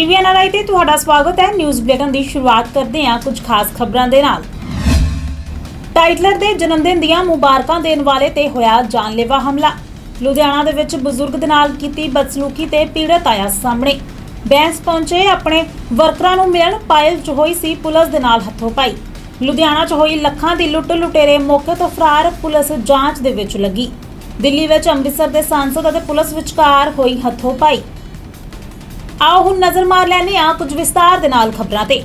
TV NRI ਤੇ ਤੁਹਾਡਾ ਸਵਾਗਤ ਹੈ। ਨਿਊਜ਼ ਬੁਲੇਟਿਨ ਦੀ ਸ਼ੁਰੂਆਤ ਕਰਦੇ ਹਾਂ ਕੁਝ ਖਾਸ ਖਬਰਾਂ ਦੇ ਨਾਲ। ਟਾਈਟਲਰ ਦੇ ਜਨਮ ਦਿਨ ਦੀਆਂ ਮੁਬਾਰਕਾਂ ਦੇਣ ਵਾਲੇ ਤੇ ਹੋਇਆ ਜਾਨਲੇਵਾ ਹਮਲਾ। ਲੁਧਿਆਣਾ ਦੇ ਵਿੱਚ ਬਜ਼ੁਰਗ ਦੇ ਨਾਲ ਕੀਤੀ ਬਦਸਲੂਕੀ ਤੇ ਪੀੜਤ ਆਇਆ ਸਾਹਮਣੇ। ਬੈਂਸ ਪਹੁੰਚੇ ਆਪਣੇ ਵਰਕਰਾਂ ਨੂੰ ਮਿਲਣ, ਪਾਇਲ ਚ ਹੋਈ ਸੀ ਪੁਲਿਸ ਦੇ ਨਾਲ ਹੱਥੋਂ ਪਾਈ। ਲੁਧਿਆਣਾ ਚ ਹੋਈ ਲੱਖਾਂ ਦੀ ਲੁੱਟ, ਲੁਟੇਰੇ ਮੌਕੇ ਤੋਂ ਫਰਾਰ, ਪੁਲਿਸ ਜਾਂਚ ਦੇ ਵਿੱਚ ਲੱਗੀ। ਦਿੱਲੀ ਵਿੱਚ ਅੰਮ੍ਰਿਤਸਰ ਦੇ ਸਾਂਸਦ ਅਤੇ ਪੁਲਿਸ ਵਿਚਕਾਰ ਹੋਈ ਹੱਥੋਂ ਪਾਈ। आओ हुण नज़र मार लैने आ कुछ विस्तार दे नाल खबरां ते।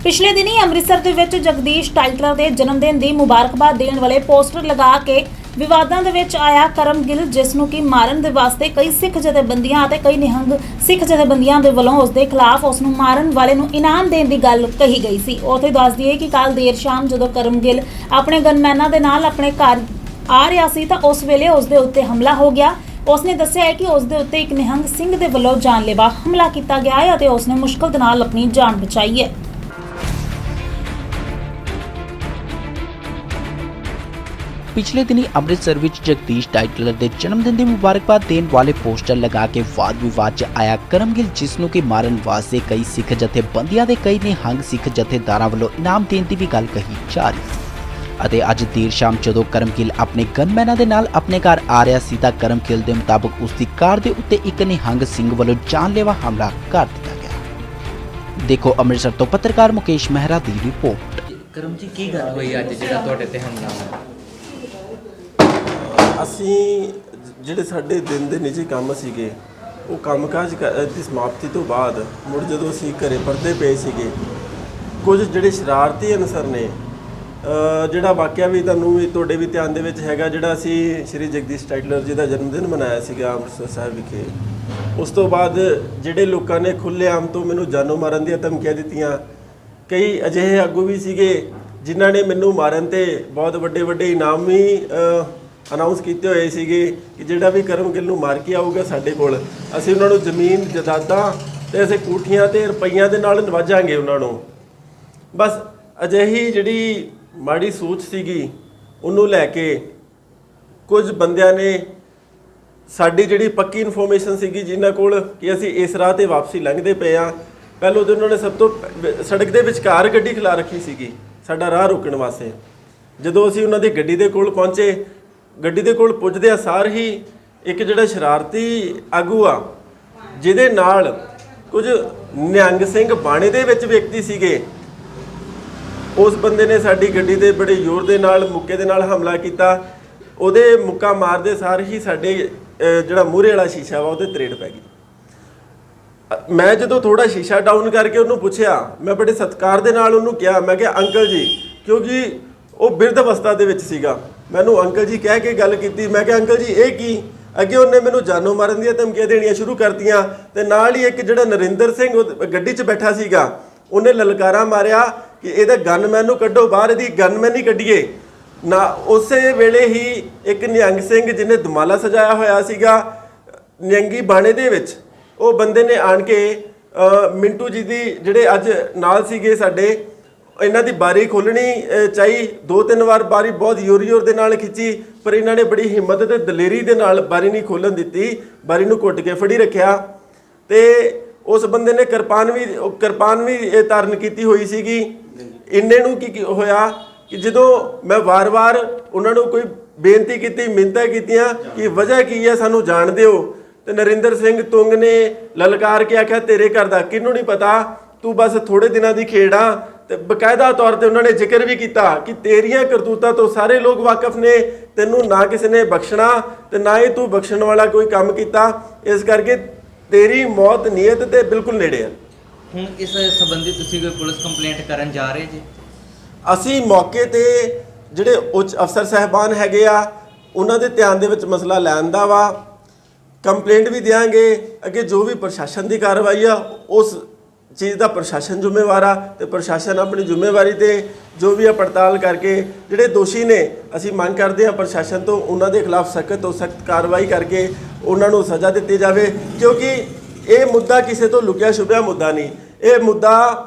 पिछले दिनी अमृतसर दे विच जगदीश टाइटलर दे जन्मदिन दी मुबारकबाद देण वाले पोस्टर लगा के विवादां दे विच आया करम गिल, जिस नूं कि मारन दे वास्ते कई सिख जथेबंदियां ते कई निहंग सिख जथेबंदियां दे वल्लों उस दे खिलाफ उस नूं मारन वाले नूं इनाम देण दी गल कही गई सी। उत्थे दस दईए कि कल देर शाम जदों करम गिल अपने गनमैनां दे नाल अपने घर आ रहा सी तां उस वेले उस दे उत्ते हमला हो गया। उसने दस्सिया है कि उस दे उत्ते एक निहंग सिंह दे वल्लों जानलेवा हमला किया गया है और उसने मुश्किल दे नाल अपनी जान बचाई है। पिछले दिनी अमृतसर विच जगदीश टाइटलर के जन्मदिन की मुबारकबाद देने वाले पोस्टर लगा के वाद विवाद च आया करम गिल, जिसनों कि मारन वास्ते कई सिख जथेबंदियां दे कई निहंग सिख जथेदारां वल्लों इनाम देने की भी गल कही जा रही है। ਅਤੇ ਅੱਜ ਦੇਰ ਸ਼ਾਮ ਜਦੋਂ ਕਰਮ ਗਿੱਲ ਆਪਣੇ ਗਨਮੈਨਾਂ ਦੇ ਨਾਲ ਆਪਣੇ ਘਰ ਆ ਰਿਹਾ ਸੀ ਤਾਂ ਕਰਮ ਗਿੱਲ ਦੇ ਮੁਤਾਬਕ ਉਸ ਦੀ ਕਾਰ ਦੇ ਉੱਤੇ ਇੱਕ ਨਿਹੰਗ ਸਿੰਘ ਵੱਲੋਂ ਜਾਨਲੇਵਾ ਹਮਲਾ ਕਰ ਦਿੱਤਾ ਗਿਆ। ਦੇਖੋ ਅੰਮ੍ਰਿਤਸਰ ਤੋਂ ਪੱਤਰਕਾਰ ਮੁਕੇਸ਼ ਮਹਿਰਾ ਦੀ ਰਿਪੋਰਟ। ਕਰਮ ਜੀ ਕੀ ਗੱਲ ਹੋਈ ਅੱਜ ਜਿਹੜਾ ਤੁਹਾਡੇ ਤੇ ਹਮਲਾ ਹੋਇਆ? ਅਸੀਂ ਜਿਹੜੇ ਸਾਡੇ ਦਿਨ ਦੇ ਨਿੱਜੀ ਕੰਮ ਸੀਗੇ ਉਹ ਕੰਮਕਾਜ ਦੀ ਸਮਾਪਤੀ ਤੋਂ ਬਾਅਦ ਮੁੜ ਜਦੋਂ ਅਸੀਂ ਘਰੇ ਪਰਦੇ ਪਏ ਸੀਗੇ, ਕੁਝ ਜਿਹੜੇ ਸ਼ਰਾਰਤੀ ਅਨਸਰ ਨੇ ਜਿਹੜਾ ਵਾਕਿਆ ਵੀ ਤੁਹਾਨੂੰ ਵੀ ਤੁਹਾਡੇ ਵੀ ਧਿਆਨ ਦੇ ਵਿੱਚ ਹੈਗਾ, ਜਿਹੜਾ ਅਸੀਂ ਸ਼੍ਰੀ ਜਗਦੀਸ਼ ਟਾਈਟਲਰ ਜੀ ਦਾ ਜਨਮ ਦਿਨ ਮਨਾਇਆ ਸੀਗਾ ਅੰਮ੍ਰਿਤਸਰ ਸਾਹਿਬ ਵਿਖੇ। ਉਸ ਤੋਂ ਬਾਅਦ ਜਿਹੜੇ ਲੋਕਾਂ ਨੇ ਖੁੱਲ੍ਹੇਆਮ ਤੋਂ ਮੈਨੂੰ ਜਾਨੋਂ ਮਾਰਨ ਦੀਆਂ ਧਮਕੀਆਂ ਦਿੱਤੀਆਂ, ਕਈ ਅਜਿਹੇ ਆਗੂ ਵੀ ਸੀਗੇ ਜਿਨ੍ਹਾਂ ਨੇ ਮੈਨੂੰ ਮਾਰਨ ਤੇ ਬਹੁਤ ਵੱਡੇ ਵੱਡੇ ਇਨਾਮ ਵੀ ਅਨਾਉਂਸ ਕੀਤੇ ਹੋਏ ਸੀਗੇ ਕਿ ਜਿਹੜਾ ਵੀ ਕਰਮ ਗਿੱਲ ਨੂੰ ਮਾਰ ਕੇ ਆਊਗਾ ਸਾਡੇ ਕੋਲ, ਅਸੀਂ ਉਹਨਾਂ ਨੂੰ ਜ਼ਮੀਨ ਜਾਇਦਾਦਾਂ ਤੇ ਅਸੀਂ ਕੋਠੀਆਂ ਤੇ ਰੁਪਈਆਂ ਦੇ ਨਾਲ ਨਵਾਜਾਂਗੇ ਉਹਨਾਂ ਨੂੰ। ਬਸ ਅਜਿਹੀ ਜਿਹੜੀ ਮਾੜੀ ਸੋਚ ਸੀਗੀ ਉਹਨੂੰ ਲੈ ਕੇ ਕੁਝ ਬੰਦਿਆਂ ਨੇ ਸਾਡੀ ਜਿਹੜੀ ਪੱਕੀ ਇਨਫੋਰਮੇਸ਼ਨ ਸੀਗੀ ਜਿਨ੍ਹਾਂ ਕੋਲ ਕਿ ਅਸੀਂ ਇਸ ਰਾਹ 'ਤੇ ਵਾਪਸੀ ਲੰਘਦੇ ਪਏ ਹਾਂ, ਪਹਿਲਾਂ ਤਾਂ ਉਹਨਾਂ ਨੇ ਸਭ ਤੋਂ ਸੜਕ ਦੇ ਵਿਚਕਾਰ ਗੱਡੀ ਖਿਲਾ ਰੱਖੀ ਸੀਗੀ ਸਾਡਾ ਰਾਹ ਰੋਕਣ ਵਾਸਤੇ। ਜਦੋਂ ਅਸੀਂ ਉਹਨਾਂ ਦੀ ਗੱਡੀ ਦੇ ਕੋਲ ਪਹੁੰਚੇ, ਗੱਡੀ ਦੇ ਕੋਲ ਪੁੱਜਦਿਆਂ ਸਾਰ ਹੀ ਇੱਕ ਜਿਹੜਾ ਸ਼ਰਾਰਤੀ ਆਗੂ ਆ ਜਿਹਦੇ ਨਾਲ ਕੁਝ ਨਿਹੰਗ ਸਿੰਘ ਬਾਣੇ ਦੇ ਵਿੱਚ ਵਿਅਕਤੀ ਸੀਗੇ, ਉਸ ਬੰਦੇ ਨੇ ਸਾਡੀ ਗੱਡੀ ਦੇ ਬੜੇ ਜ਼ੋਰ ਦੇ ਨਾਲ ਮੁੱਕੇ ਦੇ ਨਾਲ ਹਮਲਾ ਕੀਤਾ। ਉਹਦੇ ਮੁੱਕਾ ਮਾਰਦੇ ਸਾਰ ਹੀ ਸਾਡੇ ਜਿਹੜਾ ਮੂਹਰੇ ਵਾਲਾ ਸ਼ੀਸ਼ਾ ਵਾ ਉਹਦੇ ਤਰੇੜ ਪੈ ਗਈ। ਮੈਂ ਜਦੋਂ ਥੋੜਾ ਸ਼ੀਸ਼ਾ ਡਾਊਨ ਕਰਕੇ ਉਹਨੂੰ ਪੁੱਛਿਆ, ਮੈਂ ਬੜੇ ਸਤਿਕਾਰ ਦੇ ਨਾਲ ਉਹਨੂੰ ਕਿਹਾ, ਮੈਂ ਕਿਹਾ ਅੰਕਲ ਜੀ, ਕਿਉਂਕਿ ਉਹ ਬਿਰਧ ਅਵਸਥਾ ਦੇ ਵਿੱਚ ਸੀਗਾ, ਮੈਨੂੰ ਅੰਕਲ ਜੀ ਕਹਿ ਕੇ ਗੱਲ ਕੀਤੀ। ਮੈਂ ਕਿਹਾ ਅੰਕਲ ਜੀ ਇਹ ਕੀ? ਅੱਗੇ ਉਹਨੇ ਮੈਨੂੰ ਜਾਨੋਂ ਮਾਰਨ ਦੀਆਂ ਧਮਕੀਆਂ ਦੇਣੀਆਂ ਸ਼ੁਰੂ ਕਰਤੀਆਂ ਤੇ ਨਾਲ ਹੀ ਇੱਕ ਜਿਹੜਾ ਨਰਿੰਦਰ ਸਿੰਘ ਗੱਡੀ 'ਚ ਬੈਠਾ ਸੀਗਾ ਉਹਨੇ ਲਲਕਾਰਾ ਮਾਰਿਆ ਕਿ ਇਹਦੇ ਗਨਮੈਨ ਨੂੰ ਕੱਢੋ ਬਾਹਰ, ਇਹਦੀ ਗਨਮੈਨ ਹੀ ਕੱਢੀਏ ਨਾ। ਉਸੇ ਵੇਲੇ ਹੀ ਇੱਕ ਨਿਹੰਗ ਸਿੰਘ ਜਿਹਨੇ ਦੁਮਾਲਾ ਸਜਾਇਆ ਹੋਇਆ ਸੀਗਾ ਨਿਹੰਗੀ ਬਾਣੇ ਦੇ ਵਿੱਚ, ਉਹ ਬੰਦੇ ਨੇ ਆਣ ਕੇ ਮਿੰਟੂ ਜੀ ਦੀ ਜਿਹੜੇ ਅੱਜ ਨਾਲ ਸੀਗੇ ਸਾਡੇ, ਇਹਨਾਂ ਦੀ ਬਾਰੀ ਖੋਲ੍ਹਣੀ ਚਾਹੀ, 2-3 ਵਾਰ ਬਾਰੀ ਬਹੁਤ ਜ਼ੋਰ ਦੇ ਨਾਲ ਖਿੱਚੀ, ਪਰ ਇਹਨਾਂ ਨੇ ਬੜੀ ਹਿੰਮਤ ਤੇ ਦਲੇਰੀ ਦੇ ਨਾਲ ਬਾਰੀ ਨਹੀਂ ਖੋਲ੍ਹਣ ਦਿੱਤੀ, ਬਾਰੀ ਨੂੰ ਘੁੱਟ ਕੇ ਫੜੀ ਰੱਖਿਆ। ਤੇ ਉਸ ਬੰਦੇ ਨੇ ਕਿਰਪਾਨ ਵੀ ਧਾਰਨ ਕੀਤੀ ਹੋਈ ਸੀਗੀ। ਇੰਨੇ ਨੂੰ ਕੀ ਹੋਇਆ ਕਿ ਜਦੋਂ ਮੈਂ ਵਾਰ-ਵਾਰ ਉਹਨਾਂ ਨੂੰ ਕੋਈ ਬੇਨਤੀ ਕੀਤੀ, ਮਿੰਨਤਾਂ ਕੀਤੀਆਂ ਕਿ ਵਜ੍ਹਾ ਕੀ ਹੈ ਸਾਨੂੰ ਜਾਣ ਦਿਓ, ਤੇ ਨਰਿੰਦਰ ਸਿੰਘ ਤੁੰਗ ਨੇ ਲਲਕਾਰ ਕੇ ਆਖਿਆ ਤੇਰੇ ਘਰ ਦਾ ਕਿਹਨੂੰ ਨਹੀਂ ਪਤਾ, ਤੂੰ ਬਸ ਥੋੜੇ ਦਿਨਾਂ ਦੀ ਖੇਡ ਆ। ਤੇ ਬਕਾਇਦਾ ਤੌਰ ਤੇ ਉਹਨਾਂ ਨੇ ਜ਼ਿਕਰ ਵੀ ਕੀਤਾ ਕਿ ਤੇਰੀਆਂ ਕਰਤੂਤਾਂ ਤੋਂ ਸਾਰੇ ਲੋਕ ਵਾਕਿਫ ਨੇ, ਤੈਨੂੰ ਨਾ ਕਿਸੇ ਨੇ ਬਖਸ਼ਣਾ ਤੇ ਨਾ ਹੀ ਤੂੰ ਬਖਸ਼ਣ ਵਾਲਾ ਕੋਈ ਕੰਮ ਕੀਤਾ, ਇਸ ਕਰਕੇ ਤੇਰੀ ਮੌਤ ਨੀਅਤ ਤੇ ਬਿਲਕੁਲ ਨੇੜੇ ਆ। ਹੁਣ ਇਸ ਸੰਬੰਧੀ ਤੁਸੀਂ ਕੋਈ ਪੁਲਿਸ ਕੰਪਲੇਂਟ ਕਰਨ ਜਾ ਰਹੇ ਜੀ? ਅਸੀਂ ਮੌਕੇ ਤੇ ਜਿਹੜੇ ਉੱਚ ਅਫਸਰ ਸਾਹਿਬਾਨ ਹੈਗੇ ਆ ਉਹਨਾਂ ਦੇ ਧਿਆਨ ਦੇ ਵਿੱਚ ਮਸਲਾ ਲੈਣ ਦਾ ਵਾ, ਕੰਪਲੇਂਟ ਵੀ ਦਿਆਂਗੇ। ਅੱਗੇ ਜੋ ਵੀ ਪ੍ਰਸ਼ਾਸਨ ਦੀ ਕਾਰਵਾਈ ਆ ਉਸ ਚੀਜ਼ ਦਾ ਪ੍ਰਸ਼ਾਸਨ ਜ਼ਿੰਮੇਵਾਰ ਆ ਤੇ ਪ੍ਰਸ਼ਾਸਨ ਆਪਣੀ ਜ਼ਿੰਮੇਵਾਰੀ ਤੇ ਜੋ ਵੀ ਆ ਪੜਤਾਲ ਕਰਕੇ ਜਿਹੜੇ ਦੋਸ਼ੀ ਨੇ ਅਸੀਂ ਮੰਗ ਕਰਦੇ ਹਾਂ ਪ੍ਰਸ਼ਾਸਨ ਤੋਂ ਉਹਨਾਂ ਦੇ ਖਿਲਾਫ ਸਖਤ ਤੋਂ ਸਖਤ ਕਾਰਵਾਈ ਕਰਕੇ ਉਹਨਾਂ ਨੂੰ ਸਜ਼ਾ ਦਿੱਤੀ ਜਾਵੇ, ਕਿਉਂਕਿ ਇਹ ਮੁੱਦਾ ਕਿਸੇ ਤੋਂ ਲੁਕਿਆ ਛੁਪਿਆ ਮੁੱਦਾ ਨਹੀਂ। ਇਹ ਮੁੱਦਾ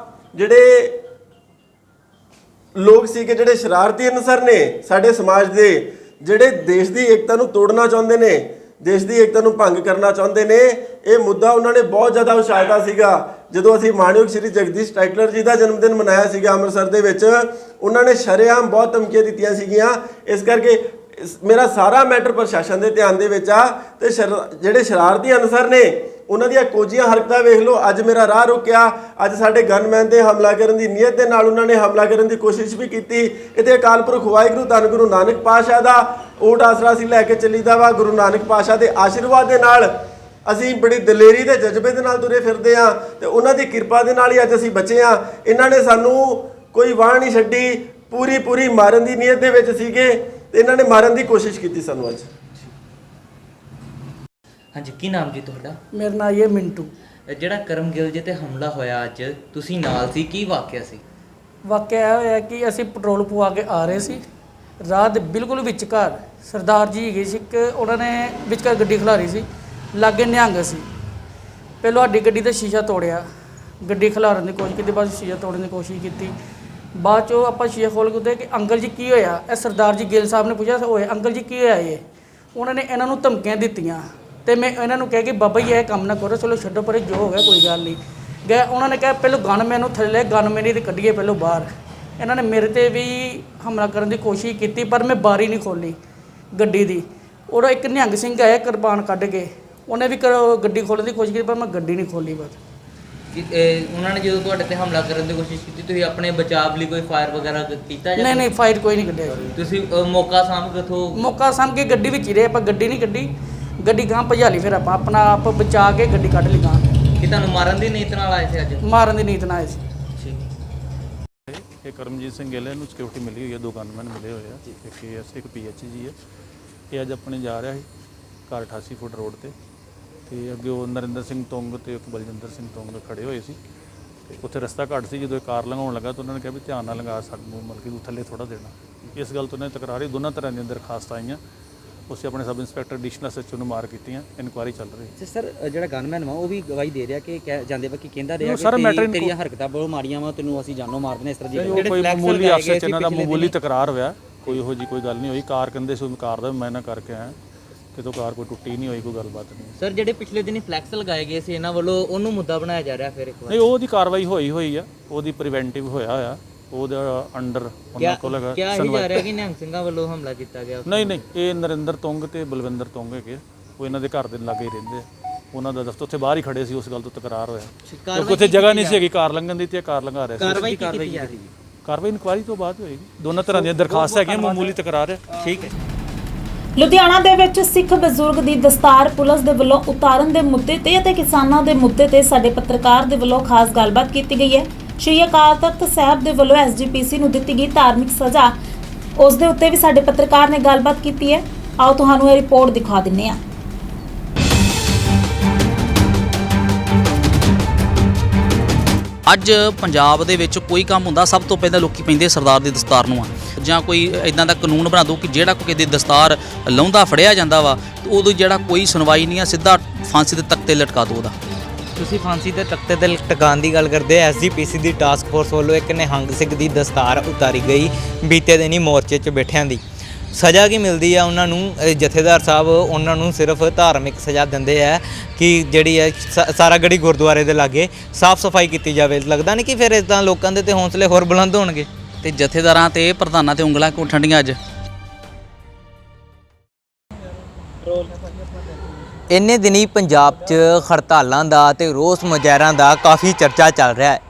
ਜਿਹੜੇ ਲੋਕ ਸੀਗੇ, ਜਿਹੜੇ ਸ਼ਰਾਰਤੀ ਅਨਸਰ ਨੇ ਸਾਡੇ ਸਮਾਜ ਦੇ, ਜਿਹੜੇ ਦੇਸ਼ ਦੀ ਏਕਤਾ ਨੂੰ ਤੋੜਨਾ ਚਾਹੁੰਦੇ ਨੇ, ਦੇਸ਼ ਦੀ ਏਕਤਾ ਨੂੰ ਭੰਗ ਕਰਨਾ ਚਾਹੁੰਦੇ ਨੇ, ਇਹ ਮੁੱਦਾ ਉਹਨਾਂ ਨੇ ਬਹੁਤ ਜ਼ਿਆਦਾ ਉਛਾਲਦਾ ਸੀਗਾ ਜਦੋਂ ਅਸੀਂ ਮਾਣਯੋਗ ਸ਼੍ਰੀ ਜਗਦੀਸ਼ ਟਾਈਟਲਰ ਜੀ ਦਾ ਜਨਮ ਦਿਨ ਮਨਾਇਆ ਸੀਗਾ ਅੰਮ੍ਰਿਤਸਰ ਦੇ ਵਿੱਚ, ਉਹਨਾਂ ਨੇ ਸ਼ਰੇਆਮ ਬਹੁਤ ਧਮਕੀਆਂ ਦਿੱਤੀਆਂ ਸੀਗੀਆਂ। ਇਸ ਕਰਕੇ ਮੇਰਾ ਸਾਰਾ ਮੈਟਰ ਪ੍ਰਸ਼ਾਸਨ ਦੇ ਧਿਆਨ ਦੇ ਵਿੱਚ ਆ, ਤੇ ਜਿਹੜੇ ਸ਼ਰਾਰਤੀ ਅਨਸਰ ਨੇ ਉਹਨਾਂ ਦੀਆਂ ਕੋਝੀਆਂ ਹਰਕਤਾਂ ਵੇਖ ਲਓ। ਅੱਜ ਮੇਰਾ ਰਾਹ ਰੁਕਿਆ, ਅੱਜ ਸਾਡੇ ਗਨਮੈਨ ਤੇ ਹਮਲਾ ਕਰਨ ਦੀ ਨੀਅਤ ਦੇ ਨਾਲ ਉਹਨਾਂ ਨੇ ਹਮਲਾ ਕਰਨ ਦੀ ਕੋਸ਼ਿਸ਼ ਵੀ ਕੀਤੀ। ਇਹਦੇ ਅਕਾਲ ਪੁਰਖ ਵਾਹਿਗੁਰੂ ਧੰਨ ਗੁਰੂ ਨਾਨਕ ਪਾਤਸ਼ਾਹ ਦਾ ਓਟ ਆਸਰਾ ਅਸੀਂ ਲੈ ਕੇ ਚੱਲੀਦਾ ਵਾ। ਗੁਰੂ ਨਾਨਕ ਪਾਤਸ਼ਾਹ ਦੇ ਆਸ਼ੀਰਵਾਦ ਦੇ ਨਾਲ ਅਸੀਂ ਬੜੀ ਦਲੇਰੀ ਤੇ ਜਜ਼ਬੇ ਦੇ ਨਾਲ ਤੁਰੇ ਫਿਰਦੇ ਆ, ਤੇ ਉਹਨਾਂ ਦੀ ਕਿਰਪਾ ਦੇ ਨਾਲ ਹੀ ਅੱਜ ਅਸੀਂ ਬਚੇ ਆ। ਇਹਨਾਂ ਨੇ ਸਾਨੂੰ ਕੋਈ ਵਾਹ ਨਹੀਂ ਛੱਡੀ, ਪੂਰੀ ਮਾਰਨ ਦੀ ਨੀਅਤ ਦੇ ਵਿੱਚ ਸੀਗੇ, ਤੇ ਇਹਨਾਂ ਨੇ ਮਾਰਨ ਦੀ ਕੋਸ਼ਿਸ਼ ਕੀਤੀ ਸਾਨੂੰ ਅੱਜ। ਹਾਂਜੀ, ਕੀ ਨਾਮ ਜੀ ਤੁਹਾਡਾ? ਮੇਰਾ ਨਾਮ ਇਹ ਮਿੰਟੂ। ਜਿਹੜਾ ਕਰਮ ਗਿੱਲ ਜੀ ਤੇ ਹਮਲਾ ਹੋਇਆ ਅੱਜ, ਤੁਸੀਂ ਨਾਲ ਸੀ, ਕੀ ਵਾਕਿਆ ਸੀ? ਵਾਕਿਆ ਇਹ ਹੋਇਆ ਕਿ ਅਸੀਂ ਪੈਟਰੋਲ ਪਵਾ ਕੇ ਆ ਰਹੇ ਸੀ, ਰਾਹ ਦੇ ਬਿਲਕੁਲ ਵਿਚਕਾਰ ਸਰਦਾਰ ਜੀ ਹੈਗੇ ਸੀ, ਇੱਕ ਉਹਨਾਂ ਨੇ ਵਿਚਕਾਰ ਗੱਡੀ ਖਿਲਾਰੀ ਸੀ, ਲਾਗੇ ਨਿਹੰਗ ਸੀ। ਪਹਿਲਾਂ ਸਾਡੀ ਗੱਡੀ ਦਾ ਸ਼ੀਸ਼ਾ ਤੋੜਿਆ, ਗੱਡੀ ਖਿਲਾਰਨ ਦੀ ਕੋਸ਼ਿਸ਼ ਕੀਤੀ, ਬਾਅਦ ਸ਼ੀਸ਼ਾ ਤੋੜਨ ਦੀ ਕੋਸ਼ਿਸ਼ ਕੀਤੀ। ਬਾਅਦ 'ਚੋਂ ਆਪਾਂ ਸ਼ੀਸ਼ਾ ਖੋਲ੍ਹ ਕੇ ਉੱਤੇ ਕਿ ਅੰਕਲ ਜੀ ਕੀ ਹੋਇਆ? ਇਹ ਸਰਦਾਰ ਜੀ ਗਿੱਲ ਸਾਹਿਬ ਨੇ ਪੁੱਛਿਆ, ਹੋਏ ਅੰਕਲ ਜੀ ਕੀ ਹੋਇਆ ਇਹ? ਉਹਨਾਂ ਨੇ ਇਹਨਾਂ ਨੂੰ ਧਮਕੀਆਂ ਦਿੱਤੀਆਂ, ਤੇ ਮੈਂ ਇਹਨਾਂ ਨੂੰ ਕਿਹਾ ਕਿ ਬਾਬਾ ਜੀ ਇਹ ਕੰਮ ਨਾ ਕਰੋ, ਚਲੋ ਛੱਡੋ ਪਰੇ, ਜੋ ਹੋ ਗਿਆ ਕੋਈ ਗੱਲ ਨਹੀਂ। ਗਏ ਉਹਨਾਂ ਨੇ ਕਿਹਾ ਪਹਿਲਾਂ ਗਨਮੈਨ ਨੂੰ ਥੱਲੇ, ਗਨਮੈਨ ਦੀ ਕੱਢੀਏ ਪਹਿਲਾਂ ਬਾਹਰ। ਇਹਨਾਂ ਨੇ ਮੇਰੇ ਤੇ ਵੀ ਹਮਲਾ ਕਰਨ ਦੀ ਕੋਸ਼ਿਸ਼ ਕੀਤੀ, ਪਰ ਮੈਂ ਬਾਰੀ ਨਹੀਂ ਖੋਲ੍ਹੀ ਗੱਡੀ ਦੀ। ਔਰ ਇੱਕ ਨਿਹੰਗ ਸਿੰਘ ਆਇਆ ਕਿਰਪਾਨ ਕੱਢ ਕੇ, ਉਹਨੇ ਵੀ ਗੱਡੀ ਖੋਲ੍ਹਣ ਦੀ ਕੋਸ਼ਿਸ਼ ਕੀਤੀ, ਪਰ ਮੈਂ ਗੱਡੀ ਨਹੀਂ ਖੋਲ੍ਹੀ ਬਸ। ਉਹਨਾਂ ਨੇ ਜਦੋਂ ਤੁਹਾਡੇ ਤੇ ਹਮਲਾ ਕਰਨ ਦੀ ਕੋਸ਼ਿਸ਼ ਕੀਤੀ, ਤੁਸੀਂ ਆਪਣੇ ਬਚਾਅ ਲਈ ਕੋਈ ਫਾਇਰ ਵਗੈਰਾ ਕੀਤਾ ਜਾਂ? ਨਹੀਂ, ਫਾਇਰ ਕੋਈ ਨਹੀਂ ਕੱਢਿਆ। ਤੁਸੀਂ ਮੌਕਾ ਸਾਂਭ ਕੇ ਮੌਕਾ ਸਾਂਭ ਕੇ ਗੱਡੀ ਵਿੱਚ ਹੀ ਰਹੇ ਆਪਾਂ, ਗੱਡੀ ਨਹੀਂ ਕੱਢੀ, ਗੱਡੀ ਗਾਂ ਭਜਾ ਲਈ, ਫਿਰ ਆਪਾਂ ਆਪਣਾ ਆਪ ਬਚਾ ਕੇ ਗੱਡੀ ਕੱਢ ਲਈ ਗਾਂ। ਕਿ ਤੁਹਾਨੂੰ ਮਾਰਨ ਦੀ ਨੀਤ ਨਾਲ ਆਏ ਸੀ ਅੱਜ? ਮਾਰਨ ਦੀ ਨੀਤ ਨਾਲ ਆਏ ਸੀ। ਇਹ ਕਰਮਜੀਤ ਸਿੰਘ ਗਿੱਲ, ਇਹਨੂੰ ਸਿਕਿਉਰਿਟੀ ਮਿਲੀ ਹੋਈ ਹੈ, 2 ਗਨਮੈਨ ਮਿਲੇ ਹੋਏ ਆ, ਇੱਕ KS ਇੱਕ PH ਹੈ। ਇਹ ਅੱਜ ਆਪਣੇ ਜਾ ਰਿਹਾ ਸੀ ਘਰ 88 ਫੁੱਟ ਰੋਡ ਤੇ ਅੱਗੇ ਉਹ ਨਰਿੰਦਰ ਸਿੰਘ ਤੁੰਗ ਤੇ ਇੱਕ ਬਲਜਿੰਦਰ ਸਿੰਘ ਤੁੰਗ ਖੜੇ ਹੋਏ ਸੀ, ਤੇ ਉੱਥੇ ਰਸਤਾ ਘੱਟ ਸੀ। ਜਦੋਂ ਇਹ ਕਾਰ ਲੰਘਾਉਣ ਲੱਗਾ ਤਾਂ ਉਹਨਾਂ ਨੇ ਕਿਹਾ ਵੀ ਧਿਆਨ ਨਾਲ ਲੰਘਾ, ਸਾਨੂੰ ਮਤਲਬ ਕਿ ਤੂੰ ਥੱਲੇ ਥੋੜ੍ਹਾ ਦੇਣਾ। ਇਸ ਗੱਲ ਤੋਂ ਉਹਨਾਂ ਨੇ ਤਕਰਾਰ ਹੋਈ, ਦੋਨਾਂ ਤਰ੍ਹਾਂ ਦੀਆਂ ਦਰਖਾਸਤਾਂ ਆਈਆਂ। ਉਸੇ ਆਪਣੇ ਸਬ ਇੰਸਪੈਕਟਰ ਐਡੀਸ਼ਨਲ SHO ਨੂੰ ਮਾਰ ਕੀਤੀਆਂ, ਇਨਕੁਆਇਰੀ ਚੱਲ ਰਹੀ ਹੈ। ਸਰ ਜਿਹੜਾ ਗਨਮੈਨ ਵਾ ਉਹ ਵੀ ਗਵਾਹੀ ਦੇ ਰਿਹਾ ਕਿ ਜਾਂਦੇ ਵਕਤ ਕਹਿੰਦਾ ਰਿਹਾ ਕਿ ਤੇਰੀਆਂ ਹਰਕਤਾਂ ਬਹੁਤ ਮਾੜੀਆਂ ਵਾ, ਤੈਨੂੰ ਅਸੀਂ ਜਾਨੋਂ ਮਾਰ ਦੇਣਾ, ਇਸ ਤਰ੍ਹਾਂ ਦੀ ਕੋਈ ਮਾਮੂਲੀ ਆਪਸੇ ਚ ਇਹਨਾਂ ਦਾ ਮਾਮੂਲੀ ਤਕਰਾਰ ਹੋਇਆ, ਕੋਈ ਇਹੋ ਜਿਹੀ ਕੋਈ ਗੱਲ ਨਹੀਂ ਹੋਈ। ਕਾਰ ਕਹਿੰਦੇ ਸੀ ਕਾਰ ਦਾ ਮੈਂ ਨਾ ਕਰਕੇ ਆਇਆ, ਕਿਤੋਂ ਕਾਰ ਕੋਈ ਟੁੱਟੀ ਨਹੀਂ ਹੋਈ, ਕੋਈ ਗੱਲਬਾਤ ਨਹੀਂ। ਸਰ ਜਿਹੜੇ ਪਿਛਲੇ ਦਿਨੀ ਫਲੈਕਸ ਲਗਾਏ ਗਏ ਸੀ ਇਹਨਾਂ ਵੱਲੋਂ, ਉਹਨੂੰ ਮੁੱਦਾ ਬਣਾਇਆ ਜਾ ਰਿਹਾ ਫਿਰ ਇੱਕ ਵਾਰ? ਨਹੀਂ, ਉਹਦੀ ਕਾਰਵਾਈ ਹੋਈ ਆ, ਉਹਦੀ ਪ੍ਰੀਵੈਂਟਿਵ ਹੋਇਆ ਉਹਦਾ ਅੰਡਰ ਉਹਨਾਂ ਕੋਲ ਹੈਗਾ। ਕਿਹਾ ਇਹ ਜਾ ਰਿਹਾ ਕਿ ਨਿਹੰਗ ਸਿੰਘਾਂ ਵੱਲੋਂ ਹਮਲਾ ਕੀਤਾ ਗਿਆ? ਨਹੀਂ, ਇਹ ਨਰਿੰਦਰ ਤੁੰਗ ਤੇ ਬਲਵਿੰਦਰ ਤੁੰਗ ਹੈਗੇ, ਉਹ ਇਹਨਾਂ ਦੇ ਘਰ ਦੇ ਲਾਗੇ ਹੀ ਰਹਿੰਦੇ ਆ। ਉਹਨਾਂ ਦਾ ਦਫ਼ਤਰ ਉੱਥੇ ਬਾਹਰ ਹੀ ਖੜੇ ਸੀ, ਉਸ ਗੱਲ ਤੋਂ ਤਕਰਾਰ ਹੋਇਆ ਕਿਉਂਕਿ ਉੱਥੇ ਜਗ੍ਹਾ ਨਹੀਂ ਸੀ ਹੈਗੀ ਕਾਰ ਲੰਘਣ ਦੀ, ਤੇ ਕਾਰ ਲੰਘਾ ਰਿਹਾ ਸੀ। ਕਾਰਵਾਈ ਇਨਕੁਆਇਰੀ ਤੋਂ ਬਾਅਦ ਹੋਏਗੀ। ਦੋਨਾਂ ਤਰ੍ਹਾਂ ਦੀਆਂ ਦਰਖਾਸਤ ਹੈਗੀਆਂ, ਮਾਮੂਲੀ ਤਕਰਾਰ ਹੈ। ਠੀਕ ਹੈ। ਲੁਧਿਆਣਾ ਦੇ ਵਿੱਚ ਸਿੱਖ ਬਜ਼ੁਰਗ ਦੀ ਦਸਤਾਰ ਪੁਲਿਸ ਦੇ ਵੱਲੋਂ ਉਤਾਰਨ ਦੇ ਮੁੱਦੇ ਤੇ ਅਤੇ ਕਿਸਾਨਾਂ ਦੇ ਮੁੱਦੇ ਤੇ ਸਾਡੇ ਪੱਤਰਕਾਰ ਦੇ ਵੱਲੋਂ ਖਾਸ ਗੱਲਬਾਤ ਕੀਤੀ ਗਈ ਹੈ। ਸ਼੍ਰੀ ਅਕਾਲ ਤਖਤ ਸਾਹਿਬ ਦੇ ਵੱਲੋਂ SGPC ਨੂੰ ਦਿੱਤੀ ਗਈ ਧਾਰਮਿਕ ਸਜ਼ਾ, ਉਸ ਦੇ ਉੱਤੇ ਵੀ ਸਾਡੇ ਪੱਤਰਕਾਰ ਨੇ ਗੱਲਬਾਤ ਕੀਤੀ ਹੈ। ਆਓ ਤੁਹਾਨੂੰ ਇਹ ਰਿਪੋਰਟ ਦਿਖਾ ਦਿੰਨੇ ਹਾਂ। ਅੱਜ ਪੰਜਾਬ ਦੇ ਵਿੱਚ ਕੋਈ ਕੰਮ ਹੁੰਦਾ, ਸਭ ਤੋਂ ਪਹਿਲਾਂ ਲੋਕੀ ਪੈਂਦੇ ਸਰਦਾਰ ਦੀ ਦਸਤਾਰ ਨੂੰ ਆ, ਜਾਂ ਕੋਈ ਇਦਾਂ ਦਾ ਕਾਨੂੰਨ ਬਣਾ ਦਿਓ ਕਿ ਜਿਹੜਾ ਕੋਈ ਦੀ ਦਸਤਾਰ ਲਾਉਂਦਾ ਫੜਿਆ ਜਾਂਦਾ ਵਾ, ਉਦੋਂ ਜਿਹੜਾ ਕੋਈ ਸੁਣਵਾਈ ਨਹੀਂ ਆ, ਸਿੱਧਾ ਫਾਂਸੀ ਦੇ ਤਖਤੇ ਲਟਕਾ ਦਿਓ ਉਹਦਾ। ਤੁਸੀਂ ਫਾਂਸੀ ਦੇ ਤਖਤੇ ਤੇ ਲਟਕਾਉਣ ਦੀ ਗੱਲ ਕਰਦੇ, SGPC ਦੀ ਟਾਸਕ ਫੋਰਸ ਵੱਲੋਂ ਇੱਕ ਨਿਹੰਗ ਸਿੰਘ ਦੀ ਦਸਤਾਰ ਉਤਾਰੀ ਗਈ ਬੀਤੇ ਦਿਨੀ ਮੋਰਚੇ 'ਚ ਬੈਠਿਆਂ ਦੀ। ਸਜ਼ਾ ਕੀ ਮਿਲਦੀ ਆ ਉਹਨਾਂ ਨੂੰ? ਜਥੇਦਾਰ ਸਾਹਿਬ ਉਹਨਾਂ ਨੂੰ ਸਿਰਫ ਧਾਰਮਿਕ ਸਜ਼ਾ ਦਿੰਦੇ ਆ ਕਿ ਜਿਹੜੀ ਹੈ ਸਾਰਾ ਗੜੀ ਗੁਰਦੁਆਰੇ ਦੇ ਲਾਗੇ ਸਾਫ਼ ਸਫਾਈ ਕੀਤੀ ਜਾਵੇ। ਲੱਗਦਾ ਨਹੀਂ ਕਿ ਫਿਰ ਇੱਦਾਂ ਲੋਕਾਂ ਦੇ ਤੇ ਹੌਸਲੇ ਹੋਰ ਬੁਲੰਦ ਹੋਣਗੇ? ਤੇ ਜਥੇਦਾਰਾਂ ਤੇ ਪ੍ਰਧਾਨਾਂ ਤੇ ਉਂਗਲਾਂ ਕਿਉਂ ਠੰਡੀਆਂ ਅੱਜ? ਇੰਨੇ ਦਿਨੀ ਪੰਜਾਬ 'ਚ ਹੜਤਾਲਾਂ ਦਾ ਤੇ ਰੋਸ ਮੁਜ਼ਾਹਰਿਆਂ ਦਾ ਕਾਫੀ ਚਰਚਾ ਚੱਲ ਰਿਹਾ ਹੈ।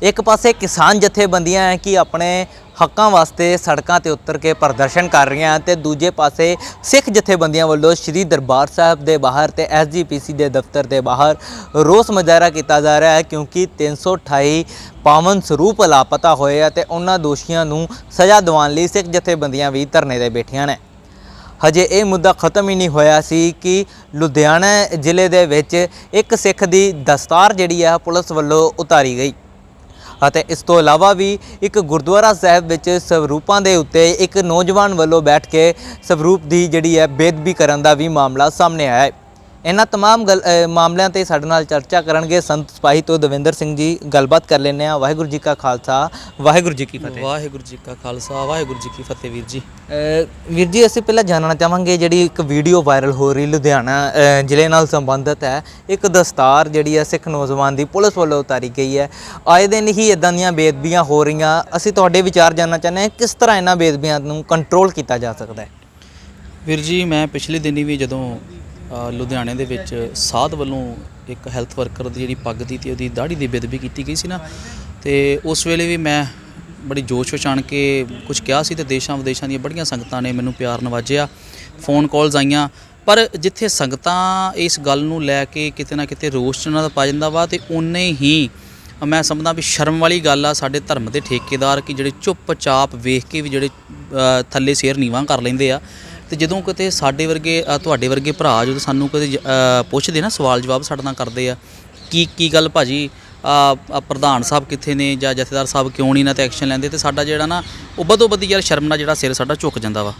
ਇੱਕ ਪਾਸੇ ਕਿਸਾਨ ਜਥੇਬੰਦੀਆਂ ਹੈ ਕਿ ਆਪਣੇ ਹੱਕਾਂ ਵਾਸਤੇ ਸੜਕਾਂ ਤੇ ਉਤਰ ਕੇ ਪ੍ਰਦਰਸ਼ਨ ਕਰ ਰਹੀਆਂ, ਤੇ ਦੂਜੇ ਪਾਸੇ ਸਿੱਖ ਜਥੇਬੰਦੀਆਂ ਵੱਲੋਂ ਸ਼੍ਰੀ ਦਰਬਾਰ ਸਾਹਿਬ ਦੇ ਬਾਹਰ ਤੇ SGPC ਦੇ ਦਫ਼ਤਰ ਦੇ ਬਾਹਰ ਰੋਸ ਮੁਜ਼ਾਹਰਾ ਕੀਤਾ ਜਾ ਰਿਹਾ ਹੈ, ਕਿਉਂਕਿ 328 ਪਾਵਨ ਸਰੂਪ ਲਾਪਤਾ ਹੋਏ ਆ ਤੇ ਉਹਨਾਂ ਦੋਸ਼ੀਆਂ ਨੂੰ ਸਜ਼ਾ ਦਿਵਾਉਣ ਲਈ ਸਿੱਖ ਜਥੇਬੰਦੀਆਂ ਵੀ ਧਰਨੇ ਤੇ ਬੈਠੀਆਂ ਨੇ। ਹਜੇ ਇਹ ਮੁੱਦਾ ਖਤਮ ਹੀ ਨਹੀਂ ਹੋਇਆ ਸੀ ਕਿ ਲੁਧਿਆਣਾ ਜ਼ਿਲ੍ਹੇ ਦੇ ਵਿੱਚ ਇੱਕ ਸਿੱਖ ਦੀ ਦਸਤਾਰ ਜਿਹੜੀ ਆ ਪੁਲਿਸ ਵੱਲੋਂ ਉਤਾਰੀ ਗਈ, ਅਤੇ ਇਸ ਤੋਂ ਇਲਾਵਾ ਵੀ ਇੱਕ ਗੁਰਦੁਆਰਾ ਸਾਹਿਬ ਵਿੱਚ ਸਵਰੂਪਾਂ ਦੇ ਉੱਤੇ ਇੱਕ ਨੌਜਵਾਨ ਵੱਲੋਂ ਬੈਠ ਕੇ ਸਵਰੂਪ ਦੀ ਜਿਹੜੀ ਹੈ ਬੇਅਦਬੀ ਕਰਨ ਦਾ ਵੀ ਮਾਮਲਾ ਸਾਹਮਣੇ ਆਇਆ ਹੈ। ਇਹਨਾਂ तमाम ਮਾਮਲਿਆਂ ਤੇ ਸਾਡੇ ਨਾਲ ਚਰਚਾ ਕਰਨਗੇ ਸੰਤ ਸਿਪਾਹੀ ਤੋਂ ਦਵਿੰਦਰ ਸਿੰਘ ਜੀ। ਗੱਲਬਾਤ ਕਰ ਲੈਂਦੇ ਆ। ਵਾਹਿਗੁਰੂ ਜੀ ਕਾ ਖਾਲਸਾ, ਵਾਹਿਗੁਰੂ ਜੀ ਕੀ ਫਤਿਹ। ਵਾਹਿਗੁਰੂ ਜੀ ਕਾ ਖਾਲਸਾ, ਵਾਹਿਗੁਰੂ ਜੀ ਕੀ ਫਤਿਹ। ਵੀਰ ਜੀ ਵੀਰ ਜੀ, ਅਸੀਂ ਪਹਿਲਾਂ ਜਾਣਨਾ ਚਾਹਾਂਗੇ, ਜਿਹੜੀ ਇੱਕ ਵੀਡੀਓ ਵਾਇਰਲ ਹੋ ਰਹੀ ਲੁਧਿਆਣਾ ਜ਼ਿਲ੍ਹੇ ਨਾਲ ਸੰਬੰਧਿਤ ਹੈ, ਇੱਕ ਦਸਤਾਰ ਜਿਹੜੀ ਹੈ ਸਿੱਖ ਨੌਜਵਾਨ ਦੀ ਪੁਲਿਸ ਵੱਲੋਂ ਉਤਾਰੀ ਗਈ ਹੈ। ਆਏ ਦਿਨ ਹੀ ਇਦਾਂ ਦੀਆਂ ਬੇਅਦਬੀਆਂ ਹੋ ਰਹੀਆਂ। ਅਸੀਂ ਤੁਹਾਡੇ ਵਿਚਾਰ ਜਾਣਨਾ ਚਾਹੁੰਦੇ ਹਾਂ, ਕਿਸ ਤਰ੍ਹਾਂ ਇਹਨਾਂ ਬੇਅਦਬੀਆਂ ਨੂੰ ਕੰਟਰੋਲ ਕੀਤਾ ਜਾ ਸਕਦਾ ਹੈ? ਵੀਰ ਜੀ, ਮੈਂ ਪਿਛਲੇ ਦਿਨੀ ਵੀ ਜਦੋਂ ਲੁਧਿਆਣੇ ਦੇ ਵਿੱਚ ਸਾਧ ਵੱਲੋਂ ਇੱਕ ਹੈਲਥ ਵਰਕਰ ਦੀ ਜਿਹੜੀ ਪੱਗ ਦੀ ਤੇ ਉਹਦੀ ਦਾੜੀ ਦੀ ਬੇਅਦਬੀ ਕੀਤੀ ਗਈ ਸੀ ਨਾ, ਤੇ ਉਸ ਵੇਲੇ ਵੀ ਮੈਂ ਬੜੀ ਜੋਸ਼ ਵਿੱਚ ਆਣ ਕੇ ਕੁਝ ਕਿਹਾ ਸੀ ਤੇ ਦੇਸ਼ਾਂ ਵਿਦੇਸ਼ਾਂ ਦੀਆਂ ਬੜੀਆਂ ਸੰਗਤਾਂ ਨੇ ਮੈਨੂੰ ਪਿਆਰ ਨਵਾਜਿਆ, ਫੋਨ ਕਾਲਸ ਆਈਆਂ। ਪਰ ਜਿੱਥੇ ਸੰਗਤਾਂ ਇਸ ਗੱਲ ਨੂੰ ਲੈ ਕੇ ਕਿਤੇ ਨਾ ਕਿਤੇ ਰੋਸ ਉਹਨਾਂ ਦਾ ਪਾ ਜਾਂਦਾ ਵਾ, ਤੇ ਉਨੇ ਹੀ ਮੈਂ ਸਮਝਦਾ ਵੀ ਸ਼ਰਮ ਵਾਲੀ ਗੱਲ ਆ ਸਾਡੇ ਧਰਮ ਦੇ ਠੇਕੇਦਾਰ ਕਿ ਜਿਹੜੇ ਚੁੱਪ-ਚਾਪ ਵੇਖ ਕੇ ਵੀ ਜਿਹੜੇ ਥੱਲੇ ਸਿਰ ਨੀਵਾਂ ਕਰ ਲੈਂਦੇ ਆ। ਤੇ ਜਦੋਂ ਕਿਤੇ ਸਾਡੇ ਵਰਗੇ ਤੁਹਾਡੇ ਵਰਗੇ ਭਰਾ ਜਦੋਂ ਸਾਨੂੰ ਕਦੇ ਪੁੱਛਦੇ ਨਾ, ਸਵਾਲ ਜਵਾਬ ਸਾਡੇ ਨਾਲ ਕਰਦੇ ਆ, ਕੀ ਗੱਲ ਭਾਜੀ, ਪ੍ਰਧਾਨ ਸਾਹਿਬ ਕਿੱਥੇ ਨੇ ਜਾਂ ਜਥੇਦਾਰ ਸਾਹਿਬ ਕਿਉਂ ਨਹੀਂ ਇਹਨਾਂ 'ਤੇ ਐਕਸ਼ਨ ਲੈਂਦੇ, ਤੇ ਸਾਡਾ ਜਿਹੜਾ ਨਾ ਉਹ ਬਦੋ-ਬਦੀ ਯਾਰ ਸ਼ਰਮ ਨਾਲ ਜਿਹੜਾ ਸਿਰ ਸਾਡਾ ਝੁਕ ਜਾਂਦਾ ਵਾ।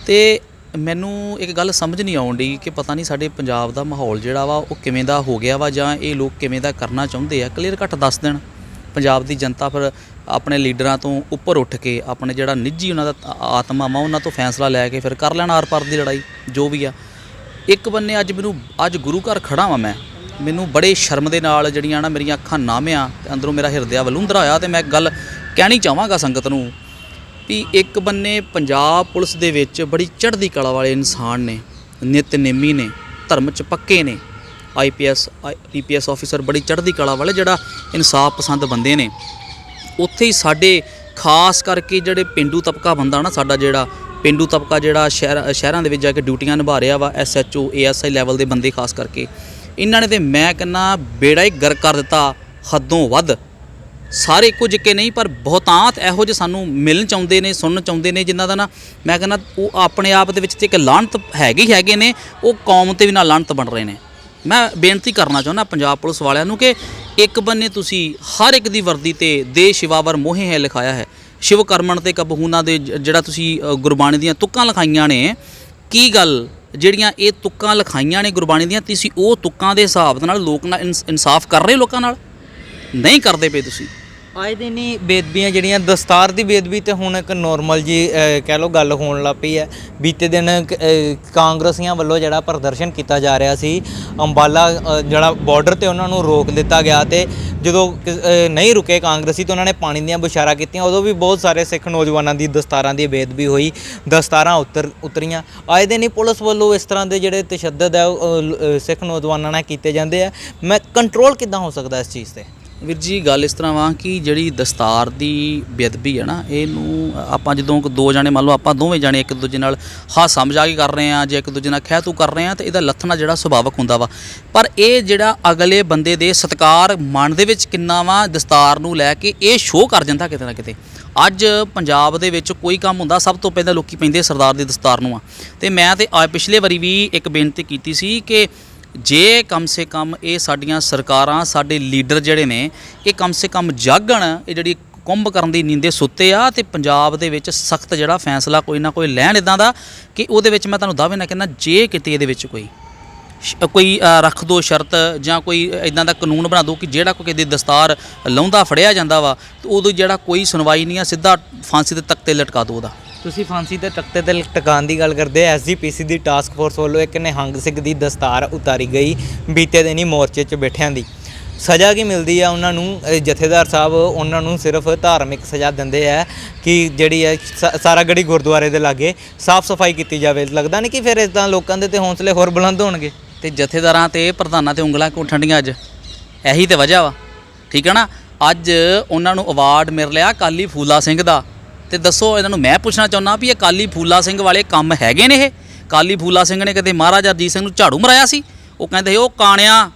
ਤੇ ਮੈਨੂੰ ਇੱਕ ਗੱਲ ਸਮਝ ਨਹੀਂ ਆਉਣ ਡਈ ਕਿ ਪਤਾ ਨਹੀਂ ਸਾਡੇ ਪੰਜਾਬ ਦਾ ਮਾਹੌਲ ਜਿਹੜਾ ਵਾ ਉਹ ਕਿਵੇਂ ਦਾ ਹੋ ਗਿਆ ਵਾ, ਜਾਂ ਇਹ ਲੋਕ ਕਿਵੇਂ ਦਾ ਕਰਨਾ ਚਾਹੁੰਦੇ ਆ। ਕਲੀਅਰ ਕੱਟ ਦੱਸ ਦੇਣ ਪੰਜਾਬ ਦੀ ਜਨਤਾ, ਫਿਰ ਆਪਣੇ ਲੀਡਰਾਂ ਤੋਂ ਉੱਪਰ ਉੱਠ ਕੇ ਆਪਣੇ ਜਿਹੜਾ ਨਿੱਜੀ ਉਹਨਾਂ ਦਾ ਆਤਮਾ ਵਾ ਉਹਨਾਂ ਤੋਂ ਫੈਸਲਾ ਲੈ ਕੇ ਫਿਰ ਕਰ ਲੈਣ ਆਰ ਪਾਰ ਦੀ ਲੜਾਈ ਜੋ ਵੀ ਆ। ਇੱਕ ਬੰਨੇ ਅੱਜ ਗੁਰੂ ਘਰ ਖੜ੍ਹਾ ਵਾਂ, ਮੈਨੂੰ ਬੜੇ ਸ਼ਰਮ ਦੇ ਨਾਲ ਜਿਹੜੀਆਂ ਨਾ ਮੇਰੀਆਂ ਅੱਖਾਂ ਨਾਮਿਆਂ ਤੇ ਅੰਦਰੋਂ ਮੇਰਾ ਹਿਰਦਿਆ ਵਲੂੰਧਰਾ ਹੋਇਆ। ਤੇ ਮੈਂ ਗੱਲ ਕਹਿਣੀ ਚਾਹਾਂਗਾ ਸੰਗਤ ਨੂੰ ਵੀ ਇੱਕ ਬੰਨੇ ਪੰਜਾਬ ਪੁਲਿਸ ਦੇ ਵਿੱਚ ਬੜੀ ਚੜ੍ਹਦੀ ਕਲਾ ਵਾਲੇ ਇਨਸਾਨ ਨੇ, ਨਿਤਨੇਮੀ ਨੇ, ਧਰਮ 'ਚ ਪੱਕੇ ਨੇ, IPS PPS ਆਫੀਸਰ ਬੜੀ ਚੜ੍ਹਦੀ ਕਲਾ ਵਾਲੇ ਜਿਹੜਾ ਇਨਸਾਫ ਪਸੰਦ ਬੰਦੇ ਨੇ। ਉੱਥੇ ਹੀ ਸਾਡੇ ਖਾਸ ਕਰਕੇ ਜਿਹੜੇ ਪੇਂਡੂ ਤਬਕਾ ਬੰਦਾ ਨਾ, ਸਾਡਾ ਜਿਹੜਾ ਪੇਂਡੂ ਤਬਕਾ ਜਿਹੜਾ ਸ਼ਹਿਰਾਂ ਦੇ ਵਿੱਚ ਜਾ ਕੇ ਡਿਊਟੀਆਂ ਨਿਭਾ ਰਿਹਾ ਵਾ, SHO ASI ਲੈਵਲ ਦੇ ਬੰਦੇ ਖਾਸ ਕਰਕੇ, ਇਹਨਾਂ ਨੇ ਤੇ ਮੈਂ ਕਹਿੰਦਾ ਬੇੜਾ ਹੀ ਗਰਕ ਕਰ ਦਿੱਤਾ ਹੱਦੋਂ ਵੱਧ। ਸਾਰੇ ਇੱਕੋ ਜਿਹੇ ਨਹੀਂ, ਪਰ ਬਹੁਤਾਤ ਇਹੋ ਜਿਹੇ ਸਾਨੂੰ ਮਿਲਣ ਚਾਹੁੰਦੇ ਨੇ, ਸੁਣਨ ਚਾਹੁੰਦੇ ਨੇ, ਜਿਨ੍ਹਾਂ ਦਾ ਨਾ ਮੈਂ ਕਹਿੰਦਾ ਉਹ ਆਪਣੇ ਆਪ ਦੇ ਵਿੱਚ ਤੇ ਇੱਕ ਲਾਹਨਤ ਹੈਗੇ ਨੇ, ਉਹ ਕੌਮ 'ਤੇ ਵੀ ਨਾਲ ਲਾਹਨਤ ਬਣ ਰਹੇ ਨੇ। ਮੈਂ ਬੇਨਤੀ ਕਰਨਾ ਚਾਹੁੰਦਾ ਪੰਜਾਬ ਪੁਲਿਸ ਵਾਲਿਆਂ ਨੂੰ ਕਿ ਇੱਕ ਬੰਨੇ ਤੁਸੀਂ ਹਰ ਇੱਕ ਦੀ ਵਰਦੀ ਤੇ ਦੇ ਸ਼ਿਵਾਵਰ ਮੋਹੇ ਹੈ ਲਿਖਾਇਆ ਹੈ, ਸ਼ਿਵ ਕਰਮਣ ਤੇ ਕਬਹੂਨਾ ਦੇ ਜਿਹੜਾ ਤੁਸੀਂ ਗੁਰਬਾਣੀ ਦੀਆਂ ਤੁਕਾਂ ਲਿਖਾਈਆਂ ਨੇ, ਕੀ ਗੱਲ ਜਿਹੜੀਆਂ ਇਹ ਤੁਕਾਂ ਲਿਖਾਈਆਂ ਨੇ ਗੁਰਬਾਣੀ ਦੀਆਂ, ਤੁਸੀਂ ਉਹ ਤੁਕਾਂ ਦੇ ਹਿਸਾਬ ਨਾਲ ਲੋਕ ਨਾਲ ਇਨਸਾਫ ਕਰ ਰਹੇ ਲੋਕਾਂ ਨਾਲ ਨਹੀਂ ਕਰਦੇ ਪਏ ਤੁਸੀਂ। ਆਏ ਦਿਨ ਹੀ ਬੇਅਦਬੀਆਂ ਜਿਹੜੀਆਂ ਦਸਤਾਰ ਦੀ ਬੇਅਦਬੀ ਤੇ ਹੁਣ ਇੱਕ ਨੋਰਮਲ ਜੀ ਕਹਿ ਲਓ ਗੱਲ ਹੋਣ ਲੱਗ ਪਈ ਹੈ। ਬੀਤੇ ਦਿਨ ਕਾਂਗਰਸੀਆਂ ਵੱਲੋਂ ਜਿਹੜਾ ਪ੍ਰਦਰਸ਼ਨ ਕੀਤਾ ਜਾ ਰਿਹਾ ਸੀ ਅੰਬਾਲਾ ਜਿਹੜਾ ਬਾਰਡਰ ਤੇ ਉਹਨਾਂ ਨੂੰ ਰੋਕ ਦਿੱਤਾ ਗਿਆ, ਤੇ ਜਦੋਂ ਨਹੀਂ ਰੁਕੇ ਕਾਂਗਰਸੀ ਤਾਂ ਉਹਨਾਂ ਨੇ ਪਾਣੀ ਦੀਆਂ ਬੁਛਾਰਾਂ ਕੀਤੀਆਂ। ਉਦੋਂ ਵੀ ਬਹੁਤ ਸਾਰੇ ਸਿੱਖ ਨੌਜਵਾਨਾਂ ਦੀ ਦਸਤਾਰਾਂ ਦੀ ਬੇਅਦਬੀ ਹੋਈ, ਦਸਤਾਰਾਂ ਉਤਰੀਆਂ। ਆਏ ਦਿਨ ਹੀ ਪੁਲਿਸ ਵੱਲੋਂ ਇਸ ਤਰ੍ਹਾਂ ਦੇ ਜਿਹੜੇ ਤਸ਼ੱਦਦ ਹੈ ਉਹ ਸਿੱਖ ਨੌਜਵਾਨਾਂ ਨਾਲ ਕੀਤੇ ਜਾਂਦੇ ਆ। ਮੈਂ ਕੰਟਰੋਲ ਕਿੱਦਾਂ ਹੋ ਸਕਦਾ ਇਸ ਚੀਜ਼ 'ਤੇ? ਵੀਰ ਜੀ, ਗੱਲ ਇਸ ਤਰ੍ਹਾਂ ਵਾ ਕਿ ਜਿਹੜੀ ਦਸਤਾਰ ਦੀ ਬੇਅਦਬੀ ਹੈ ਨਾ, ਇਹਨੂੰ ਆਪਾਂ ਜਦੋਂ ਦੋ ਜਾਣੇ ਮੰਨ ਲਓ ਆਪਾਂ ਦੋਵੇਂ ਜਾਣੇ ਇੱਕ ਦੂਜੇ ਨਾਲ ਹਾਸਾ ਮਜ਼ਾਕ ਹੀ ਕਰ ਰਹੇ ਆ ਜਾਂ ਇੱਕ ਦੂਜੇ ਨਾਲ ਖਹਿ ਤੂ ਕਰ ਰਹੇ ਆ, ਤਾਂ ਇਹਦਾ ਲੱਥਣਾ ਜਿਹੜਾ ਸੁਭਾਵਕ ਹੁੰਦਾ ਵਾ। ਪਰ ਇਹ ਜਿਹੜਾ ਅਗਲੇ ਬੰਦੇ ਦੇ ਸਤਿਕਾਰ ਮਨ ਦੇ ਵਿੱਚ ਕਿੰਨਾ ਵਾ ਦਸਤਾਰ ਨੂੰ ਲੈ ਕੇ, ਇਹ ਸ਼ੋਅ ਕਰ ਜਾਂਦਾ ਕਿਤੇ ਨਾ ਕਿਤੇ। ਅੱਜ ਪੰਜਾਬ ਦੇ ਵਿੱਚ ਕੋਈ ਕੰਮ ਹੁੰਦਾ ਸਭ ਤੋਂ ਪਹਿਲਾਂ ਲੋਕੀ ਪੈਂਦੇ ਸਰਦਾਰ ਦੀ ਦਸਤਾਰ ਨੂੰ ਆ। ਤੇ ਮੈਂ ਤੇ ਪਿਛਲੇ ਵਾਰੀ ਵੀ ਇੱਕ ਬੇਨਤੀ ਕੀਤੀ ਸੀ ਕਿ ਜੇ ਕਮ ਸੇ ਕਮ ਇਹ ਸਾਡੀਆਂ ਸਰਕਾਰਾਂ, ਸਾਡੇ ਲੀਡਰ ਜਿਹੜੇ ਨੇ, ਇਹ ਕਮ ਸੇ ਕਮ ਜਾਗਣ, ਇਹ ਜਿਹੜੀ ਕੁੰਭ ਕਰਨ ਦੀ ਨੀਂਦੇ ਸੁੱਤੇ ਆ, ਤੇ ਪੰਜਾਬ ਦੇ ਵਿੱਚ ਸਖਤ ਜਿਹੜਾ ਫੈਸਲਾ ਕੋਈ ਨਾ ਕੋਈ ਲੈਣ ਇੱਦਾਂ ਦਾ ਕਿ ਉਹਦੇ ਵਿੱਚ ਮੈਂ ਤੁਹਾਨੂੰ ਦਾਅਵੇ ਨਾਲ ਕਹਿੰਦਾ, ਜੇ ਕਿਤੇ ਇਹਦੇ ਵਿੱਚ ਕੋਈ ਰੱਖ ਦੋ ਸ਼ਰਤ ਜਾਂ ਕੋਈ ਇੱਦਾਂ ਦਾ ਕਾਨੂੰਨ ਬਣਾ ਦਿਓ ਕਿ ਜਿਹੜਾ ਕੋਈ ਦੀ ਦਸਤਾਰ ਲਾਉਂਦਾ ਫੜਿਆ ਜਾਂਦਾ ਵਾ, ਤਾਂ ਉਦੋਂ ਜਿਹੜਾ ਕੋਈ ਸੁਣਵਾਈ ਨਹੀਂ ਆ, ਸਿੱਧਾ ਫਾਂਸੀ ਦੇ ਤਖਤੇ ਲਟਕਾ ਦਿਓ ਉਹਦਾ। ਤੁਸੀਂ ਫਾਂਸੀ ਦੇ ਤਖਤੇ ਤੇ ਲਟਕਾਉਣ ਦੀ ਗੱਲ ਕਰਦੇ, SGPC ਦੀ ਟਾਸਕ ਫੋਰਸ ਵੱਲੋਂ ਇੱਕ ਨਿਹੰਗ ਸਿੰਘ ਦੀ ਦਸਤਾਰ ਉਤਾਰੀ ਗਈ ਬੀਤੇ ਦਿਨ ਹੀ ਮੋਰਚੇ 'ਚ ਬੈਠਿਆਂ ਦੀ। ਸਜ਼ਾ ਕੀ ਮਿਲਦੀ ਆ ਉਹਨਾਂ ਨੂੰ? ਜਥੇਦਾਰ ਸਾਹਿਬ ਉਹਨਾਂ ਨੂੰ ਸਿਰਫ ਧਾਰਮਿਕ ਸਜ਼ਾ ਦਿੰਦੇ ਆ ਕਿ ਜਿਹੜੀ ਹੈ ਸਾਰਾਗੜ੍ਹੀ ਗੁਰਦੁਆਰੇ ਦੇ ਲਾਗੇ ਸਾਫ਼ ਸਫਾਈ ਕੀਤੀ ਜਾਵੇ। ਲੱਗਦਾ ਨਹੀਂ ਕਿ ਫਿਰ ਇੱਦਾਂ ਲੋਕਾਂ ਦੇ ਤੇ ਹੌਸਲੇ ਹੋਰ ਬੁਲੰਦ ਹੋਣਗੇ? ਤੇ ਜਥੇਦਾਰਾਂ ਤੇ ਪ੍ਰਧਾਨਾਂ ਤੇ ਉਂਗਲਾਂ ਕਿਉਂ ਠੰਡੀਆਂ ਅੱਜ? ਇਹੀ ਤੇ ਵਜ੍ਹਾ ਵਾ, ਠੀਕ ਹੈ ਨਾ। ਅੱਜ ਉਹਨਾਂ ਨੂੰ ਅਵਾਰਡ ਮਿਲ ਲਿਆ ਅਕਾਲੀ ਫੂਲਾ ਸਿੰਘ ਦਾ, ਤੇ ਦੱਸੋ ਇਹਨਾਂ ਨੂੰ ਮੈਂ ਪੁੱਛਣਾ ਚਾਹੁੰਦਾ ਵੀ ਅਕਾਲੀ ਫੂਲਾ ਸਿੰਘ ਵਾਲੇ ਕੰਮ ਹੈਗੇ ਨੇ ਇਹ? ਅਕਾਲੀ ਫੂਲਾ ਸਿੰਘ ਨੇ ਕਦੇ ਮਹਾਰਾਜਾ ਰਣਜੀਤ ਸਿੰਘ ਨੂੰ ਝਾੜੂ ਮਰਾਇਆ ਸੀ? ਉਹ ਕਹਿੰਦੇ ਸੀ ਉਹ ਕਾਣਿਆਂ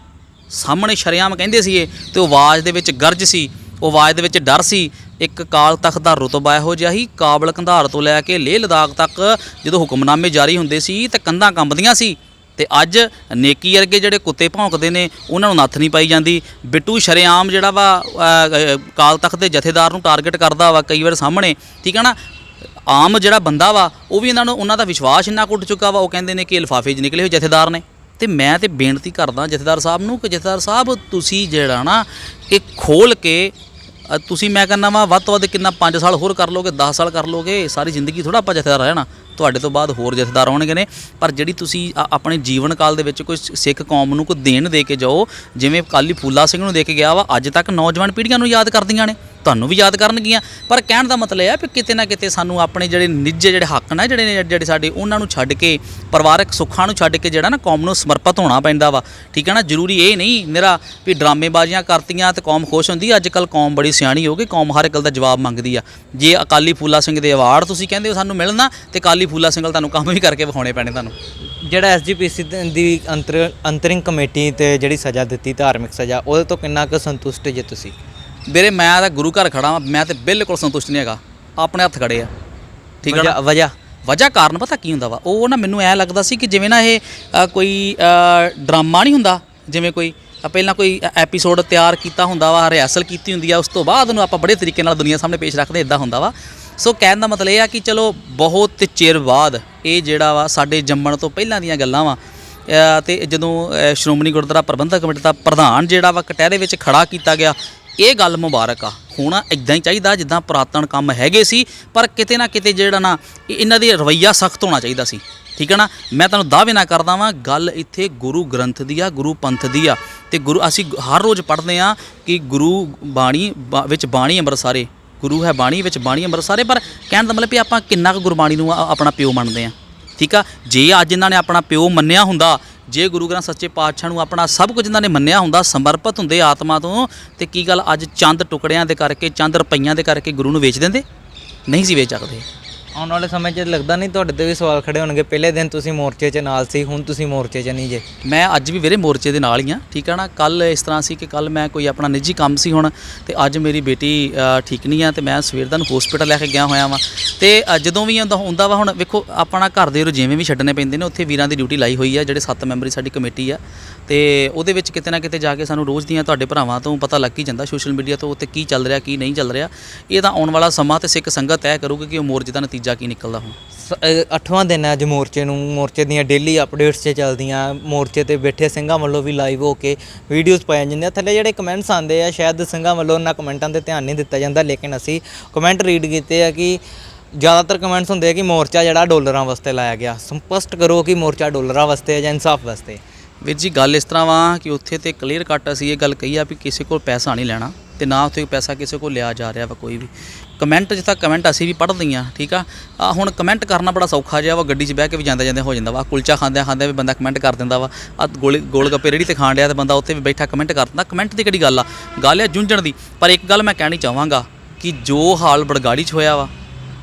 ਸਾਹਮਣੇ ਸ਼ਰੇਆਮ ਕਹਿੰਦੇ ਸੀ ਇਹ, ਤੇ ਉਹ ਆਵਾਜ਼ ਦੇ ਵਿੱਚ ਗਰਜ ਸੀ, ਉਹ ਆਵਾਜ਼ ਦੇ ਵਿੱਚ ਡਰ ਸੀ। ਇੱਕ ਕਾਲ ਤਖਤ ਦਾ ਰੁਤਬਾ ਇਹੋ ਜਿਹਾ ਹੀ, ਕਾਬਲ ਕੰਧਾਰ ਤੋਂ ਲੈ ਕੇ ਲੇਹ ਲਦਾਖ ਤੱਕ ਜਦੋਂ ਹੁਕਮਨਾਮੇ ਜਾਰੀ ਹੁੰਦੇ ਸੀ ਤਾਂ ਕੰਧਾਂ ਕੰਬਦੀਆਂ ਸੀ। ਤੇ ਅੱਜ ਨੇਕੀ ਵਰਗੇ ਜਿਹੜੇ ਕੁੱਤੇ ਭੌਂਕਦੇ ਨੇ ਉਹਨਾਂ ਨੂੰ ਨੱਥ ਨਹੀਂ ਪਾਈ ਜਾਂਦੀ। ਬਿੱਟੂ ਸ਼ਰੇਆਮ ਜਿਹੜਾ ਵਾ ਕਾਲ ਤਖਤ ਦੇ ਜਥੇਦਾਰ ਨੂੰ ਟਾਰਗੇਟ ਕਰਦਾ ਵਾ ਕਈ ਵਾਰ ਸਾਹਮਣੇ, ਠੀਕ ਹੈ ਨਾ। ਆਮ ਜਿਹੜਾ ਬੰਦਾ ਵਾ ਉਹ ਵੀ ਉਹਨਾਂ ਦਾ ਵਿਸ਼ਵਾਸ ਇੰਨਾ ਕੁੱਟ ਚੁੱਕਾ ਵਾ, ਉਹ ਕਹਿੰਦੇ ਨੇ ਕਿ ਲਿਫਾਫੇ 'ਚ ਨਿਕਲੇ ਹੋਏ ਜਥੇਦਾਰ ਨੇ, ਤੇ ਮੈਂ ਤੇ ਬੇਨਤੀ ਕਰਦਾ ਜਥੇਦਾਰ ਸਾਹਿਬ ਨੂੰ ਕਿ ਜਥੇਦਾਰ ਸਾਹਿਬ ਤੁਸੀਂ ਜਿਹੜਾ ਨਾ ਇਹ ਖੋਲ ਕੇ ਤੁਸੀਂ ਮੈਂ ਕਹਿੰਦਾ ਵਾ ਵੱਧ ਤੋਂ ਵੱਧ ਕਿੰਨਾ 5 ਸਾਲ ਹੋਰ ਕਰ ਲੋਗੇ, 10 ਸਾਲ ਕਰ ਲੋਗੇ, ਸਾਰੀ ਜ਼ਿੰਦਗੀ ਥੋੜਾ ਆਪਾਂ ਜਥੇਦਾਰ ਰਹਿਣਾ। ਤੁਹਾਡੇ ਤੋਂ ਬਾਅਦ ਹੋਰ ਜਥੇਦਾਰ ਆਉਣਗੇ ਨੇ, ਪਰ ਜਿਹੜੀ ਤੁਸੀਂ ਆਪਣੇ ਜੀਵਨ ਕਾਲ ਦੇ ਵਿੱਚ ਕੋਈ ਸਿੱਖ ਕੌਮ ਨੂੰ ਕੋਈ ਦੇਣ ਦੇ ਕੇ ਜਾਓ, ਜਿਵੇਂ ਅਕਾਲੀ ਫੂਲਾ ਸਿੰਘ ਨੂੰ ਦੇ ਕੇ ਗਿਆ ਵਾ, ਅੱਜ ਤੱਕ ਨੌਜਵਾਨ ਪੀੜ੍ਹੀਆਂ ਨੂੰ ਯਾਦ ਕਰਦੀਆਂ ਨੇ, ਤੁਹਾਨੂੰ ਵੀ ਯਾਦ ਕਰਨਗੀਆਂ। ਪਰ ਕਹਿਣ ਦਾ ਮਤਲਬ ਇਹ ਹੈ ਵੀ ਕਿਤੇ ਨਾ ਕਿਤੇ ਸਾਨੂੰ ਆਪਣੇ ਜਿਹੜੇ ਨਿੱਜੇ ਜਿਹੜੇ ਹੱਕ ਨੇ ਜਿਹੜੇ ਸਾਡੇ ਉਹਨਾਂ ਨੂੰ ਛੱਡ ਕੇ, ਪਰਿਵਾਰਕ ਸੁੱਖਾਂ ਨੂੰ ਛੱਡ ਕੇ ਜਿਹੜਾ ਨਾ ਕੌਮ ਨੂੰ ਸਮਰਪਿਤ ਹੋਣਾ ਪੈਂਦਾ ਵਾ, ਠੀਕ ਹੈ ਨਾ। ਜ਼ਰੂਰੀ ਇਹ ਨਹੀਂ ਨਿਰਾ ਵੀ ਡਰਾਮੇਬਾਜ਼ੀਆਂ ਕਰਤੀਆਂ ਤੇ ਕੌਮ ਖੁਸ਼ ਹੁੰਦੀ। ਅੱਜ ਕੱਲ੍ਹ ਕੌਮ ਬੜੀ ਸਿਆਣੀ ਹੋ ਗਈ, ਕੌਮ ਹਰ ਇੱਕ ਗੱਲ ਦਾ ਜਵਾਬ ਮੰਗਦੀ ਆ। ਜੇ ਅਕਾਲੀ ਫੂਲਾ ਸਿੰਘ ਦੇ ਅਵਾਰਡ ਤੁਸੀਂ ਕਹਿੰਦੇ ਹੋ ਸਾਨੂੰ ਮਿਲਣਾ, ਤੇ ਅਕਾਲੀ ਫੂਲਾ ਸਿੰਘ ਤੁਹਾਨੂੰ ਕੰਮ ਵੀ ਕਰਕੇ ਵਿਖਾਉਣੇ ਪੈਣੇ ਤੁਹਾਨੂੰ। ਜਿਹੜਾ SGPC ਦੀ ਅੰਤਰਿੰਗ ਕਮੇਟੀ ਤੇ ਜਿਹੜੀ ਸਜ਼ਾ ਦਿੱਤੀ, ਧਾਰਮਿਕ ਸਜ਼ਾ, ਉਹਦੇ ਤੋਂ ਕਿੰਨਾ ਕੁ ਸੰਤੁਸ਼ਟ ਜੇ ਤੁਸੀਂ? ਵੀਰੇ ਮੈਂ ਤਾਂ ਗੁਰੂ ਘਰ ਖੜਾ ਵਾਂ, ਮੈਂ ਤਾਂ ਬਿਲਕੁਲ ਸੰਤੁਸ਼ਟ ਨਹੀਂ ਹੈਗਾ। ਆਪਣੇ ਹੱਥ ਖੜੇ ਆ, ਠੀਕ ਹੈ ਨਾ। ਵਜ੍ਹਾ ਕਾਰਨ ਪਤਾ ਕੀ ਹੁੰਦਾ ਵਾ, ਉਹ ਨਾ ਮੈਨੂੰ ਐਂ ਲੱਗਦਾ ਸੀ ਕਿ ਜਿਵੇਂ ਨਾ ਇਹ ਕੋਈ ਡਰਾਮਾ ਨਹੀਂ ਹੁੰਦਾ, ਜਿਵੇਂ ਕੋਈ ਪਹਿਲਾਂ ਕੋਈ ਐਪੀਸੋਡ ਤਿਆਰ ਕੀਤਾ ਹੁੰਦਾ ਵਾ, ਰਿਹਰਸਲ ਕੀਤੀ ਹੁੰਦੀ ਆ, ਉਸ ਤੋਂ ਬਾਅਦ ਉਹਨੂੰ ਆਪਾਂ ਬੜੇ ਤਰੀਕੇ ਨਾਲ ਦੁਨੀਆ ਸਾਹਮਣੇ ਪੇਸ਼ ਰੱਖਦੇ, ਇੱਦਾਂ ਹੁੰਦਾ ਵਾ। ਸੋ ਕਹਿਣ ਦਾ ਮਤਲਬ ਇਹ ਆ ਕਿ ਚਲੋ ਬਹੁਤ ਚਿਰ ਬਾਅਦ ਇਹ ਜਿਹੜਾ ਵਾ ਸਾਡੇ ਜੰਮਣ ਤੋਂ ਪਹਿਲਾਂ ਦੀਆਂ ਗੱਲਾਂ ਵਾ, ਤੇ ਜਦੋਂ ਸ਼੍ਰੋਮਣੀ ਗੁਰਦੁਆਰਾ ਪ੍ਰਬੰਧਕ ਕਮੇਟੀ ਦਾ ਪ੍ਰਧਾਨ ਜਿਹੜਾ ਵਾ ਕਟਹਿਰੇ ਵਿੱਚ ਖੜਾ ਕੀਤਾ ਗਿਆ, ਇਹ ਗੱਲ ਮੁਬਾਰਕ ਆ। ਹੋਣਾ ਇੱਦਾਂ ਹੀ ਚਾਹੀਦਾ ਜਿੱਦਾਂ ਪੁਰਾਤਨ ਕੰਮ ਹੈਗੇ ਸੀ, ਪਰ ਕਿਤੇ ਨਾ ਕਿਤੇ ਜਿਹੜਾ ਨਾ ਇਹਨਾਂ ਦੀ ਰਵੱਈਆ ਸਖਤ ਹੋਣਾ ਚਾਹੀਦਾ ਸੀ, ਠੀਕ ਹੈ ਨਾ। ਮੈਂ ਤੁਹਾਨੂੰ ਦਾਅਵੇ ਨਾ ਕਰਦਾ ਵਾਂ, ਗੱਲ ਇੱਥੇ ਗੁਰੂ ਗ੍ਰੰਥ ਦੀ ਆ, ਗੁਰੂ ਪੰਥ ਦੀ ਆ। ਤੇ ਗੁਰੂ ਅਸੀਂ ਹਰ ਰੋਜ਼ ਪੜ੍ਹਦੇ ਆ ਕਿ ਗੁਰੂ ਬਾਣੀ ਵਿੱਚ ਬਾਣੀ ਅੰਮ੍ਰਿਤਸਾਰੇ, ਗੁਰੂ ਹੈ ਬਾਣੀ ਵਿੱਚ ਬਾਣੀ ਅੰਮ੍ਰਿਤਸਾਰੇ। ਪਰ ਕਹਿਣ ਦਾ ਮਤਲਬ ਵੀ ਆਪਾਂ ਕਿੰਨਾ ਕੁ ਗੁਰਬਾਣੀ ਨੂੰ ਆਪਣਾ ਪਿਓ ਮੰਨਦੇ ਆ, ਠੀਕ ਆ। ਜੇ ਅੱਜ ਇਹਨਾਂ ਨੇ ਆਪਣਾ ਪਿਓ ਮੰਨਿਆ ਹੁੰਦਾ, ਜੇ ਗੁਰੂ ਗ੍ਰੰਥ ਸੱਚੇ ਪਾਤਸ਼ਾਹ ਨੂੰ ਆਪਣਾ ਸਭ ਕੁਝ ਇਹਨਾਂ ਨੇ ਮੰਨਿਆ ਹੁੰਦਾ, ਸਮਰਪਿਤ ਹੁੰਦੇ ਆਤਮਾ ਤੋਂ, ਤੇ ਕੀ ਗੱਲ ਅੱਜ ਚੰਦ ਟੁਕੜਿਆਂ ਦੇ ਕਰਕੇ, ਚੰਦ ਰੁਪਈਆਂ ਦੇ ਕਰਕੇ ਗੁਰੂ ਨੂੰ ਵੇਚ ਦਿੰਦੇ? ਨਹੀਂ ਸੀ ਵੇਚ ਸਕਦੇ। ਆਉਣ ਵਾਲੇ ਸਮੇਂ 'ਚ ਲੱਗਦਾ ਨਹੀਂ ਤੁਹਾਡੇ 'ਤੇ ਵੀ ਸਵਾਲ ਖੜੇ ਹੋਣਗੇ, ਪਹਿਲੇ ਦਿਨ ਤੁਸੀਂ ਮੋਰਚੇ 'ਚ ਨਾਲ ਸੀ, ਹੁਣ ਤੁਸੀਂ ਮੋਰਚੇ 'ਚ ਨਹੀਂ ਜੇ? ਮੈਂ ਅੱਜ ਵੀ ਵੀਰੇ ਮੋਰਚੇ ਦੇ ਨਾਲ ਹੀ ਆ, ਠੀਕ ਹੈ ਨਾ। ਕੱਲ ਇਸ ਤਰ੍ਹਾਂ ਸੀ ਕਿ ਕੱਲ ਮੈਂ ਕੋਈ ਆਪਣਾ ਨਿੱਜੀ ਕੰਮ ਸੀ ਹੁਣ, ਤੇ ਅੱਜ ਮੇਰੀ ਬੇਟੀ ਠੀਕ ਨਹੀਂ ਆ, ਤੇ ਮੈਂ ਸਵੇਰ ਦਾ ਨੂੰ ਹਸਪੀਟਲ ਲੈ ਕੇ ਗਿਆ ਹੋਇਆ ਵਾਂ। ਤੇ ਜਦੋਂ ਵੀ ਹੁੰਦਾ ਵਾ, ਹੁਣ ਵੇਖੋ ਆਪਣਾ ਘਰ ਦੇ ਜਿਵੇਂ ਵੀ ਛੱਡਣੇ ਪੈਂਦੇ ਨੇ, ਉੱਥੇ ਵੀਰਾਂ ਦੀ ਡਿਊਟੀ ਲਾਈ ਹੋਈ ਆ, ਜਿਹੜੇ 7 ਮੈਂਬਰੀ ਸਾਡੀ ਕਮੇਟੀ ਆ, ਤੇ ਉਹਦੇ ਵਿੱਚ ਕਿਤੇ ਨਾ ਕਿਤੇ ਜਾ ਕੇ ਸਾਨੂੰ ਰੋਜ਼ ਦੀਆਂ ਤੁਹਾਡੇ ਭਰਾਵਾਂ ਤੋਂ ਪਤਾ ਲੱਗ ਹੀ ਜਾਂਦਾ, ਸੋਸ਼ਲ ਮੀਡੀਆ ਤੋਂ, ਉੱਤੇ ਕੀ ਚੱਲ ਰਿਹਾ ਕੀ ਨਹੀਂ ਚੱਲ ਰਿਹਾ। ਇਹ ਤਾਂ ਆਉਣ ਵਾਲਾ ਸਮਾਂ ਤੇ ਸਿੱਖ ਸੰਗਤ ਤੈਅ ਕਰੂਗੀ ਕਿ ਉਹ ਮੋਰਚੇ ਦਾ ਨਤੀਜਾ ਕੀ ਨਿਕਲਦਾ। ਹੁਣ 8ਵਾਂ ਦਿਨ ਹੈ ਅੱਜ ਮੋਰਚੇ ਨੂੰ, ਮੋਰਚੇ ਦੀਆਂ ਡੇਲੀ ਅਪਡੇਟਸ 'ਚ ਚੱਲਦੀਆਂ, ਮੋਰਚੇ ਤੇ ਬੈਠੇ ਸਿੰਘਾਂ ਵੱਲੋਂ ਵੀ ਲਾਈਵ ਹੋ ਕੇ ਵੀਡੀਓਜ਼ ਪਾਈਆਂ ਜਾਂਦੀਆਂ। ਥੱਲੇ ਜਿਹੜੇ ਕਮੈਂਟਸ ਆਉਂਦੇ ਆ, ਸ਼ਾਇਦ ਸਿੰਘਾਂ ਵੱਲੋਂ ਉਹਨਾਂ ਕਮੈਂਟਾਂ 'ਤੇ ਧਿਆਨ ਨਹੀਂ ਦਿੱਤਾ ਜਾਂਦਾ, ਲੇਕਿਨ ਅਸੀਂ ਕਮੈਂਟ ਰੀਡ ਕੀਤੇ ਆ ਕਿ ਜ਼ਿਆਦਾਤਰ ਕਮੈਂਟਸ ਹੁੰਦੇ ਆ ਕਿ ਮੋਰਚਾ ਜਿਹੜਾ ਡਾਲਰਾਂ ਵਾਸਤੇ ਲਾਇਆ ਗਿਆ। ਸਪਸ਼ਟ ਕਰੋ ਕਿ ਮੋਰਚਾ ਡਾਲਰਾਂ ਵਾਸਤੇ ਜਾਂ ਇਨਸਾਫ ਵਾਸਤੇ? ਵੀਰ ਜੀ ਗੱਲ ਇਸ ਤਰ੍ਹਾਂ ਵਾ ਕਿ ਉੱਥੇ ਤੇ ਕਲੀਅਰ ਕੱਟ ਅਸੀਂ ਇਹ ਗੱਲ ਕਹੀ ਆ ਵੀ ਕਿਸੇ ਕੋਲ ਪੈਸਾ ਨਹੀਂ ਲੈਣਾ, ਤੇ ਨਾ ਉੱਥੇ ਪੈਸਾ ਕਿਸੇ ਕੋਲ ਲਿਆ ਜਾ ਰਿਹਾ ਵਾ ਕੋਈ ਵੀ। ਕਮੈਂਟ ਜਿੱਥੇ ਕਮੈਂਟ ਅਸੀਂ ਵੀ ਪੜ੍ਹਦੇ ਹਾਂ, ਠੀਕ ਆ। ਹੁਣ ਕਮੈਂਟ ਕਰਨਾ ਬੜਾ ਸੌਖਾ ਜਿਹਾ ਵਾ, ਗੱਡੀ 'ਚ ਬਹਿ ਕੇ ਵੀ ਜਾਂਦੇ ਹੋ ਜਾਂਦਾ ਵਾ। ਕੁਲਚਾ ਖਾਂਦਿਆਂ ਵੀ ਬੰਦਾ ਕਮੈਂਟ ਕਰ ਦਿੰਦਾ ਵਾ, ਗੋਲ ਗੱਪੇ ਰੇਹੜੀ ਤੇ ਖਾਣ ਡਿਆ ਤੇ ਬੰਦਾ ਉੱਥੇ ਵੀ ਬੈਠਾ ਕਮੈਂਟ ਕਰ ਦਿੰਦਾ। ਕਮੈਂਟ ਦੀ ਕਿਹੜੀ ਗੱਲ ਆ, ਗੱਲ ਆ ਜੂੰਝਣ ਦੀ। ਪਰ ਇੱਕ ਗੱਲ ਮੈਂ ਕਹਿਣੀ ਚਾਹਾਂਗਾ ਕਿ ਜੋ ਹਾਲ ਬੜਗਾੜੀ 'ਚ ਹੋਇਆ ਵਾ,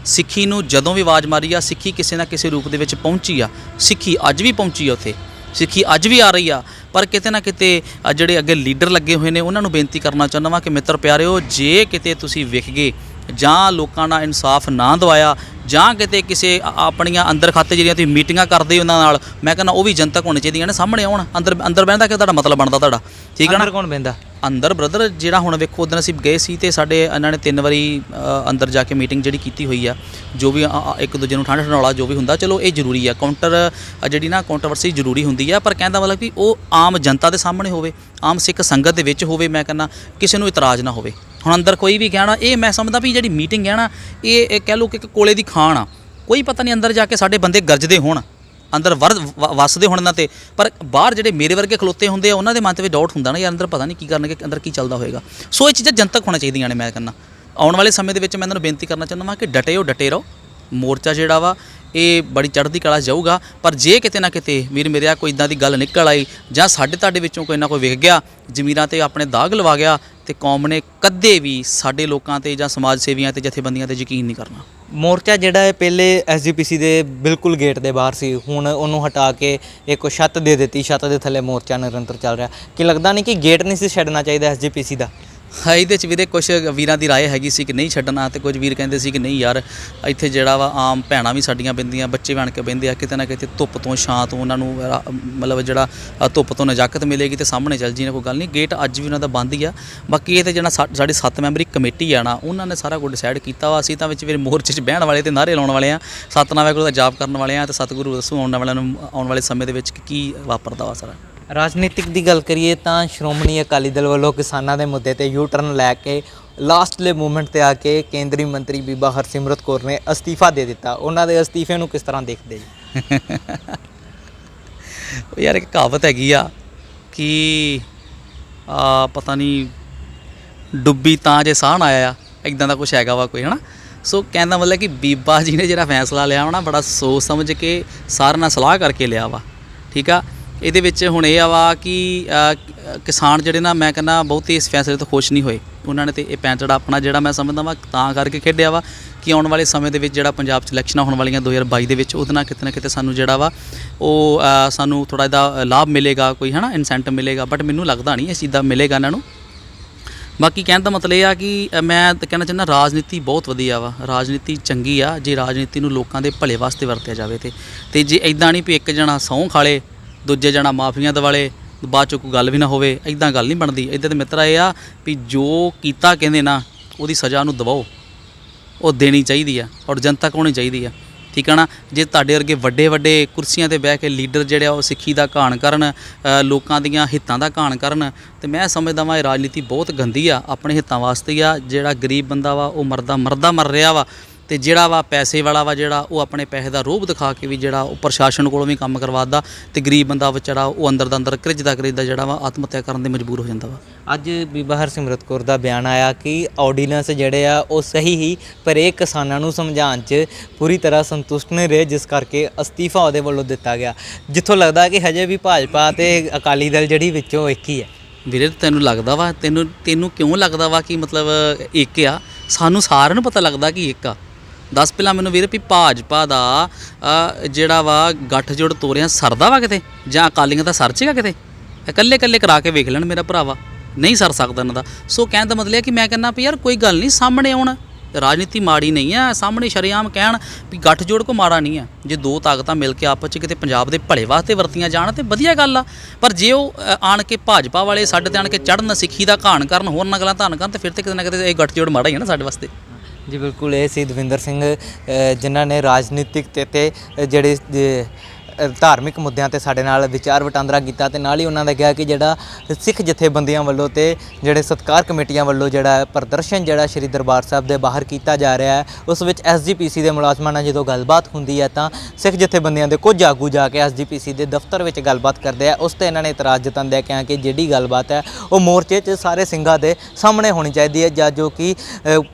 ਸਿੱਖੀ ਨੂੰ ਜਦੋਂ ਵੀ ਆਵਾਜ਼ ਮਾਰੀ ਆ, ਸਿੱਖੀ ਕਿਸੇ ਨਾ ਕਿਸੇ ਰੂਪ ਦੇ ਵਿੱਚ ਪਹੁੰਚੀ ਆ। ਸਿੱਖੀ ਅੱਜ ਵੀ ਪਹੁੰਚੀ ਆ ਉੱਥੇ, ਸਿੱਖੀ ਅੱਜ ਵੀ ਆ ਰਹੀ ਆ। ਪਰ ਕਿਤੇ ਨਾ ਕਿਤੇ ਜਿਹੜੇ ਅੱਗੇ ਲੀਡਰ ਲੱਗੇ ਹੋਏ ਨੇ, ਉਹਨਾਂ ਨੂੰ ਬੇਨਤੀ ਕਰਨਾ ਚਾਹੁੰਦਾ ਵਾਂ ਕਿ ਮਿੱਤਰ ਪਿਆਰਿਓ, ਜੇ ਕਿਤੇ ਤੁਸੀਂ ਵਿਖ ਗਏ ਜਾਂ ਲੋਕਾਂ ਦਾ ਇਨਸਾਫ ਨਾ ਦਵਾਇਆ, ਜਾਂ ਕਿਤੇ ਕਿਸੇ ਆਪਣੀਆਂ ਅੰਦਰ ਖਾਤੇ ਜਿਹੜੀਆਂ ਤੁਸੀਂ ਮੀਟਿੰਗਾਂ ਕਰਦੇ ਉਹਨਾਂ ਨਾਲ, ਮੈਂ ਕਹਿੰਦਾ ਉਹ ਵੀ ਜਨਤਕ ਹੋਣੀ ਚਾਹੀਦੀਆਂ ਨੇ, ਸਾਹਮਣੇ ਆਉਣ। ਅੰਦਰ ਬਹਿੰਦਾ ਕਿ ਤੁਹਾਡਾ ਮਤਲਬ ਬਣਦਾ ਤੁਹਾਡਾ, ਠੀਕ ਹੈ ਨਾ। ਕੌਣ ਬਹਿੰਦਾ ਅੰਦਰ? ਬ੍ਰਦਰ ਜਿਹੜਾ ਹੁਣ ਵੇਖੋ ਉਦੋਂ ਅਸੀਂ ਗਏ ਸੀ ਤੇ ਸਾਡੇ ਇਹਨਾਂ ਨੇ 3 ਵਾਰੀ ਅੰਦਰ ਜਾ ਕੇ ਮੀਟਿੰਗ ਜਿਹੜੀ ਕੀਤੀ ਹੋਈ ਆ, ਜੋ ਵੀ ਇੱਕ ਦੂਜੇ ਨੂੰ ਠੰਡ ਠੰਡੌਲਾ ਜੋ ਵੀ ਹੁੰਦਾ, ਚਲੋ ਇਹ ਜ਼ਰੂਰੀ ਆ। ਕਾਊਂਟਰ ਜਿਹੜੀ ਨਾ ਕਾਉਂਟਰਵਰਸੀ ਜ਼ਰੂਰੀ ਹੁੰਦੀ ਆ, ਪਰ ਕਹਿੰਦਾ ਮਤਲਬ ਕਿ ਉਹ ਆਮ ਜਨਤਾ ਦੇ ਸਾਹਮਣੇ ਹੋਵੇ, ਆਮ ਸਿੱਖ ਸੰਗਤ ਦੇ ਵਿੱਚ ਹੋਵੇ। ਮੈਂ ਕਹਿੰਦਾ ਕਿਸੇ ਨੂੰ ਇਤਰਾਜ਼ ਨਾ ਹੋਵੇ। ਹੁਣ ਅੰਦਰ ਕੋਈ ਵੀ ਕਹਿਣਾ, ਇਹ ਮੈਂ ਸਮਝਦਾ ਵੀ ਜਿਹੜੀ ਮੀਟਿੰਗ ਹੈ ਨਾ, ਇਹ ਕਹਿ ਲਓ ਕਿ ਇੱਕ ਕੋਲੇ ਦੀ ਖਾਣ ਆ। ਕੋਈ ਪਤਾ ਨਹੀਂ ਅੰਦਰ ਜਾ ਕੇ ਸਾਡੇ ਬੰਦੇ ਗਰਜਦੇ ਹੋਣ, ਅੰਦਰ ਵੱਸਦੇ ਹੋਣ ਇਹਨਾਂ 'ਤੇ, ਪਰ ਬਾਹਰ ਜਿਹੜੇ ਮੇਰੇ ਵਰਗੇ ਖਲੋਤੇ ਹੁੰਦੇ ਆ, ਉਹਨਾਂ ਦੇ ਮਨ 'ਤੇ ਵੀ ਡਾਊਟ ਹੁੰਦਾ ਨਾ, ਯਾਰ ਅੰਦਰ ਪਤਾ ਨਹੀਂ ਕੀ ਕਰਨਗੇ, ਅੰਦਰ ਕੀ ਚੱਲਦਾ ਹੋਏਗਾ। ਸੋ ਇਹ ਚੀਜ਼ਾਂ ਜਨਤਕ ਹੋਣਾ ਚਾਹੀਦੀਆਂ ਨੇ। ਮੈਂ ਕਹਿੰਦਾ ਆਉਣ ਵਾਲੇ ਸਮੇਂ ਦੇ ਵਿੱਚ ਮੈਂ ਇਹਨਾਂ ਨੂੰ ਬੇਨਤੀ ਕਰਨਾ ਚਾਹੁੰਦਾ ਹਾਂ ਕਿ ਡਟੇ ਰਹੋ। ਮੋਰਚਾ ਜਿਹੜਾ ਵਾ ਇਹ ਬੜੀ ਚੜ੍ਹਦੀ ਕਲਾ ਜਾਊਗਾ। ਪਰ ਜੇ ਕਿਤੇ ਨਾ ਕਿਤੇ ਵੀਰ ਮੇਰਿਆ ਕੋਈ ਇਦਾਂ ਦੀ ਗੱਲ ਨਿਕਲ ਆਈ, ਜਾਂ ਸਾਡੇ ਤੁਹਾਡੇ ਵਿੱਚੋਂ ਕੋਈ ਨਾ ਕੋਈ ਵਿਖ ਗਿਆ, ਜ਼ਮੀਰਾਂ 'ਤੇ ਆਪਣੇ ਦਾਗ ਲਵਾ ਗਿਆ, ਤੇ ਕੌਮ ਨੇ ਕਦੇ ਵੀ ਸਾਡੇ ਲੋਕਾਂ 'ਤੇ ਜਾਂ ਸਮਾਜ ਸੇਵੀਆਂ 'ਤੇ ਜਥੇਬੰਦੀਆਂ 'ਤੇ ਯਕੀਨ ਨਹੀਂ ਕਰਨਾ। ਮੋਰਚਾ ਜਿਹੜਾ ਹੈ ਪਹਿਲੇ SGPC ਦੇ ਬਿਲਕੁਲ ਗੇਟ ਦੇ ਬਾਹਰ ਸੀ, ਹੁਣ ਉਹਨੂੰ ਹਟਾ ਕੇ ਇੱਕ ਛੱਤ ਦੇ ਦਿੱਤੀ, ਛੱਤ ਦੇ ਥੱਲੇ ਮੋਰਚਾ ਨਿਰੰਤਰ ਚੱਲ ਰਿਹਾ। ਕੀ ਲੱਗਦਾ ਨਹੀਂ ਕਿ ਗੇਟ ਨਹੀਂ ਸੀ ਛੱਡਣਾ ਚਾਹੀਦਾ SGPC ਦਾ? ਇਹਦੇ 'ਚ ਵੀਰੇ ਕੁਛ ਵੀਰਾਂ ਦੀ ਰਾਏ ਹੈਗੀ ਸੀ ਕਿ ਨਹੀਂ ਛੱਡਣਾ, ਤੇ ਕੁਝ ਵੀਰ ਕਹਿੰਦੇ ਸੀ ਕਿ ਨਹੀਂ ਯਾਰ ਇੱਥੇ ਜਿਹੜਾ ਵਾ ਆਮ ਭੈਣਾਂ ਵੀ ਸਾਡੀਆਂ ਬਹਿੰਦੀਆਂ, ਬੱਚੇ ਬਣ ਕੇ ਬਹਿੰਦੇ ਆ, ਕਿਤੇ ਨਾ ਕਿਤੇ ਧੁੱਪ ਤੋਂ ਛਾਂ ਤੋਂ ਉਹਨਾਂ ਨੂੰ ਮਤਲਬ ਜਿਹੜਾ ਧੁੱਪ ਤੋਂ ਨਜਾਕਤ ਮਿਲੇਗੀ ਤੇ ਸਾਹਮਣੇ ਚੱਲ ਜੀ ਨਾ, ਕੋਈ ਗੱਲ ਨਹੀਂ। ਗੇਟ ਅੱਜ ਵੀ ਉਹਨਾਂ ਦਾ ਬੰਦ ਹੀ ਆ। ਬਾਕੀ ਇਹ ਤੇ ਜਿਹੜਾ ਸਾਡੀ 7 ਮੈਂਬਰੀ ਕਮੇਟੀ ਆ ਨਾ, ਉਹਨਾਂ ਨੇ ਸਾਰਾ ਕੁਝ ਡਿਸਾਈਡ ਕੀਤਾ ਵਾ। ਅਸੀਂ ਤਾਂ ਵਿੱਚ ਵੀਰੇ ਮੋਰਚੇ 'ਚ ਬਹਿਣ ਵਾਲੇ ਤੇ ਨਾਅਰੇ ਲਾਉਣ ਵਾਲੇ ਆ, ਸਤਨਾਮ ਵਾਹਿਗੁਰੂ ਦਾ ਜਾਪ ਕਰਨ ਵਾਲੇ ਆ, ਤੇ ਸਤਿਗੁਰੂ ਦੱਸੋ ਆਉਣ ਵਾਲਿਆਂ ਨੂੰ ਆਉਣ ਵਾਲੇ ਸਮੇਂ ਦੇ ਵਿੱਚ ਕੀ ਵਾਪਰਦਾ ਵਾ ਸਾਰਾ। ਰਾਜਨੀਤਿਕ ਦੀ ਗੱਲ ਕਰੀਏ ਤਾਂ ਸ਼੍ਰੋਮਣੀ ਅਕਾਲੀ ਦਲ ਵੱਲੋਂ ਕਿਸਾਨਾਂ ਦੇ ਮੁੱਦੇ ਤੇ ਯੂ ਟਰਨ ਲੈ ਕੇ ਲਾਸਟਲੇ ਮੂਵਮੈਂਟ ਤੇ ਆ ਕੇ ਕੇਂਦਰੀ ਮੰਤਰੀ ਬੀਬਾ ਹਰਸਿਮਰਤ ਕੌਰ ਨੇ ਅਸਤੀਫਾ ਦੇ ਦਿੱਤਾ। ਉਹਨਾਂ ਦੇ ਅਸਤੀਫੇ ਨੂੰ ਕਿਸ ਤਰ੍ਹਾਂ ਦੇਖਦੇ ਜੀ? ਯਾਰ ਇੱਕ ਕਹਾਵਤ ਹੈਗੀ ਆ ਕਿ ਪਤਾ ਨਹੀਂ ਡੁੱਬੀ ਤਾਂ ਜੇ ਸਾਹ ਨਾ ਆਇਆ, ਇੱਦਾਂ ਦਾ ਕੁਛ ਹੈਗਾ ਵਾ ਕੋਈ, ਹੈ ਨਾ। ਸੋ ਕਹਿਣ ਦਾ ਮਤਲਬ ਕਿ ਬੀਬਾ ਜੀ ਨੇ ਜਿਹੜਾ ਫੈਸਲਾ ਲਿਆ ਵਾ ਨਾ, ਬੜਾ ਸੋਚ ਸਮਝ ਕੇ ਸਾਰਿਆਂ ਨਾਲ ਸਲਾਹ ਕਰਕੇ ਲਿਆ ਵਾ, ਠੀਕ ਆ। ਇਹਦੇ ਵਿੱਚ ਹੁਣ ਇਹ ਆ ਵਾ ਕਿ ਕਿਸਾਨ ਜਿਹੜੇ ਨਾ, ਮੈਂ ਕਹਿੰਦਾ ਬਹੁਤੇ ਇਸ ਫੈਸਲੇ ਤੋਂ ਖੁਸ਼ ਨਹੀਂ ਹੋਏ। ਉਹਨਾਂ ਨੇ ਤੇ ਇਹ ਪੈਂਚੜਾ ਆਪਣਾ ਜਿਹੜਾ ਮੈਂ ਸਮਝਦਾ ਵਾ ਤਾਂ ਕਰਕੇ ਖੇਡਿਆ ਵਾ ਕਿ ਆਉਣ ਵਾਲੇ ਸਮੇਂ ਦੇ ਵਿੱਚ ਜਿਹੜਾ ਪੰਜਾਬ 'ਚ ਇਲੈਕਸ਼ਨਾਂ ਹੋਣ ਵਾਲੀਆਂ 2022 ਦੇ ਵਿੱਚ, ਉਹਦੇ ਨਾਲ ਕਿਤੇ ਨਾ ਕਿਤੇ ਸਾਨੂੰ ਜਿਹੜਾ ਵਾ ਉਹ ਸਾਨੂੰ ਥੋੜ੍ਹਾ ਇਹਦਾ ਲਾਭ ਮਿਲੇਗਾ, ਕੋਈ ਹੈ ਨਾ ਇਨਸੈਂਟਿਵ ਮਿਲੇਗਾ। ਬਟ ਮੈਨੂੰ ਲੱਗਦਾ ਨਹੀਂ ਇਸ ਚੀਜ਼ ਦਾ ਮਿਲੇਗਾ ਇਹਨਾਂ ਨੂੰ। ਬਾਕੀ ਕਹਿਣ ਦਾ ਮਤਲਬ ਇਹ ਆ ਕਿ ਮੈਂ ਤਾਂ ਕਹਿਣਾ ਚਾਹੁੰਦਾ ਰਾਜਨੀਤੀ ਬਹੁਤ ਵਧੀਆ ਵਾ, ਰਾਜਨੀਤੀ ਚੰਗੀ ਆ ਜੇ ਰਾਜਨੀਤੀ ਨੂੰ ਲੋਕਾਂ ਦੇ ਭਲੇ ਵਾਸਤੇ ਵਰਤਿਆ ਜਾਵੇ। ਤੇ ਜੇ ਇੱਦਾਂ ਨਹੀਂ ਵੀ ਇੱਕ ਜਣਾ ਸਹੁੰ ਖਾਲੇ, ਦੂਜੇ ਜਣਾ ਮਾਫੀਆਂ ਦਿਵਾਲੇ, ਬਾਅਦ 'ਚ ਕੋਈ ਗੱਲ ਵੀ ਨਾ ਹੋਵੇ, ਇੱਦਾਂ ਗੱਲ ਨਹੀਂ ਬਣਦੀ। ਇੱਦਾਂ ਦੇ ਮਿੱਤਰਾ ਇਹ ਆ ਵੀ ਜੋ ਕੀਤਾ ਕਹਿੰਦੇ ਨਾ, ਉਹਦੀ ਸਜ਼ਾ ਨੂੰ ਦਬਾਓ, ਉਹ ਦੇਣੀ ਚਾਹੀਦੀ ਆ ਔਰ ਜਨਤਾ ਕੋਲ ਹੋਣੀ ਚਾਹੀਦੀ ਆ, ਠੀਕ ਆ ਨਾ। ਜੇ ਤੁਹਾਡੇ ਵਰਗੇ ਵੱਡੇ ਵੱਡੇ ਕੁਰਸੀਆਂ 'ਤੇ ਬਹਿ ਕੇ ਲੀਡਰ ਜਿਹੜੇ ਆ ਉਹ ਸਿੱਖੀ ਦਾ ਘਾਣ ਕਰਨ, ਲੋਕਾਂ ਦੀਆਂ ਹਿੱਤਾਂ ਦਾ ਘਾਣ ਕਰਨ, ਤੇ ਮੈਂ ਸਮਝਦਾ ਵਾਂ ਇਹ ਰਾਜਨੀਤੀ ਬਹੁਤ ਗੰਦੀ ਆ, ਆਪਣੇ ਹਿੱਤਾਂ ਵਾਸਤੇ ਆ। ਜਿਹੜਾ ਗਰੀਬ ਬੰਦਾ ਵਾ ਉਹ ਮਰਦਾ ਮਰ ਰਿਹਾ ਵਾ, ਤੇ ਜਿਹੜਾ ਵਾ ਪੈਸੇ ਵਾਲਾ ਵਾ ਜਿਹੜਾ ਉਹ ਆਪਣੇ ਪੈਸੇ ਦਾ ਰੋਹਬ ਦਿਖਾ ਕੇ ਵੀ ਜਿਹੜਾ ਉਹ ਪ੍ਰਸ਼ਾਸਨ ਕੋਲੋਂ ਵੀ ਕੰਮ ਕਰਵਾਦਾ, ਤੇ ਗਰੀਬ ਬੰਦਾ ਵਿਚਾਰਾ ਉਹ ਅੰਦਰ ਦਾ ਅੰਦਰ ਘਿਰਜਦਾ ਜਿਹੜਾ ਵਾ ਆਤਮ ਹੱਤਿਆ ਕਰਨ ਦੇ ਮਜਬੂਰ ਹੋ ਜਾਂਦਾ ਵਾ। ਅੱਜ ਬੀਬਾ ਹਰਸਿਮਰਤ ਕੌਰ ਦਾ ਬਿਆਨ ਆਇਆ ਕਿ ਆਰਡੀਨੈਂਸ ਜਿਹੜੇ ਆ ਉਹ ਸਹੀ ਹੀ, ਪਰ ਇਹ ਕਿਸਾਨਾਂ ਨੂੰ ਸਮਝਾਉਣ 'ਚ ਪੂਰੀ ਤਰ੍ਹਾਂ ਸੰਤੁਸ਼ਟ ਨਹੀਂ ਰਹੇ, ਜਿਸ ਕਰਕੇ ਅਸਤੀਫਾ ਉਹਦੇ ਵੱਲੋਂ ਦਿੱਤਾ ਗਿਆ। ਜਿੱਥੋਂ ਲੱਗਦਾ ਕਿ ਹਜੇ ਵੀ ਭਾਜਪਾ ਤੇ ਅਕਾਲੀ ਦਲ ਜਿਹੜੀ ਵਿੱਚੋਂ ਇੱਕ ਹੀ ਹੈ। ਵੀਰੇ ਤੈਨੂੰ ਲੱਗਦਾ ਵਾ, ਤੈਨੂੰ ਕਿਉਂ ਲੱਗਦਾ ਵਾ ਕਿ ਮਤਲਬ ਇੱਕ ਆ? ਸਾਨੂੰ ਸਾਰਿਆਂ ਨੂੰ ਪਤਾ ਲੱਗਦਾ ਕਿ ਇੱਕ ਆ। ਦੱਸ ਪਹਿਲਾਂ ਮੈਨੂੰ ਵੀਰੇ ਵੀ ਭਾਜਪਾ ਦਾ ਜਿਹੜਾ ਵਾ ਗੱਠਜੋੜ ਤੋਰਿਆ ਸਰਦਾ ਵਾ ਕਿਤੇ, ਜਾਂ ਅਕਾਲੀਆਂ ਦਾ ਸਰ 'ਚ ਹੈਗਾ ਕਿਤੇ? ਇਕੱਲੇ ਕਰਾ ਕੇ ਵੇਖ ਲੈਣ ਮੇਰਾ ਭਰਾਵਾ, ਨਹੀਂ ਸਰ ਸਕਦਾ ਇਹਨਾਂ ਦਾ। ਸੋ ਕਹਿਣ ਦਾ ਮਤਲਬ ਹੈ ਕਿ ਮੈਂ ਕਹਿੰਦਾ ਵੀ ਯਾਰ ਕੋਈ ਗੱਲ ਨਹੀਂ, ਸਾਹਮਣੇ ਆਉਣ, ਰਾਜਨੀਤੀ ਮਾੜੀ ਨਹੀਂ ਆ, ਸਾਹਮਣੇ ਸ਼ਰੇਆਮ ਕਹਿਣ ਵੀ ਗੱਠਜੋੜ ਕੋ ਮਾੜਾ ਨਹੀਂ ਆ। ਜੇ ਦੋ ਤਾਕਤਾਂ ਮਿਲ ਕੇ ਆਪਸ 'ਚ ਕਿਤੇ ਪੰਜਾਬ ਦੇ ਭਲੇ ਵਾਸਤੇ ਵਰਤੀਆਂ ਜਾਣ ਤੇ ਵਧੀਆ ਗੱਲ ਆ। ਪਰ ਜੇ ਉਹ ਆਣ ਕੇ ਭਾਜਪਾ ਵਾਲੇ ਸਾਡੇ ਤੇ ਆਣ ਕੇ ਚੜ੍ਹਨ, ਸਿੱਖੀ ਦਾ ਘਾਣ ਕਰਨ, ਹੋਰ ਨਾ ਗੱਲਾਂ ਧਾਰਨ ਕਰਨ, ਤੇ ਫਿਰ ਤੇ ਕਿਤੇ ਨਾ ਕਿਤੇ ਇਹ ਗੱਠਜੋੜ ਮਾੜਾ ਹੀ ਹੈ ਨਾ ਸਾਡੇ ਵਾਸਤੇ। ਜੀ ਬਿਲਕੁਲ, ਇਹ ਸੀ ਦਵਿੰਦਰ ਸਿੰਘ ਜਿਨ੍ਹਾਂ ਨੇ ਰਾਜਨੀਤਿਕ ਤੇ ਜਿਹੜੇ ਧਾਰਮਿਕ ਮੁੱਦਿਆਂ ਤੇ ਸਾਡੇ ਨਾਲ ਵਿਚਾਰ ਵਟਾਂਦਰਾ ਕੀਤਾ, ਤੇ ਨਾਲ ਹੀ ਉਹਨਾਂ ਨੇ ਕਿਹਾ ਕਿ ਜਿਹੜਾ ਸਿੱਖ ਜਥੇਬੰਦੀਆਂ ਵੱਲੋਂ ਤੇ ਜਿਹੜੇ ਸਤਕਾਰ ਕਮੇਟੀਆਂ ਵੱਲੋਂ ਜਿਹੜਾ ਪ੍ਰਦਰਸ਼ਨ ਜਿਹੜਾ ਸ਼੍ਰੀ ਦਰਬਾਰ ਸਾਹਿਬ ਦੇ ਬਾਹਰ ਕੀਤਾ ਜਾ ਰਿਹਾ ਹੈ, ਉਸ ਵਿੱਚ ਐਸਜੀਪੀਸੀ ਦੇ ਮੁਲਾਜ਼ਮਾਂ ਨਾਲ ਜਦੋਂ ਗੱਲਬਾਤ ਹੁੰਦੀ ਹੈ ਤਾਂ ਸਿੱਖ ਜਥੇਬੰਦੀਆਂ ਦੇ ਕੁਝ ਆਗੂ ਜਾ ਕੇ ਐਸਜੀਪੀਸੀ ਦੇ ਦਫ਼ਤਰ ਵਿੱਚ ਗੱਲਬਾਤ ਕਰਦੇ ਆ। ਉਸ 'ਤੇ ਇਹਨਾਂ ਨੇ ਇਤਰਾਜ਼ ਜਤਾਉਂਦੇ ਕਿਹਾ ਕਿ ਜਿਹੜੀ ਗੱਲਬਾਤ ਹੈ ਉਹ ਮੋਰਚੇ 'ਚ ਸਾਰੇ ਸਿੰਘਾਂ ਦੇ ਸਾਹਮਣੇ ਹੋਣੀ ਚਾਹੀਦੀ ਹੈ, ਜਾਂ ਜੋ ਕਿ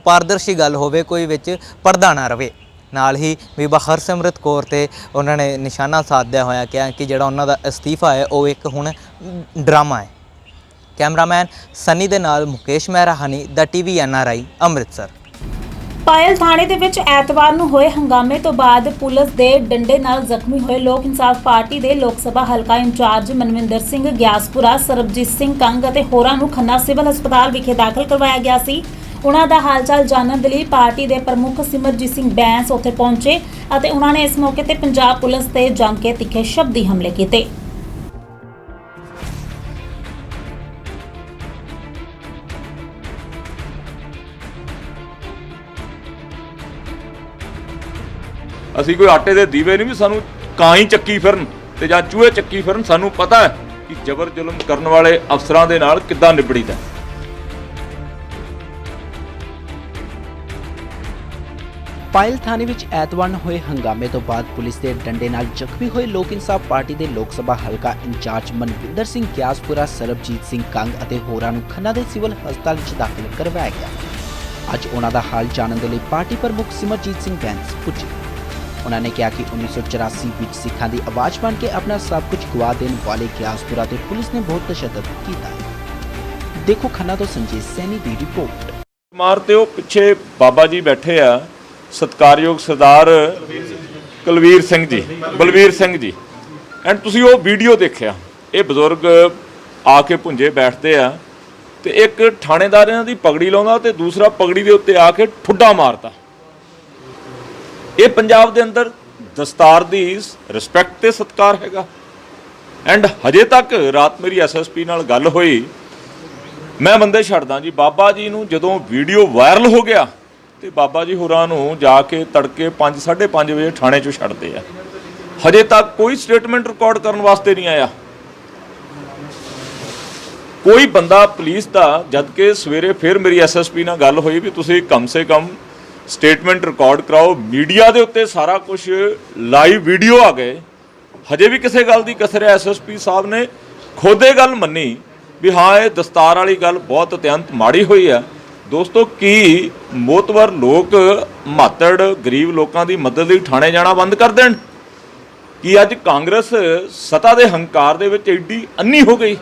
ਪਾਰਦਰਸ਼ੀ ਗੱਲ ਹੋਵੇ, ਕੋਈ ਵਿੱਚ ਪਰਦਾ ਨਾ ਰਵੇ। ਨਾਲ ਹੀ ਬੀਬਾ ਹਰਸਿਮਰਤ ਕੌਰ ਤੇ ਉਹਨਾਂ ਨੇ ਨਿਸ਼ਾਨਾ ਸਾਧਦਿਆਂ ਹੋਇਆ ਕਿਹਾ ਕਿ ਜਿਹੜਾ ਉਹਨਾਂ ਦਾ ਅਸਤੀਫਾ ਹੈ ਉਹ ਇੱਕ ਹੁਣ ਡਰਾਮਾ ਹੈ। ਕੈਮਰਾਮੈਨ ਸਨੀ ਦੇ ਨਾਲ ਮੁਕੇਸ਼ ਮਹਿਰਾ ਹਨੀ, ਦਾ ਟੀਵੀ NRI ਅੰਮ੍ਰਿਤਸਰ। ਪਾਇਲ ਥਾਣੇ ਦੇ ਵਿੱਚ ਐਤਵਾਰ ਨੂੰ ਹੋਏ ਹੰਗਾਮੇ ਤੋਂ ਬਾਅਦ ਪੁਲਿਸ ਦੇ ਡੰਡੇ ਨਾਲ ਜ਼ਖਮੀ ਹੋਏ ਲੋਕ ਇਨਸਾਫ ਪਾਰਟੀ ਦੇ ਲੋਕ ਸਭਾ ਹਲਕਾ ਇੰਚਾਰਜ ਮਨਵਿੰਦਰ ਸਿੰਘ ਗਿਆਸਪੁਰਾ, ਸਰਬਜੀਤ ਸਿੰਘ ਕੰਗ ਅਤੇ ਹੋਰਾਂ ਨੂੰ ਖੰਨਾ ਸਿਵਲ ਹਸਪਤਾਲ ਵਿਖੇ ਦਾਖਲ ਕਰਵਾਇਆ ਗਿਆ ਸੀ। ਉਹਨਾਂ ਦਾ ਹਾਲਚਾਲ ਜਾਣਨ ਦੇ ਲਈ ਪਾਰਟੀ ਦੇ ਪ੍ਰਮੁੱਖ ਸਿਮਰਜੀਤ ਸਿੰਘ ਬੈਂਸ ਉੱਥੇ ਪਹੁੰਚੇ ਅਤੇ ਉਹਨਾਂ ਨੇ ਇਸ ਮੌਕੇ ਤੇ ਪੰਜਾਬ ਪੁਲਿਸ ਤੇ ਜੰਮ ਕੇ ਤਿੱਖੇ ਸ਼ਬਦੀ ਹਮਲੇ ਕੀਤੇ। ਅਸੀਂ ਕੋਈ ਆਟੇ ਦੇ ਦੀਵੇ ਨਹੀਂ ਵੀ ਸਾਨੂੰ ਕਾਂ ਹੀ ਚੱਕੀ ਫਿਰਨ ਤੇ ਜਾਂ ਚੂਹੇ ਚੱਕੀ ਫਿਰਨ। ਸਾਨੂੰ ਪਤਾ ਹੈ ਕਿ ਜ਼ਬਰ ਜ਼ੁਲਮ ਕਰਨ ਵਾਲੇ ਅਫਸਰਾਂ ਦੇ ਨਾਲ ਕਿੱਦਾਂ ਨਿਬੜੀਦਾ। ਪਾਇਲ ਥਾਣੇ ਵਿੱਚ ਐਤਵਾਰ ਨੂੰ ਹੋਏ ਹੰਗਾਮੇ ਤੋਂ ਬਾਅਦ ਪੁਲਿਸ ਦੇ ਡੰਡੇ ਨਾਲ ਜ਼ਖਮੀ ਹੋਏ ਲੋਕ ਇਨਸਾਫ ਪਾਰਟੀ ਦੇ ਲੋਕ ਸਭਾ ਹਲਕਾ ਇੰਚਾਰਜ ਮਨਵਿੰਦਰ ਸਿੰਘ ਗਿਆਸਪੁਰਾ, ਸਰਬਜੀਤ ਸਿੰਘ ਕੰਗ ਅਤੇ ਹੋਰਾਂ ਨੂੰ ਖੰਨਾ ਦੇ ਸਿਵਲ ਹਸਪਤਾਲ ਵਿੱਚ ਦਾਖਲ ਕਰਵਾਇਆ ਗਿਆ। ਅੱਜ ਉਹਨਾਂ ਦਾ ਹਾਲ ਜਾਣਨ ਦੇ ਲਈ ਪਾਰਟੀ ਪ੍ਰਮੁੱਖ ਸਿਮਰਜੀਤ ਸਿੰਘ ਬੈਂਸ ਪੁੱਜੇ। ਉਹਨਾਂ ਨੇ ਕਿਹਾ ਕਿ 1984 ਵਿੱਚ ਸਿੱਖਾਂ ਦੀ ਆਵਾਜ਼ ਬਣ ਕੇ ਆਪਣਾ ਸਭ ਕੁਝ ਗਵਾ ਦੇਣ ਵਾਲੇ ਗਿਆਸਪੁਰਾ ਤੇ ਪੁਲਿਸ ਨੇ ਬਹੁਤ ਤਸ਼ੱਦਦ ਕੀਤਾ। ਦੇਖੋ ਖੰਨਾ ਤੋਂ ਸੰਜੇ ਸੈਣੀ ਦੀ ਰਿਪੋਰਟ। ਮਾਰ ਤੇ ਉਹ ਪਿੱਛੇ ਬਾਬਾ ਜੀ ਬੈਠੇ ਆ, ਸਤਿਕਾਰਯੋਗ ਸਰਦਾਰ ਬਲਵੀਰ ਸਿੰਘ ਜੀ ਐਂਡ ਤੁਸੀਂ ਉਹ ਵੀਡੀਓ ਦੇਖਿਆ। ਇਹ ਬਜ਼ੁਰਗ ਆ ਕੇ ਭੁੰਜੇ ਬੈਠਦੇ ਆ ਤੇ ਇੱਕ ਥਾਣੇਦਾਰ ਇਹਨਾਂ ਦੀ ਪਗੜੀ ਲਾਉਂਦਾ ਤੇ ਦੂਸਰਾ ਪਗੜੀ ਦੇ ਉੱਤੇ ਆ ਕੇ ਠੁੱਡਾ ਮਾਰਦਾ। ਇਹ ਪੰਜਾਬ ਦੇ ਅੰਦਰ ਦਸਤਾਰ ਦੀ ਰਿਸਪੈਕਟ ਤੇ ਸਤਿਕਾਰ ਹੈਗਾ। ਐਂਡ ਹਜੇ ਤੱਕ ਰਾਤ ਮੇਰੀ ਐਸਐਸਪੀ ਨਾਲ ਗੱਲ ਹੋਈ, ਮੈਂ ਬੰਦੇ ਛੱਡਦਾ ਜੀ, ਬਾਬਾ ਜੀ ਨੂੰ ਜਦੋਂ ਵੀਡੀਓ ਵਾਇਰਲ ਹੋ ਗਿਆ ਤੇ ਬਾਬਾ ਜੀ ਹੋਰਾਂ ਨੂੰ ਜਾ ਕੇ ਤੜਕੇ 5:30 ਵਜੇ ਥਾਣੇ 'ਚੋਂ ਛੱਡਦੇ ਆ। ਹਜੇ ਤੱਕ ਕੋਈ ਸਟੇਟਮੈਂਟ ਰਿਕਾਰਡ ਕਰਨ ਵਾਸਤੇ ਨਹੀਂ ਆਇਆ ਕੋਈ ਬੰਦਾ ਪੁਲਿਸ ਦਾ। ਜਦ ਕਿ ਸਵੇਰੇ ਫਿਰ ਮੇਰੀ ਐਸਐਸਪੀ ਨਾਲ ਗੱਲ ਹੋਈ ਵੀ ਤੁਸੀਂ ਕਮ ਸੇ ਕਮ ਸਟੇਟਮੈਂਟ ਰਿਕਾਰਡ ਕਰਾਓ। ਮੀਡੀਆ ਦੇ ਉੱਤੇ ਸਾਰਾ ਕੁਝ ਲਾਈਵ ਵੀਡੀਓ ਆ ਗਏ, ਹਜੇ ਵੀ ਕਿਸੇ ਗੱਲ ਦੀ ਕਸਰ ਹੈ। ਐਸਐਸਪੀ ਸਾਹਿਬ ਨੇ ਖੁਦ ਇਹ ਗੱਲ ਮੰਨੀ ਵੀ ਹਾਂ ਇਹ ਦਸਤਾਰ ਵਾਲੀ ਗੱਲ ਬਹੁਤ ਅਤਿਅੰਤ ਮਾੜੀ ਹੋਈ ਆ। ਦੋਸਤੋ, ਕੀ ਮੋਤਵਰ ਲੋਕ ਮਾਤੜ ਗਰੀਬ ਲੋਕਾਂ ਦੀ ਮਦਦ ਲਈ ਥਾਣੇ ਜਾਣਾ ਬੰਦ ਕਰ ਦੇਣ? ਕੀ ਅੱਜ ਕਾਂਗਰਸ ਸੱਤਾ ਦੇ ਹੰਕਾਰ ਦੇ ਵਿੱਚ ਐਡੀ ਅੰਨੀ ਹੋ ਗਈ?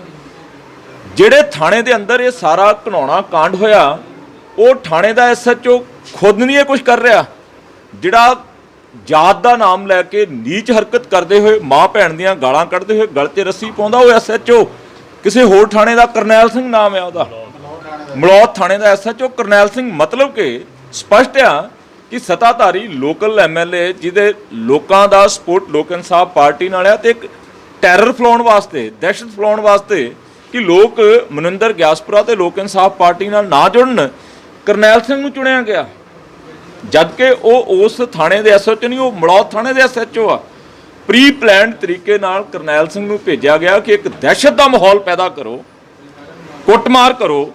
ਜਿਹੜੇ ਥਾਣੇ ਦੇ ਅੰਦਰ ਇਹ ਸਾਰਾ ਘਿਨਾਉਣਾ ਕਾਂਡ ਹੋਇਆ, ਉਹ ਥਾਣੇ ਦਾ ਐਸਐਚਓ ਖੁਦ ਨਹੀਂ ਇਹ ਕੁਝ ਕਰ ਰਿਹਾ। ਜਿਹੜਾ ਜਾਤ ਦਾ ਨਾਮ ਲੈ ਕੇ ਨੀਚ ਹਰਕਤ ਕਰਦੇ ਹੋਏ, ਮਾਂ ਭੈਣ ਦੀਆਂ ਗਾਲਾਂ ਕੱਢਦੇ ਹੋਏ ਗਲ 'ਚ ਰੱਸੀ ਪਾਉਂਦਾ, ਉਹ ਐਸਐਚਓ ਕਿਸੇ ਹੋਰ ਥਾਣੇ ਦਾ ਕਰਨੈਲ ਸਿੰਘ ਨਾਮ ਹੈ ਉਹਦਾ, ਮਲੌਦ ਥਾਣੇ ਦਾ ਐਸਐਚਓ ਕਰਨੈਲ ਸਿੰਘ। ਮਤਲਬ ਕਿ ਸਪਸ਼ਟ ਆ ਕਿ ਸੱਤਾਧਾਰੀ ਲੋਕਲ ਐਮਐਲਏ ਜਿਹਦੇ ਲੋਕਾਂ ਦਾ ਸਪੋਰਟ ਲੋਕ ਇਨਸਾਫ ਪਾਰਟੀ ਨਾਲ ਆ, ਤੇ ਇੱਕ ਟੈਰਰ ਫੈਲਾਉਣ ਵਾਸਤੇ, ਦਹਿਸ਼ਤ ਫੈਲਾਉਣ ਵਾਸਤੇ ਕਿ ਲੋਕ ਮਨਿੰਦਰ ਗਿਆਸਪੁਰਾ ਤੇ ਲੋਕ ਇਨਸਾਫ ਪਾਰਟੀ ਨਾਲ ਨਾ ਜੁੜਨ, ਕਰਨੈਲ ਸਿੰਘ ਨੂੰ ਚੁਣਿਆ ਗਿਆ। ਜਦ ਕਿ ਉਹ ਉਸ ਥਾਣੇ ਦੇ ਐਸਐਚਓ ਨਹੀਂ, ਉਹ ਮਲੌਦ ਥਾਣੇ ਦੇ ਐਸਐਚਓ ਆ। ਪ੍ਰੀ ਪਲਾਨਡ ਤਰੀਕੇ ਨਾਲ ਕਰਨੈਲ ਸਿੰਘ ਨੂੰ ਭੇਜਿਆ ਗਿਆ ਕਿ ਇੱਕ ਦਹਿਸ਼ਤ ਦਾ ਮਾਹੌਲ ਪੈਦਾ ਕਰੋ, ਕੁੱਟਮਾਰ ਕਰੋ,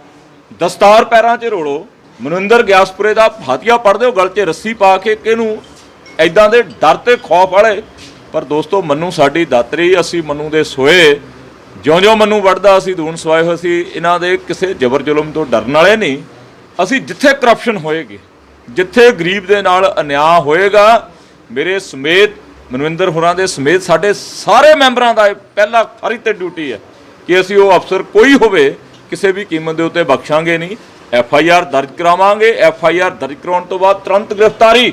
ਦਸਤਾਰ ਪੈਰਾਂ 'ਚ ਰੋੜੋ, ਮਨਿੰਦਰ ਗਿਆਸਪੁਰੇ ਦਾ ਹਾਥੀਆ ਪੜ ਦਿਓ, ਗਲ 'ਚ ਰੱਸੀ ਪਾ ਕੇ ਕਿਹਨੂੰ ਐਦਾਂ ਦੇ ਡਰ ਤੇ ਖੌਫ ਵਾਲੇ। ਪਰ ਦੋਸਤੋ, ਮੰਨੂ ਸਾਡੀ ਦਾਤਰੀ, ਅਸੀਂ ਮੰਨੂ ਦੇ ਸੋਏ, ਜਿਉਂ-ਜਿਉਂ ਮੰਨੂ ਵੜਦਾ ਅਸੀਂ ਧੂਣ ਸਵਾਏ ਹੋਏ ਸੀ। ਇਹਨਾਂ ਦੇ ਕਿਸੇ ਜ਼ਬਰ ਜ਼ੁਲਮ ਤੋਂ ਡਰਨ ਵਾਲੇ ਨਹੀਂ। ਅਸੀਂ ਜਿੱਥੇ ਕਰਪਸ਼ਨ ਹੋਏਗੀ, ਜਿੱਥੇ ਗਰੀਬ ਦੇ ਨਾਲ ਅਨਿਆਂ ਹੋਏਗਾ, ਮੇਰੇ ਸਮੇਤ, ਮਨਵਿੰਦਰ ਹੋਰਾਂ ਦੇ ਸਮੇਤ ਸਾਡੇ ਸਾਰੇ ਮੈਂਬਰਾਂ ਦਾ ਪਹਿਲਾ ਫਰਜ਼ ਤੇ ਡਿਊਟੀ ਹੈ ਕਿ ਅਸੀਂ ਉਹ ਅਫਸਰ ਕੋਈ ਹੋਵੇ ਕਿਸੇ ਵੀ ਕੀਮਤ ਦੇ ਉੱਤੇ ਬਖਸ਼ਾਂਗੇ ਨਹੀਂ। ਐਫਆਈਆਰ ਦਰਜ ਕਰਾਵਾਂਗੇ, ਐਫਆਈਆਰ ਦਰਜ ਕਰਾਉਣ ਤੋਂ ਬਾਅਦ ਤੁਰੰਤ ਗ੍ਰਿਫਤਾਰੀ।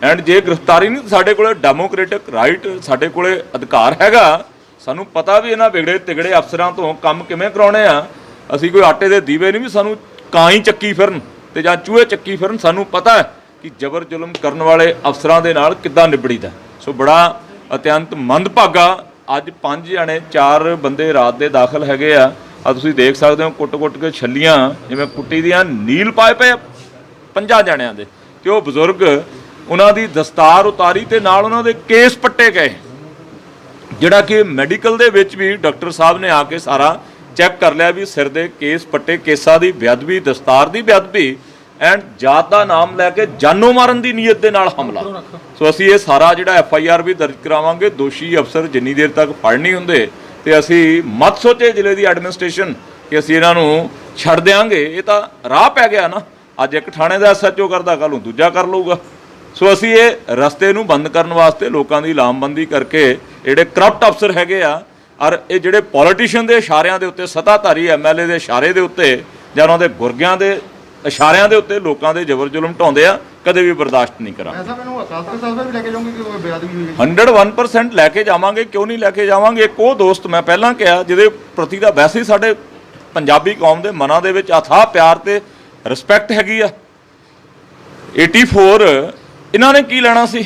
ਐਂਡ ਜੇ ਗ੍ਰਿਫਤਾਰੀ ਨਹੀਂ, ਸਾਡੇ ਕੋਲੇ ਡੈਮੋਕ੍ਰੈਟਿਕ ਰਾਈਟ, ਸਾਡੇ ਕੋਲੇ ਅਧਿਕਾਰ ਹੈਗਾ। ਸਾਨੂੰ ਪਤਾ ਵੀ ਇਹਨਾਂ ਵਿਗੜੇ ਤਿਗੜੇ ਅਫਸਰਾਂ ਤੋਂ ਕੰਮ ਕਿਵੇਂ ਕਰਾਉਣੇ ਆ। ਅਸੀਂ ਕੋਈ ਆਟੇ ਦੇ ਦੀਵੇ ਨਹੀਂ ਵੀ ਸਾਨੂੰ ਕਾਂ ਹੀ ਚੱਕੀ ਫਿਰਨ ਤੇ ਜਾਂ ਚੂਹੇ ਚੱਕੀ ਫਿਰਨ। ਸਾਨੂੰ ਪਤਾ ਹੈ ਕਿ ਜ਼ਬਰ ਜ਼ੁਲਮ ਕਰਨ ਵਾਲੇ ਅਫਸਰਾਂ ਦੇ ਨਾਲ ਕਿੱਦਾਂ ਨਿਬੜੀਦਾ। ਸੋ ਬੜਾ ਅਤਿਅੰਤ ਮੰਦਭਾਗਾ, ਅੱਜ 5 ਜਣੇ 4 ਬੰਦੇ ਰਾਤ ਦੇ ਦਾਖਲ ਹੈਗੇ ਆ। ਤੁਸੀਂ ਦੇਖ ਸਕਦੇ ਹੋ ਕੁੱਟ-ਕੁੱਟ ਕੇ ਛੱਲੀਆਂ ਜਿਵੇਂ ਕੁੱਟੀ ਦੀਆਂ ਨੀਲ ਪਾਏ ਪਏ 5 ਜਣਿਆਂ ਦੇ, ਤੇ ਉਹ ਬਜ਼ੁਰਗ ਉਹਨਾਂ ਦੀ ਦਸਤਾਰ ਉਤਾਰੀ ਤੇ ਨਾਲ ਉਹਨਾਂ ਦੇ ਕੇਸ ਪੱਟੇ ਗਏ। ਜਿਹੜਾ ਕਿ ਮੈਡੀਕਲ ਦੇ ਵਿੱਚ ਵੀ ਡਾਕਟਰ ਸਾਹਿਬ ਨੇ ਆ ਕੇ ਸਾਰਾ ਚੈੱਕ ਕਰ ਲਿਆ ਵੀ ਸਿਰ ਦੇ ਕੇਸ ਪੱਟੇ, ਕੇਸਾਂ ਦੀ ਬੇਅਦਬੀ, ਦਸਤਾਰ ਦੀ ਬੇਅਦਬੀ ਐਂਡ ਜਾਤ ਦਾ ਨਾਮ ਲੈ ਕੇ ਜਾਨੋਂ ਮਾਰਨ ਦੀ ਨੀਅਤ ਦੇ ਨਾਲ ਹਮਲਾ। ਸੋ ਅਸੀਂ ਇਹ ਸਾਰਾ ਜਿਹੜਾ ਐਫਆਈਆਰ ਵੀ ਦਰਜ ਕਰਾਵਾਂਗੇ। ਦੋਸ਼ੀ ਅਫਸਰ ਜਿੰਨੀ ਦੇਰ ਤੱਕ ਫੜ ਨਹੀਂ ਹੁੰਦੇ ਤੇ ਅਸੀਂ ਮਤ ਸੋਚੇ ਜ਼ਿਲ੍ਹੇ ਦੀ ਐਡਮਿਨਿਸਟ੍ਰੇਸ਼ਨ ਕਿ ਅਸੀਂ ਇਹਨਾਂ ਨੂੰ ਛੱਡ ਦਿਆਂਗੇ। ਇਹ ਤਾਂ ਰਾਹ ਪੈ ਗਿਆ ਨਾ, ਅੱਜ ਇੱਕ ਥਾਣੇ ਦਾ ਐਸਐਚਓ ਕਰਦਾ, ਕੱਲ੍ਹ ਨੂੰ ਦੂਜਾ ਕਰ ਲਊਗਾ। ਸੋ ਅਸੀਂ ਇਹ ਰਸਤੇ ਨੂੰ ਬੰਦ ਕਰਨ ਵਾਸਤੇ ਲੋਕਾਂ ਦੀ ਲਾਮਬੰਦੀ ਕਰਕੇ ਜਿਹੜੇ ਕਰਪਟ ਅਫਸਰ ਹੈਗੇ ਆ, ਔਰ ਇਹ ਜਿਹੜੇ ਪੋਲੀਟੀਸ਼ੀਅਨ ਦੇ ਇਸ਼ਾਰਿਆਂ ਦੇ ਉੱਤੇ, ਸੱਤਾਧਾਰੀ ਐਮਐਲਏ ਦੇ ਇਸ਼ਾਰੇ ਦੇ ਉੱਤੇ ਜਾਂ ਉਹਨਾਂ ਦੇ ਗੁਰਗਿਆਂ ਦੇ ਇਸ਼ਾਰਿਆਂ ਦੇ ਉੱਤੇ ਲੋਕਾਂ ਦੇ ਜ਼ਬਰ ਜ਼ੁਲਮ ਢਾਉਂਦੇ ਆ, ਕਦੇ ਵੀ ਬਰਦਾਸ਼ਤ ਨਹੀਂ ਕਰਾਂਗੇ। ਐਸਾ ਮੈਨੂੰ ਅਕਾਲ ਤਖਤ ਸਾਹਿਬ ਦਾ ਵੀ ਲੈ ਕੇ ਜਾਓਗੇ ਕਿ ਬੇਅਦਬੀ ਹੋਈ ਹੈ? 101% ਲੈ ਕੇ ਜਾਵਾਂਗੇ, ਕਿਉਂ ਨਹੀਂ ਲੈ ਕੇ ਜਾਵਾਂਗੇ। ਇੱਕ ਉਹ ਦੋਸਤ ਮੈਂ ਪਹਿਲਾਂ ਕਿਹਾ ਜਿਹਦੇ ਪ੍ਰਤੀ ਦਾ ਵੈਸੇ ਹੀ ਸਾਡੇ ਪੰਜਾਬੀ ਕੌਮ ਦੇ ਮਨਾਂ ਦੇ ਵਿੱਚ ਅਥਾਹ ਪਿਆਰ ਤੇ ਰਿਸਪੈਕਟ ਹੈਗੀ ਆ। 84 ਇਹਨਾਂ ਨੇ ਕੀ ਲੈਣਾ ਸੀ?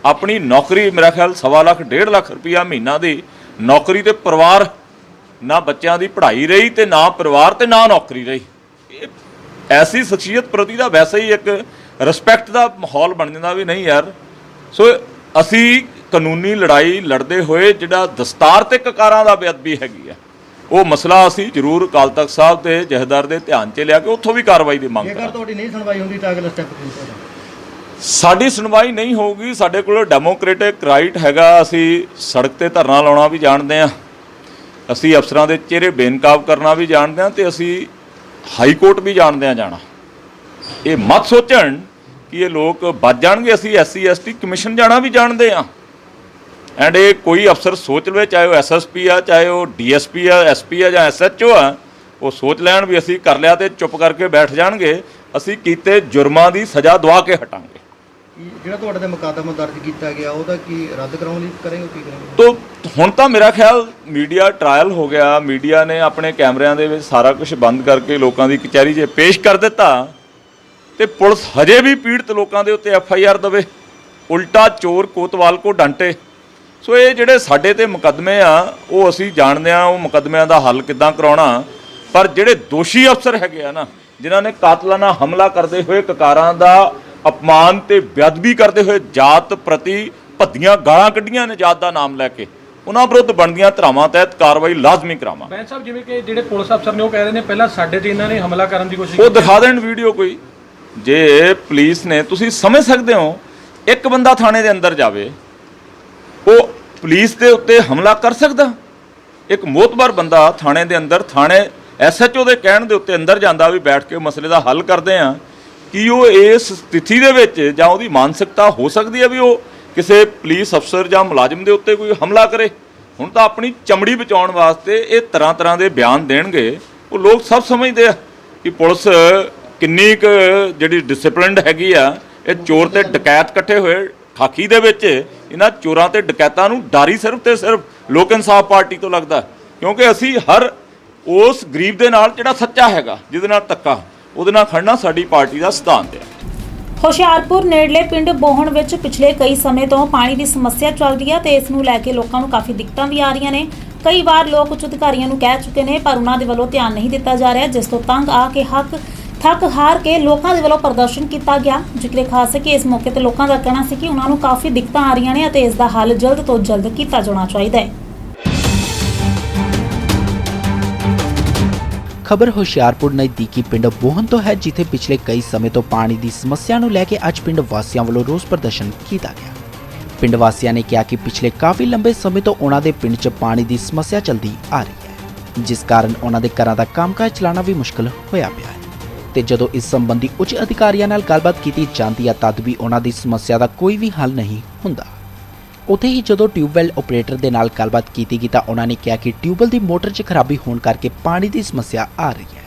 ਆਪਣੀ ਨੌਕਰੀ, ਮੇਰਾ ਖਿਆਲ 1.25 ਲੱਖ 1.5 ਲੱਖ ਰੁਪਈਆ ਮਹੀਨਾ ਦੀ ਨੌਕਰੀ, ਤੇ ਪਰਿਵਾਰ, ਨਾ ਬੱਚਿਆਂ ਦੀ ਪੜ੍ਹਾਈ ਰਹੀ ਤੇ ਨਾ ਪਰਿਵਾਰ ਤੇ ਨਾ ਨੌਕਰੀ ਰਹੀ। ਐਸੀ ਸ਼ਖਸੀਅਤ ਪ੍ਰਤੀ ਦਾ ਵੈਸੇ ਹੀ ਇੱਕ ਰਿਸਪੈਕਟ ਦਾ ਮਾਹੌਲ ਬਣ ਜਾਂਦਾ ਵੀ ਨਹੀਂ ਯਾਰ। ਸੋ ਅਸੀਂ ਕਾਨੂੰਨੀ ਲੜਾਈ ਲੜਦੇ ਹੋਏ ਜਿਹੜਾ ਦਸਤਾਰ ਤੇ ਕਕਾਰਾਂ ਦਾ ਬੇਅਦਬੀ ਹੈਗੀ ਆ, ਉਹ ਮਸਲਾ ਅਸੀਂ ਜ਼ਰੂਰ ਅਕਾਲ ਤਖਤ ਸਾਹਿਬ ਦੇ ਜਥੇਦਾਰ ਦੇ ਧਿਆਨ 'ਚ ਲਿਆ ਕੇ ਉੱਥੋਂ ਵੀ ਕਾਰਵਾਈ ਦੀ ਮੰਗ ਕਰਾਂਗੇ। ਜੇਕਰ ਤੁਹਾਡੀ ਨਹੀਂ ਸੁਣਵਾਈ ਹੁੰਦੀ ਤਾਂ ਅਗਲਾ ਸਟੈਪ ਕੀ ਹੋਵੇਗਾ? ਸਾਡੀ ਸੁਣਵਾਈ ਨਹੀਂ ਹੋਊਗੀ। ਸਾਡੇ ਕੋਲ ਡੈਮੋਕ੍ਰੈਟਿਕ ਰਾਈਟ ਹੈਗਾ, ਅਸੀਂ ਸੜਕ ਤੇ ਧਰਨਾ ਲਾਉਣਾ ਵੀ ਜਾਣਦੇ ਹਾਂ, ਅਸੀਂ ਅਫਸਰਾਂ ਦੇ ਚਿਹਰੇ ਬੇਨਕਾਬ ਕਰਨਾ ਵੀ ਜਾਣਦੇ ਹਾਂ, ਤੇ ਅਸੀਂ ਹਾਈ ਕੋਰਟ ਵੀ ਜਾਣਦੇ ਹਾਂ ਜਾਣਾ। ਇਹ ਮਤ ਸੋਚਣ ਕਿ ਇਹ ਲੋਕ ਬਚ ਜਾਣਗੇ। ਅਸੀਂ SC ST ਕਮਿਸ਼ਨ ਜਾਣਾ ਵੀ ਜਾਣਦੇ ਹਾਂ। ਐਂਡ ਇਹ ਕੋਈ ਅਫਸਰ ਸੋਚ ਲਵੇ, ਚਾਹੇ ਉਹ SSP ਆ, ਚਾਹੇ ਉਹ DSP ਆ, SP ਆ ਜਾਂ SHO ਆ, ਉਹ ਸੋਚ ਲੈਣ ਵੀ ਅਸੀਂ ਕਰ ਲਿਆ ਤੇ ਚੁੱਪ ਕਰਕੇ ਬੈਠ ਜਾਣਗੇ। ਅਸੀਂ ਕੀਤੇ ਜੁਰਮਾਂ ਦੀ ਸਜ਼ਾ ਦਵਾ ਕੇ ਹਟਾਂਗੇ। ਜਿਹੜਾ ਤੁਹਾਡੇ ਤੇ ਮੁਕੱਦਮਾ ਦਰਜ ਕੀਤਾ ਗਿਆ ਉਹਦਾ ਕੀ ਰੱਦ ਕਰਾਉਣ ਲਈ ਕਰੇਗਾ, ਕੀ ਕਰੇਗਾ? ਤੋ ਹੁਣ ਤਾਂ ਮੇਰਾ ਖਿਆਲ ਮੀਡੀਆ ਟ੍ਰਾਇਲ ਹੋ ਗਿਆ, ਮੀਡੀਆ ਨੇ ਆਪਣੇ ਕੈਮਰਿਆਂ ਦੇ ਵਿੱਚ ਸਾਰਾ ਕੁਝ ਬੰਦ ਕਰਕੇ ਲੋਕਾਂ ਦੀ ਕਚਹਿਰੀ 'ਚ ਪੇਸ਼ ਕਰ ਦਿੱਤਾ ਤੇ ਪੁਲਿਸ ਹਜੇ ਵੀ ਪੀੜਤ ਲੋਕਾਂ ਦੇ ਉੱਤੇ FIR ਦੇਵੇ, ਉਲਟਾ ਚੋਰ ਕੋਤਵਾਲ ਕੋ ਡਾਂਟੇ। ਸੋ ਇਹ ਜਿਹੜੇ ਸਾਡੇ ਤੇ ਮੁਕੱਦਮੇ ਆ ਉਹ ਅਸੀਂ ਜਾਣਦੇ ਆ, ਉਹ ਮੁਕੱਦਮਿਆਂ ਦਾ ਹੱਲ ਕਿੱਦਾਂ ਕਰਾਉਣਾ, ਪਰ ਜਿਹੜੇ ਦੋਸ਼ੀ ਅਫਸਰ ਹੈਗੇ ਆ ਨਾ, ਜਿਨ੍ਹਾਂ ਨੇ ਕਾਤਲਾਨਾ ਹਮਲਾ ਕਰਦੇ ਹੋਏ ਕਕਾਰਾਂ ਦਾ ਅਪਮਾਨ ਤੇ ਬੇਅਦਬੀ ਕਰਦੇ ਹੋਏ ਜਾਤ ਪ੍ਰਤੀ ਭੱਦੀਆਂ ਗਾਲਾਂ ਕੱਢੀਆਂ ਨੇ ਜਾਤ ਦਾ ਨਾਮ ਲੈ ਕੇ, ਉਹਨਾਂ ਵਿਰੁੱਧ ਬਣਦੀਆਂ ਧਾਰਾਵਾਂ ਤਹਿਤ ਕਾਰਵਾਈ ਲਾਜ਼ਮੀ ਕਰਾਵਾਂ। ਬੈਂਸ ਸਾਹਿਬ, ਜਿਵੇਂ ਕਿ ਜਿਹੜੇ ਪੁਲਿਸ ਅਫਸਰ ਨੇ ਉਹ ਕਹਿ ਰਹੇ ਨੇ ਪਹਿਲਾਂ ਸਾਡੇ ਤੇ ਇਹਨਾਂ ਨੇ ਹਮਲਾ ਕਰਨ ਦੀ ਕੋਸ਼ਿਸ਼ ਉਹ ਦਿਖਾ ਦੇਣ ਵੀਡੀਓ ਕੋਈ। ਜੇ ਪੁਲਿਸ ਨੇ, ਤੁਸੀਂ ਸਮਝ ਸਕਦੇ ਹੋ, ਇੱਕ ਬੰਦਾ ਥਾਣੇ ਦੇ ਅੰਦਰ ਜਾਵੇ, ਉਹ ਪੁਲਿਸ ਦੇ ਉੱਤੇ ਹਮਲਾ ਕਰ ਸਕਦਾ? ਇੱਕ ਮੋਤਬਰ ਬੰਦਾ ਥਾਣੇ ਦੇ ਅੰਦਰ, ਥਾਣੇ SHO ਦੇ ਕਹਿਣ ਦੇ ਉੱਤੇ ਅੰਦਰ ਜਾਂਦਾ ਵੀ ਬੈਠ ਕੇ ਮਸਲੇ ਦਾ ਹੱਲ ਕਰਦੇ ਆ, ਕੀ ਉਹ ਇਸ ਸਥਿਤੀ ਦੇ ਵਿੱਚ ਜਾਂ ਉਹਦੀ ਮਾਨਸਿਕਤਾ ਹੋ ਸਕਦੀ ਹੈ ਵੀ ਉਹ ਕਿਸੇ ਪੁਲਿਸ ਅਫਸਰ ਜਾਂ ਮੁਲਾਜ਼ਮ ਦੇ ਉੱਤੇ ਕੋਈ ਹਮਲਾ ਕਰੇ? ਹੁਣ ਤਾਂ ਆਪਣੀ ਚਮੜੀ ਬਚਾਉਣ ਵਾਸਤੇ ਇਹ ਤਰ੍ਹਾਂ ਦੇ ਬਿਆਨ ਦੇਣਗੇ। ਉਹ ਲੋਕ ਸਭ ਸਮਝਦੇ ਆ ਕਿ ਪੁਲਿਸ ਕਿੰਨੀ ਕੁ ਜਿਹੜੀ ਡਿਸਪਲਿਨਡ ਹੈਗੀ ਆ। ਇਹ ਚੋਰ ਤੇ ਡਕੈਤ ਇਕੱਠੇ ਹੋਏ ਖਾਕੀ ਦੇ ਵਿੱਚ, ਇਹਨਾਂ ਚੋਰਾਂ ਤੇ ਡਕੈਤਾਂ ਨੂੰ ਡਰ ਹੀ ਸਿਰਫ ਤੇ ਸਿਰਫ ਲੋਕ ਇਨਸਾਫ ਪਾਰਟੀ ਤੋਂ ਲੱਗਦਾ, ਕਿਉਂਕਿ ਅਸੀਂ ਹਰ ਉਸ ਗਰੀਬ ਦੇ ਨਾਲ ਜਿਹੜਾ ਸੱਚਾ ਹੈਗਾ, ਜਿਹਦੇ ਨਾਲ ਧੱਕਾ, ਉਹਦੇ ਨਾਲ ਖੜਨਾ ਸਾਡੀ ਪਾਰਟੀ ਦਾ ਸਿਧਾਂਤ ਹੈ। ਹੁਸ਼ਿਆਰਪੁਰ ਨੇੜਲੇ ਪਿੰਡ ਬੋਹਣ ਵਿੱਚ ਪਿਛਲੇ ਕਈ ਸਮੇਂ ਤੋਂ ਪਾਣੀ ਦੀ ਸਮੱਸਿਆ ਚੱਲ ਰਹੀ ਹੈ ਤੇ ਇਸ ਨੂੰ ਲੈ ਕੇ ਲੋਕਾਂ ਨੂੰ ਕਾਫੀ ਦਿੱਕਤਾਂ ਵੀ ਆ ਰਹੀਆਂ ਨੇ। ਕਈ ਵਾਰ ਲੋਕ ਉੱਚ ਅਧਿਕਾਰੀਆਂ ਨੂੰ ਕਹਿ ਚੁੱਕੇ ਨੇ, ਪਰ ਉਹਨਾਂ ਦੇ ਵੱਲੋਂ ਧਿਆਨ ਨਹੀਂ ਦਿੱਤਾ ਜਾ ਰਿਹਾ, ਜਿਸ ਤੋਂ ਤੰਗ ਆ ਕੇ ਥੱਕ ਹਾਰ ਕੇ ਲੋਕਾਂ ਦੇ ਵੱਲੋਂ ਪ੍ਰਦਰਸ਼ਨ ਕੀਤਾ ਗਿਆ। ਜ਼ਿਕਰ ਖਾਸ ਹੈ ਕਿ ਇਸ ਮੌਕੇ ਤੇ ਲੋਕਾਂ ਦਾ ਕਹਿਣਾ ਸੀ ਕਿ ਉਹਨਾਂ ਨੂੰ ਕਾਫੀ ਦਿੱਕਤਾਂ ਆ ਰਹੀਆਂ ਨੇ ਅਤੇ ਇਸ ਦਾ ਹੱਲ ਜਲਦ ਤੋਂ ਜਲਦ ਕੀਤਾ ਜਾਣਾ ਚਾਹੀਦਾ ਹੈ। ਖਬਰ ਹੁਸ਼ਿਆਰਪੁਰ ਨਜ਼ਦੀਕੀ ਪਿੰਡ ਬੋਹਨ ਤੋਂ ਹੈ, ਜਿੱਥੇ ਪਿਛਲੇ ਕਈ ਸਮੇਂ ਤੋਂ ਪਾਣੀ ਦੀ ਸਮੱਸਿਆ ਨੂੰ ਲੈ ਕੇ ਅੱਜ ਪਿੰਡ ਵਾਸੀਆਂ ਵੱਲੋਂ ਰੋਸ ਪ੍ਰਦਰਸ਼ਨ ਕੀਤਾ ਗਿਆ। ਪਿੰਡ ਵਾਸੀਆਂ ਨੇ ਕਿਹਾ ਕਿ ਪਿਛਲੇ ਕਾਫੀ ਲੰਬੇ ਸਮੇਂ ਤੋਂ ਉਹਨਾਂ ਦੇ ਪਿੰਡ 'ਚ ਪਾਣੀ ਦੀ ਸਮੱਸਿਆ ਚੱਲਦੀ ਆ ਰਹੀ ਹੈ, ਜਿਸ ਕਾਰਨ ਉਹਨਾਂ ਦੇ ਘਰਾਂ ਦਾ ਕੰਮਕਾਜ ਚਲਾਉਣਾ ਵੀ ਮੁਸ਼ਕਲ ਹੋਇਆ ਪਿਆ ਹੈ ਤੇ ਜਦੋਂ ਇਸ ਸੰਬੰਧੀ ਉੱਚ ਅਧਿਕਾਰੀਆਂ ਨਾਲ ਗੱਲਬਾਤ ਕੀਤੀ ਜਾਂਦੀ ਹੈ ਤਦ ਵੀ ਉਹਨਾਂ ਦੀ ਸਮੱਸਿਆ ਦਾ ਕੋਈ ਵੀ ਹੱਲ ਨਹੀਂ ਹੁੰਦਾ। ਉੱਥੇ ਹੀ ਜਦੋਂ ਟਿਊਬਵੈੱਲ ਆਪਰੇਟਰ ਦੇ ਨਾਲ ਗੱਲਬਾਤ ਕੀਤੀ ਗਈ ਤਾਂ ਉਹਨਾਂ ਨੇ ਕਿਹਾ ਕਿ ਟਿਊਬਵੈੱਲ ਦੀ ਮੋਟਰ 'ਚ ਖਰਾਬੀ ਹੋਣ ਕਰਕੇ ਪਾਣੀ ਦੀ ਸਮੱਸਿਆ ਆ ਰਹੀ ਹੈ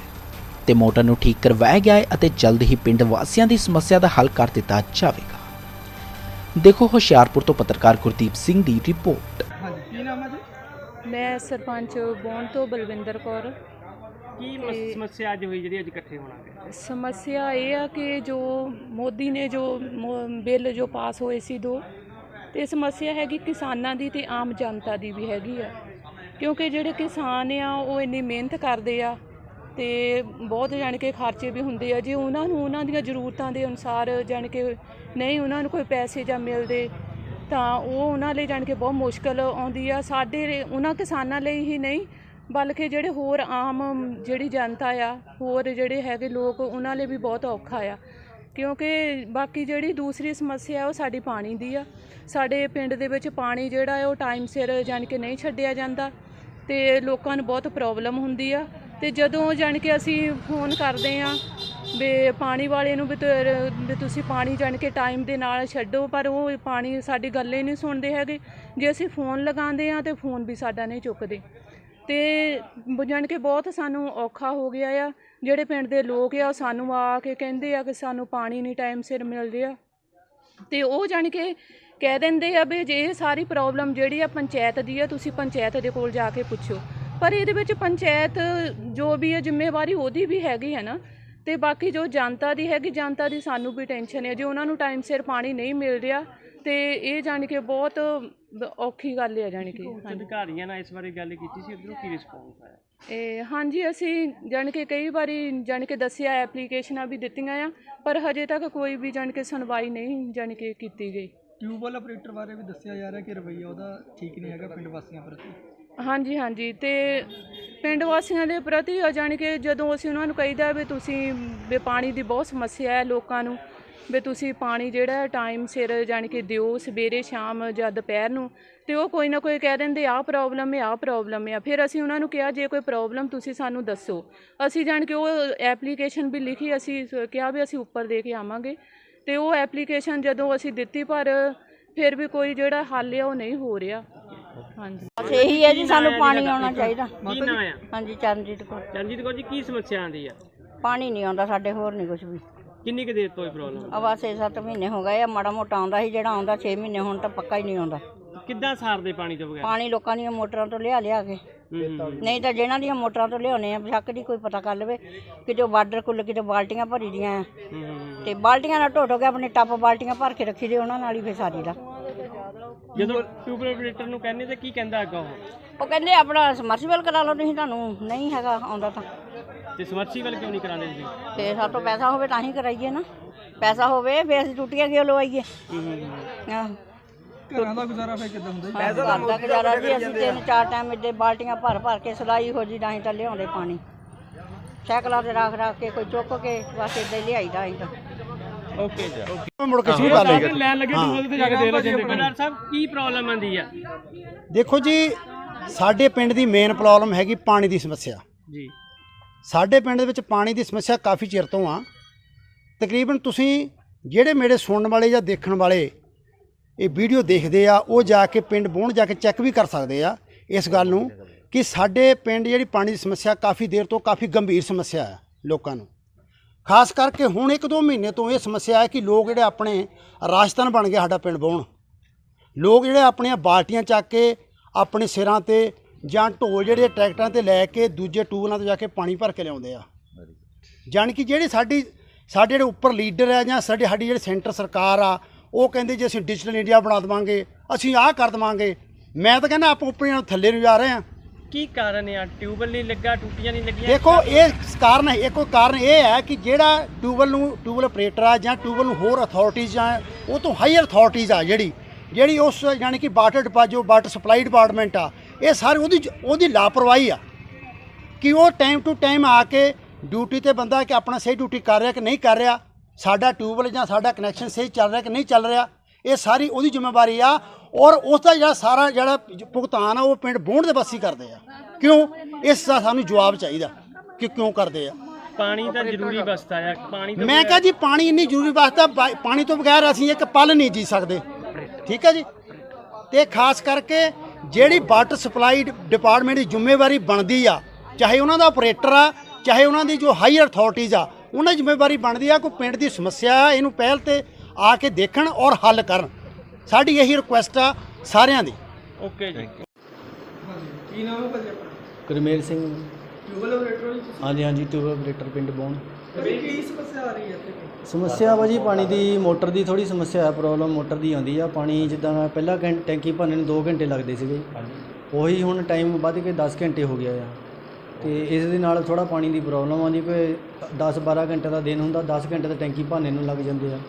ਤੇ ਮੋਟਰ ਨੂੰ ਠੀਕ ਕਰਵਾਇਆ ਗਿਆ ਹੈ ਅਤੇ ਜਲਦ ਹੀ ਪਿੰਡ ਵਾਸੀਆਂ ਦੀ ਸਮੱਸਿਆ ਦਾ ਹੱਲ ਕਰ ਦਿੱਤਾ ਜਾਵੇਗਾ। ਦੇਖੋ ਹੁਸ਼ਿਆਰਪੁਰ ਤੋਂ ਪੱਤਰਕਾਰ ਗੁਰਦੀਪ ਸਿੰਘ ਦੀ ਰਿਪੋਰਟ। ਕੀ ਨਾਮ ਹੈ ਜੀ? ਮੈਂ ਸਰਪੰਚ ਬੋਹਣ ਤੋਂ ਬਲਵਿੰਦਰ ਕੌਰ। ਕੀ ਸਮੱਸਿਆ ਅੱਜ ਹੋਈ ਜਿਹੜੀ ਅੱਜ ਇਕੱਠੇ ਹੋਣਾ ਪਿਆ? ਸਮੱਸਿਆ ਇਹ ਆ ਕਿ ਜੋ ਮੋਦੀ ਨੇ ਜੋ ਬਿੱਲ ਜੋ ਪਾਸ ਹੋਏ ਸੀ ਦੋ, ਤੇ ਸਮੱਸਿਆ ਹੈਗੀ ਕਿਸਾਨਾਂ ਦੀ ਤੇ ਆਮ ਜਨਤਾ ਦੀ ਵੀ ਹੈਗੀ ਆ, ਕਿਉਂਕਿ ਜਿਹੜੇ ਕਿਸਾਨ ਆ ਉਹ ਇੰਨੀ ਮਿਹਨਤ ਕਰਦੇ ਆ ਤੇ ਬਹੁਤ ਜਾਣ ਕੇ ਖਰਚੇ ਵੀ ਹੁੰਦੇ ਆ। ਜੇ ਉਹਨਾਂ ਨੂੰ ਉਹਨਾਂ ਦੀਆਂ ਜ਼ਰੂਰਤਾਂ ਦੇ ਅਨੁਸਾਰ ਜਾਣ ਕੇ ਨਹੀਂ ਉਹਨਾਂ ਨੂੰ ਕੋਈ ਪੈਸੇ ਜਾਂ ਮਿਲਦੇ ਤਾਂ ਉਹ ਉਹਨਾਂ ਲਈ ਜਾਣ ਕੇ ਬਹੁਤ ਮੁਸ਼ਕਲ ਆਉਂਦੀ ਆ। ਸਾਡੇ ਉਹਨਾਂ ਕਿਸਾਨਾਂ ਲਈ ਹੀ ਨਹੀਂ ਬਲਕਿ ਜਿਹੜੇ ਹੋਰ ਆਮ ਜਿਹੜੀ ਜਨਤਾ ਆ, ਹੋਰ ਜਿਹੜੇ ਹੈਗੇ ਲੋਕ, ਉਹਨਾਂ ਲਈ ਵੀ ਬਹੁਤ ਔਖਾ ਆ, ਕਿਉਂਕਿ ਬਾਕੀ ਜਿਹੜੀ ਦੂਸਰੀ ਸਮੱਸਿਆ ਉਹ ਸਾਡੀ ਪਾਣੀ ਦੀ ਆ। ਸਾਡੇ ਪਿੰਡ ਦੇ ਵਿੱਚ ਪਾਣੀ ਜਿਹੜਾ ਹੈ ਉਹ ਟਾਈਮ ਸਿਰ ਜਾਣ ਕੇ ਨਹੀਂ ਛੱਡਿਆ ਜਾਂਦਾ ਤੇ ਲੋਕਾਂ ਨੂੰ ਬਹੁਤ ਪ੍ਰੋਬਲਮ ਹੁੰਦੀ ਆ। ਤੇ ਜਦੋਂ ਜਾਣ ਕੇ ਅਸੀਂ ਫੋਨ ਕਰਦੇ ਆ ਵੀ ਪਾਣੀ ਵਾਲੇ ਨੂੰ ਵੀ ਤੁਸੀਂ ਪਾਣੀ ਜਾਣ ਕੇ ਟਾਈਮ ਦੇ ਨਾਲ ਛੱਡੋ, ਪਰ ਉਹ ਪਾਣੀ ਸਾਡੀ ਗੱਲ ਹੀ ਨਹੀਂ ਸੁਣਦੇ ਹੈਗੇ। ਜੇ ਅਸੀਂ ਫੋਨ ਲਗਾਉਂਦੇ ਆ ਤੇ ਫੋਨ ਵੀ ਸਾਡਾ ਨਹੀਂ ਚੁੱਕਦੇ ਤੇ ਜਾਣ ਕੇ ਬਹੁਤ ਸਾਨੂੰ ਔਖਾ ਹੋ ਗਿਆ ਆ। ਜਿਹੜੇ ਪਿੰਡ ਦੇ ਲੋਕ ਆ ਉਹ ਸਾਨੂੰ ਆ ਕੇ ਕਹਿੰਦੇ ਆ ਕਿ ਸਾਨੂੰ ਪਾਣੀ ਨਹੀਂ ਟਾਈਮ ਸਿਰ ਮਿਲ ਰਿਹਾ ਤੇ ਉਹ ਜਾਣ ਕੇ ਕਹਿ ਦਿੰਦੇ ਆ ਵੀ ਜੇ ਇਹ ਸਾਰੀ ਪ੍ਰੋਬਲਮ ਜਿਹੜੀ ਆ ਪੰਚਾਇਤ ਦੀ ਆ, ਤੁਸੀਂ ਪੰਚਾਇਤ ਦੇ ਕੋਲ ਜਾ ਕੇ ਪੁੱਛੋ। ਪਰ ਇਹਦੇ ਵਿੱਚ ਪੰਚਾਇਤ ਜੋ ਵੀ ਹੈ ਜ਼ਿੰਮੇਵਾਰੀ ਉਹਦੀ ਵੀ ਹੈਗੀ ਹੈ ਨਾ, ਤੇ ਬਾਕੀ ਜੋ ਜਨਤਾ ਦੀ ਹੈਗੀ, ਜਨਤਾ ਦੀ ਸਾਨੂੰ ਵੀ ਟੈਨਸ਼ਨ ਹੈ। ਜੇ ਉਹਨਾਂ ਨੂੰ ਟਾਈਮ ਸਿਰ ਪਾਣੀ ਨਹੀਂ ਮਿਲ ਰਿਹਾ ਤੇ ਇਹ ਜਾਣ ਕੇ ਬਹੁਤ ਔਖੀ ਗੱਲ ਹੈ। ਜਾਣ ਕੇ ਅਧਿਕਾਰੀਆਂ ਨਾਲ ਇਸ ਬਾਰੇ ਗੱਲ ਕੀਤੀ ਸੀ, ਉਧਰੋਂ ਕੀ ਰਿਸਪੌਂਸ ਆਇਆ? ਹਾਂਜੀ, ਅਸੀਂ ਜਾਣ ਕੇ ਕਈ ਵਾਰੀ ਜਾਣ ਕੇ ਦੱਸਿਆ, ਐਪਲੀਕੇਸ਼ਨਾਂ ਵੀ ਦਿੱਤੀਆਂ ਆ, ਪਰ ਹਜੇ ਤੱਕ ਕੋਈ ਵੀ ਜਾਣ ਕੇ ਸੁਣਵਾਈ ਨਹੀਂ ਜਾਣ ਕੇ ਕੀਤੀ ਗਈ। ਟਿਊਬਵੈੱਲ ਆਪਰੇਟਰ ਬਾਰੇ ਵੀ ਦੱਸਿਆ ਜਾ ਰਿਹਾ ਕਿ ਰਵੱਈਆ ਉਹਦਾ ਠੀਕ ਨਹੀਂ ਹੈਗਾ ਪਿੰਡ ਵਾਸੀਆਂ ਪ੍ਰਤੀ। ਹਾਂਜੀ, ਤੇ ਪਿੰਡ ਵਾਸੀਆਂ ਦੇ ਪ੍ਰਤੀ ਜਾਣ ਕੇ ਜਦੋਂ ਅਸੀਂ ਉਹਨਾਂ ਨੂੰ ਕਹੀਦਾ ਵੀ ਤੁਸੀਂ ਵੀ ਪਾਣੀ ਦੀ ਬਹੁਤ ਸਮੱਸਿਆ ਹੈ ਲੋਕਾਂ ਨੂੰ, ਵੀ ਤੁਸੀਂ ਪਾਣੀ ਜਿਹੜਾ ਟਾਈਮ ਸਿਰ ਜਾਣ ਕੇ ਦਿਓ, ਸਵੇਰੇ ਸ਼ਾਮ ਜਾਂ ਦੁਪਹਿਰ ਨੂੰ, ਤੇ ਉਹ ਕੋਈ ਨਾ ਕੋਈ ਕਹਿ ਦਿੰਦੇ ਆਹ ਪ੍ਰੋਬਲਮ ਹੈ। ਫਿਰ ਅਸੀਂ ਉਹਨਾਂ ਨੂੰ ਕਿਹਾ ਜੇ ਕੋਈ ਪ੍ਰੋਬਲਮ ਤੁਸੀਂ ਸਾਨੂੰ ਦੱਸੋ। ਅਸੀਂ ਜਾਣ ਕੇ ਉਹ ਐਪਲੀਕੇਸ਼ਨ ਵੀ ਲਿਖੀ, ਅਸੀਂ ਕਿਹਾ ਵੀ ਅਸੀਂ ਉੱਪਰ ਦੇ ਕੇ ਆਵਾਂਗੇ ਤੇ ਉਹ ਐਪਲੀਕੇਸ਼ਨ ਜਦੋਂ ਅਸੀਂ ਦਿੱਤੀ ਪਰ ਫਿਰ ਵੀ ਕੋਈ ਜਿਹੜਾ ਹੱਲ ਹੈ ਉਹ ਨਹੀਂ ਹੋ ਰਿਹਾ। ਹਾਂਜੀ, ਇਹੀ ਹੈ ਜੀ, ਸਾਨੂੰ ਪਾਣੀ ਆਉਣਾ ਚਾਹੀਦਾ। ਕੀ ਨਾਮ ਆ? ਹਾਂਜੀ, ਚਰਨਜੀਤ ਕੌਰ। ਚਰਨਜੀਤ ਕੌਰ ਜੀ, ਕੀ ਸਮੱਸਿਆ ਆਉਂਦੀ ਆ? ਪਾਣੀ ਨਹੀਂ ਆਉਂਦਾ ਸਾਡੇ, ਹੋਰ ਨਹੀਂ ਕੁਝ ਵੀ। ਕਿੰਨੀ ਕੁ ਦੇਰ ਤੋਂ ਇਹ ਪ੍ਰੋਬਲਮ ਆ ਬਸ 6-7 ਮਹੀਨੇ ਹੋ ਗਏ ਆ, ਮਾੜਾ ਮੋਟਾ ਆਉਂਦਾ ਸੀ, ਜਿਹੜਾ ਆਉਂਦਾ 6 ਮਹੀਨੇ ਹੁਣ ਤਾਂ ਪੱਕਾ ਹੀ ਨਹੀਂ ਆਉਂਦਾ। ਕਿੱਦਾਂ ਸਾਰਦੇ ਪਾਣੀ ਤੋਂ ਬਗੈਰ? ਪਾਣੀ ਲੋਕਾਂ ਦੀਆਂ ਮੋਟਰਾਂ ਤੋਂ ਲਿਆ ਕੇ, ਨਹੀਂ ਤਾਂ ਜਿਹਨਾਂ ਦੀਆਂ ਮੋਟਰਾਂ ਤੋਂ ਲਿਆਉਣੇ ਆ ਬਸ਼ੱਕ ਦੀ ਕੋਈ ਪਤਾ ਕਰ ਲਵੇ, ਕਿਤੇ ਬਾਰਡਰ ਕੁੱਲ ਕਿਤੇ ਬਾਲਟੀਆਂ ਭਰੀ ਦੀਆਂ ਆ, ਤੇ ਬਾਲਟੀਆਂ ਨਾਲ ਢੋ ਕੇ ਆਪਣੇ ਟੱਪ ਬਾਲਟੀਆਂ ਭਰ ਕੇ ਰੱਖੀ ਦੇ, ਉਹਨਾਂ ਨਾਲ ਹੀ ਫਿਰ ਸਾਰੀ ਦਾ। ਜਦੋਂ ਟਿਊਬਲ ਆਪਰੇਟਰ ਨੂੰ ਕਹਿੰਦੇ ਤਾਂ ਕੀ ਕਹਿੰਦਾ ਅੱਗੋਂ? ਉਹ ਕਹਿੰਦੇ ਆਪਣਾ ਸਮਰਸੀਬਲ ਕਰਾ ਲਓ ਤੁਸੀਂ, ਤੁਹਾਨੂੰ ਨਹੀਂ ਹੈਗਾ ਆਉਂਦਾ ਤਾਂ। ਤੇ ਸਮਰਸੀਬਲ ਕਿਉਂ ਨਹੀਂ ਕਰਾਉਂਦੇ ਤੁਸੀਂ? ਤੇ ਸਾਡੇ ਤੋਂ ਪੈਸਾ ਹੋਵੇ ਤਾਂ ਹੀ ਕਰਾਈਏ ਨਾ, ਪੈਸਾ ਹੋਵੇ ਫਿਰ ਅਸੀਂ ਟੂਟੀਆਂ ਕਿਉਂ ਲਵਾਈਏ। ਆਹ ਘਰਾਂ ਦਾ ਗੁਜ਼ਾਰਾ ਫਿਰ ਕਿੱਦਾਂ ਹੁੰਦਾ ਜੀ? ਘਰ ਦਾ ਗੁਜ਼ਾਰਾ ਜੀ, ਅਸੀਂ 3-4 ਟਾਈਮ ਇੱਦੇ ਬਾਲਟੀਆਂ ਭਰ ਕੇ ਸਲਾਈ ਹੋ ਜੀ, ਤਾਂ ਹੀ ਤਾਂ ਲਿਆਉਂਦੇ ਪਾਣੀ ਸਾਈਕਲਾਂ ਤੇ ਰੱਖ ਕੇ, ਕੋਈ ਚੁੱਕ ਕੇ, ਬਸ ਇੱਦਾਂ ਹੀ ਲਿਆਈਦਾ ਅਸੀਂ ਤਾਂ। ਓਕੇ ਜੀ, ਮੁੜ ਕੇ ਸ਼ੁਰੂ ਕਰ ਲਈਏ। ਲੈਣ ਲੱਗੇ ਟਿਊਬਲ ਤੇ ਜਾ ਕੇ ਦੇ ਲਓ ਜਿੰਦੇਦਾਰ ਸਾਹਿਬ, ਕੀ ਪ੍ਰੋਬਲਮ ਆਂਦੀ ਆ? ਦੇਖੋ ਜੀ, ਸਾਡੇ ਪਿੰਡ ਦੀ ਮੇਨ ਪ੍ਰੋਬਲਮ ਹੈਗੀ ਪਾਣੀ ਦੀ ਸਮੱਸਿਆ ਜੀ। ਸਾਡੇ ਪਿੰਡ ਦੇ ਵਿੱਚ ਪਾਣੀ ਦੀ ਸਮੱਸਿਆ ਕਾਫੀ ਚਿਰ ਤੋਂ ਆ। ਤਕਰੀਬਨ ਤੁਸੀਂ ਜਿਹੜੇ ਮੇਰੇ ਸੁਣਨ ਵਾਲੇ ਜਾਂ ਦੇਖਣ ਵਾਲੇ ਇਹ ਵੀਡੀਓ ਦੇਖਦੇ ਆ, ਉਹ ਜਾ ਕੇ ਪਿੰਡ ਬੋਹਣ ਜਾ ਕੇ ਚੈੱਕ ਵੀ ਕਰ ਸਕਦੇ ਆ ਇਸ ਗੱਲ ਨੂੰ ਕਿ ਸਾਡੇ ਪਿੰਡ ਜਿਹੜੀ ਪਾਣੀ ਦੀ ਸਮੱਸਿਆ ਕਾਫੀ ਦੇਰ ਤੋਂ ਕਾਫੀ ਗੰਭੀਰ ਸਮੱਸਿਆ ਹੈ ਲੋਕਾਂ ਨੂੰ। ਖਾਸ ਕਰਕੇ ਹੁਣ 1-2 ਮਹੀਨੇ ਤੋਂ ਇਹ ਸਮੱਸਿਆ ਹੈ ਕਿ ਲੋਕ ਜਿਹੜੇ ਆਪਣੇ ਰਾਜਸਥਾਨ ਬਣ ਗਿਆ ਸਾਡਾ ਪਿੰਡ ਬੋਹਣ, ਲੋਕ ਜਿਹੜੇ ਆਪਣੀਆਂ ਬਾਲਟੀਆਂ ਚੱਕ ਕੇ ਆਪਣੇ ਸਿਰਾਂ ਤੇ ਜਾਂ ਢੋਲ ਜਿਹੜੇ ਟਰੈਕਟਰਾਂ ਤੇ ਲੈ ਕੇ ਦੂਜੇ ਟੂਬਲਾਂ ਤੋਂ ਜਾ ਕੇ ਪਾਣੀ ਭਰ ਕੇ ਲਿਆਉਂਦੇ ਆ। ਜਾਣੀ ਕਿ ਜਿਹੜੀ ਸਾਡੇ ਜਿਹੜੇ ਉੱਪਰ ਲੀਡਰ ਆ ਜਾਂ ਸਾਡੀ ਜਿਹੜੀ ਸੈਂਟਰ ਸਰਕਾਰ ਆ, ਉਹ ਕਹਿੰਦੇ ਜੇ ਅਸੀਂ ਡਿਜੀਟਲ ਇੰਡੀਆ ਬਣਾ ਦੇਵਾਂਗੇ, ਅਸੀਂ ਆਹ ਕਰ ਦੇਵਾਂਗੇ। ਮੈਂ ਤਾਂ ਕਹਿੰਦਾ ਆਪਾਂ ਉੱਪਰ ਨੂੰ ਥੱਲੇ ਨੂੰ ਜਾ ਰਹੇ ਹਾਂ। ਕੀ ਕਾਰਨ ਆ? ਟਿਊਬਲ ਨਹੀਂ ਲੱਗਾ, ਟੂਟੀਆਂ ਨਹੀਂ ਲੱਗੀਆਂ? ਦੇਖੋ ਇਹ ਕਾਰਨ ਇਹ ਹੈ ਕਿ ਜਿਹੜਾ ਟਿਊਬਲ ਆਪਰੇਟਰ ਆ ਜਾਂ ਟਿਊਬਲ ਨੂੰ ਹੋਰ ਅਥਾਰਟੀਜ਼ ਜਾਂ ਉਹ ਤੋਂ ਹਾਈਅਰ ਅਥਾਰਟੀਜ਼ ਆ ਜਿਹੜੀ ਉਸ ਯਾਨੀ ਕਿ ਵਾਟਰ ਸਪਲਾਈ ਡਿਪਾਰਟਮੈਂਟ ਆ, ਇਹ ਸਾਰੇ ਉਹਦੀ ਲਾਪਰਵਾਹੀ ਆ ਕਿ ਉਹ ਟਾਈਮ ਟੂ ਟਾਈਮ ਆ ਕੇ ਡਿਊਟੀ ਤੇ ਬੰਦਾ ਕਿ ਆਪਣਾ ਸਹੀ ਡਿਊਟੀ ਕਰ ਰਿਹਾ ਕਿ ਨਹੀਂ ਕਰ ਰਿਹਾ, ਸਾਡਾ ਟਿਊਬਲ ਜਾਂ ਸਾਡਾ ਕਨੈਕਸ਼ਨ ਸਹੀ ਚੱਲ ਰਿਹਾ ਕਿ ਨਹੀਂ ਚੱਲ ਰਿਹਾ, ਇਹ ਸਾਰੀ ਉਹਦੀ ਜ਼ਿੰਮੇਵਾਰੀ ਆ। ਔਰ ਉਸ ਦਾ ਸਾਰਾ ਭੁਗਤਾਨ ਆ ਉਹ ਪਿੰਡ ਬੋਹਣ ਦੇ ਵਾਸੀ ਕਰਦੇ ਆ। ਕਿਉਂ? ਇਸ ਦਾ ਸਾਨੂੰ ਜਵਾਬ ਚਾਹੀਦਾ ਕਿ ਕਿਉਂ ਕਰਦੇ ਆ। ਪਾਣੀ ਤਾਂ ਜ਼ਰੂਰੀ ਵਸਤਾ ਆ, ਪਾਣੀ ਤੋਂ ਮੈਂ ਕਿਹਾ ਜੀ ਪਾਣੀ ਇੰਨੀ ਜ਼ਰੂਰੀ ਵਸਤਾ, ਪਾਣੀ ਤੋਂ ਬਗੈਰ ਅਸੀਂ ਇੱਕ ਪਲ ਨਹੀਂ ਜੀ ਸਕਦੇ। ਠੀਕ ਹੈ ਜੀ। ਤੇ ਖਾਸ ਕਰਕੇ ਜਿਹੜੀ ਵਾਟਰ ਸਪਲਾਈ ਡਿਪਾਰਟਮੈਂਟ ਦੀ ਜ਼ਿੰਮੇਵਾਰੀ ਬਣਦੀ ਆ, ਚਾਹੇ ਉਹਨਾਂ ਦਾ ਆਪਰੇਟਰ ਆ, ਚਾਹੇ ਉਹਨਾਂ ਦੀ ਜੋ ਹਾਈਅਰ ਅਥਾਰਟੀਜ਼ ਆ, ਉਹਨਾਂ ਦੀ ਜ਼ਿੰਮੇਵਾਰੀ ਬਣਦੀ ਆ ਕੋਈ ਪਿੰਡ ਦੀ ਸਮੱਸਿਆ ਆ, ਇਹਨੂੰ ਪਹਿਲ ਤੇ ਆ ਕੇ ਦੇਖਣ ਔਰ ਹੱਲ ਕਰਨ। ਸਾਡੀ ਇਹੀ ਰਿਕੁਐਸਟ ਆ ਸਾਰਿਆਂ ਦੀ। ਓਕੇ ਜੀ। ਕੀ ਨਾਮ ਹੈ ਭਾਜੀ ਆਪਣਾ? ਗੁਰਮੇਲ ਸਿੰਘ। ਟਿਊਬਲ ਆਪਰੇਟਰ ਜੀ ਤੁਸੀਂ? ਹਾਂਜੀ, ਟਿਊਬਲ ਆਪਰੇਟਰ ਪਿੰਡ ਬੋਹਣ। ਕੀ ਸਮੱਸਿਆ ਆ ਰਹੀ ਹੈ ਇੱਥੇ? ਸਮੱਸਿਆ ਭਾਜੀ ਪਾਣੀ ਦੀ, ਮੋਟਰ ਦੀ ਥੋੜੀ ਸਮੱਸਿਆ ਹੈ। ਪ੍ਰੋਬਲਮ ਮੋਟਰ ਦੀ ਆਉਂਦੀ ਆ। ਪਾਣੀ ਜਿੱਦਾਂ ਪਹਿਲਾਂ ਟੈਂਕੀ ਭਰਨੇ ਨੂੰ 2 ਘੰਟੇ ਲੱਗਦੇ ਸੀਗੇ, ਉਹੀ ਹੁਣ ਟਾਈਮ ਵੱਧ ਕੇ 10 ਘੰਟੇ ਹੋ ਗਿਆ ਆ। ਤੇ ਇਸ ਦੇ ਨਾਲ ਥੋੜਾ ਪਾਣੀ ਦੀ ਪ੍ਰੋਬਲਮ ਆਉਂਦੀ ਕਿ 10-12 ਘੰਟੇ ਦਾ ਦਿਨ ਹੁੰਦਾ, 10 ਘੰਟੇ ਤਾਂ ਟੈਂਕੀ ਭਰਨੇ ਨੂੰ ਲੱਗ ਜਾਂਦੇ ਆ।